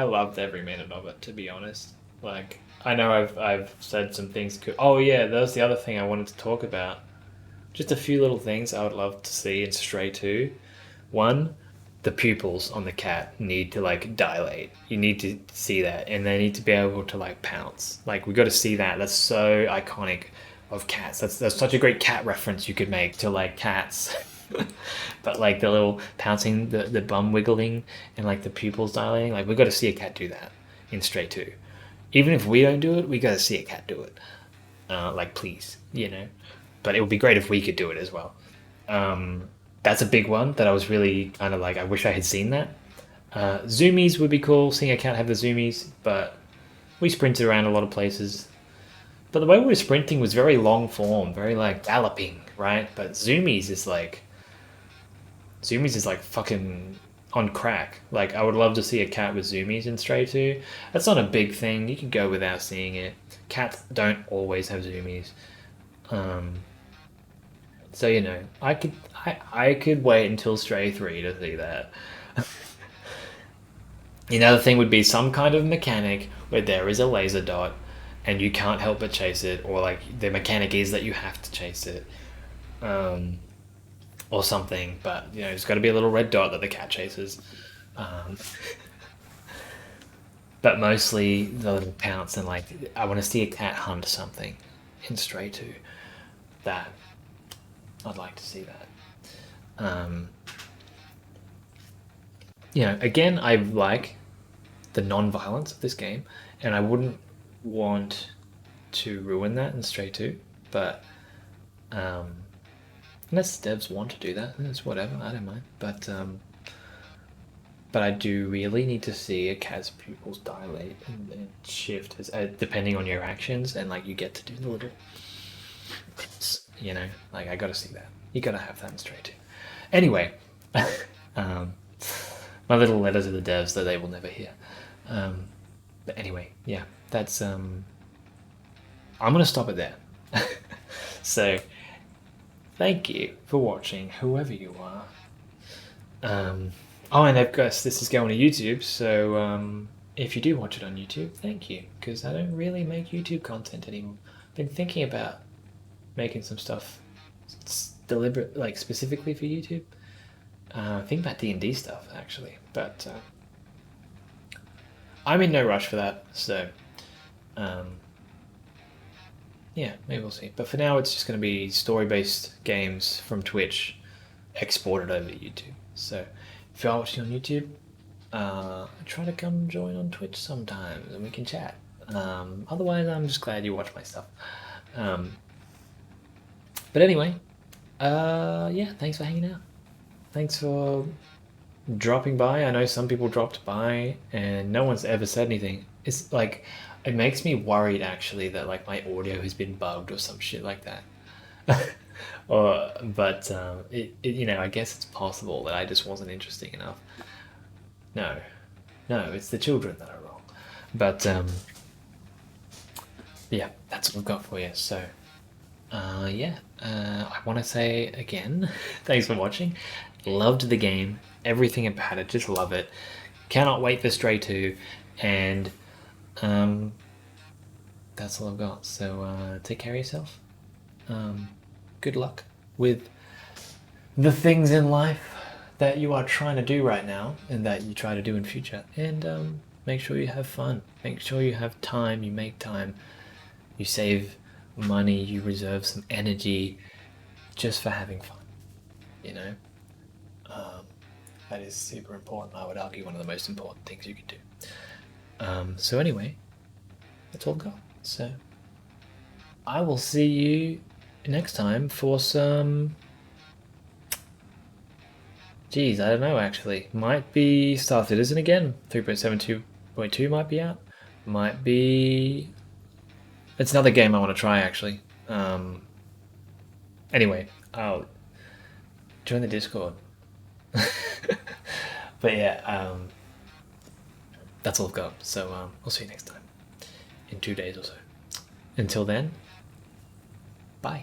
loved every minute of it, to be honest. Like, I know I've said some things. Oh yeah, that was the other thing I wanted to talk about. Just a few little things I would love to see in Stray 2. One, the pupils on the cat need to like dilate. You need to see that, and they need to be able to like pounce. Like we got to see that. That's so iconic of cats. That's such a great cat reference you could make to like cats. But like the little pouncing, the bum wiggling, and like the pupils dilating. Like we got to see a cat do that in Stray 2. Even if we don't do it, we got to see a cat do it. Like please, you know. But it would be great if we could do it as well. That's a big one that I was really kind of like, I wish I had seen that. Zoomies would be cool, seeing a cat have the zoomies, but we sprinted around a lot of places. But the way we were sprinting was very long form, very like galloping, right? But zoomies is like fucking on crack. Like I would love to see a cat with zoomies in Stray 2. That's not a big thing. You can go without seeing it. Cats don't always have zoomies. So you know, I could wait until Stray 3 to see that. Another thing would be some kind of mechanic where there is a laser dot and you can't help but chase it, or like the mechanic is that you have to chase it. Or something, but you know, there's got to be a little red dot that the cat chases. But mostly the little pounce, and like I want to see a cat hunt something in Stray 2. That I'd like to see that. You know, again, I like the non-violence of this game, and I wouldn't want to ruin that in Stray 2, but unless devs want to do that, it's whatever, I don't mind. But But I do really need to see a cat's pupils dilate and shift as depending on your actions, and like you get to do the little, you know, like I gotta see that. You gotta have that in Stray too. Anyway, my little letter to the devs that they will never hear. But anyway, yeah, that's I'm gonna stop it there. So, thank you for watching, whoever you are. Oh, and of course, this is going to YouTube, so if you do watch it on YouTube, thank you, because I don't really make YouTube content anymore. I've been thinking about making some stuff deliberate, like specifically for YouTube. Think about D&D stuff actually, but I'm in no rush for that. So yeah, maybe we'll see. But for now, it's just going to be story-based games from Twitch exported over to YouTube. So if you are watching on YouTube, try to come join on Twitch sometimes and we can chat. Otherwise, I'm just glad you watch my stuff. But anyway, yeah, thanks for hanging out. Thanks for dropping by. I know some people dropped by and no one's ever said anything. It's like, it makes me worried actually that like my audio has been bugged or some shit like that. But you know, I guess it's possible that I just wasn't interesting enough. No, it's the children that are wrong. But yeah, that's what I've got for you. So yeah, I want to say again, thanks for watching. Loved the game, everything about it, just love it. Cannot wait for Stray 2, and that's all I've got. So take care of yourself. Good luck with the things in life that you are trying to do right now and that you try to do in future, and make sure you have fun, make sure you have time, you make time, you save money, you reserve some energy just for having fun, you know. That is super important. I would argue one of the most important things you can do. So anyway, that's all I've got. So I will see you next time for some... Geez, I don't know actually. Might be Star Citizen again. 3.72.2 might be out. Might be... It's another game I want to try actually. Anyway, I'll join the Discord. But yeah, that's all I've got. So we'll see you next time in 2 days or so. Until then, bye.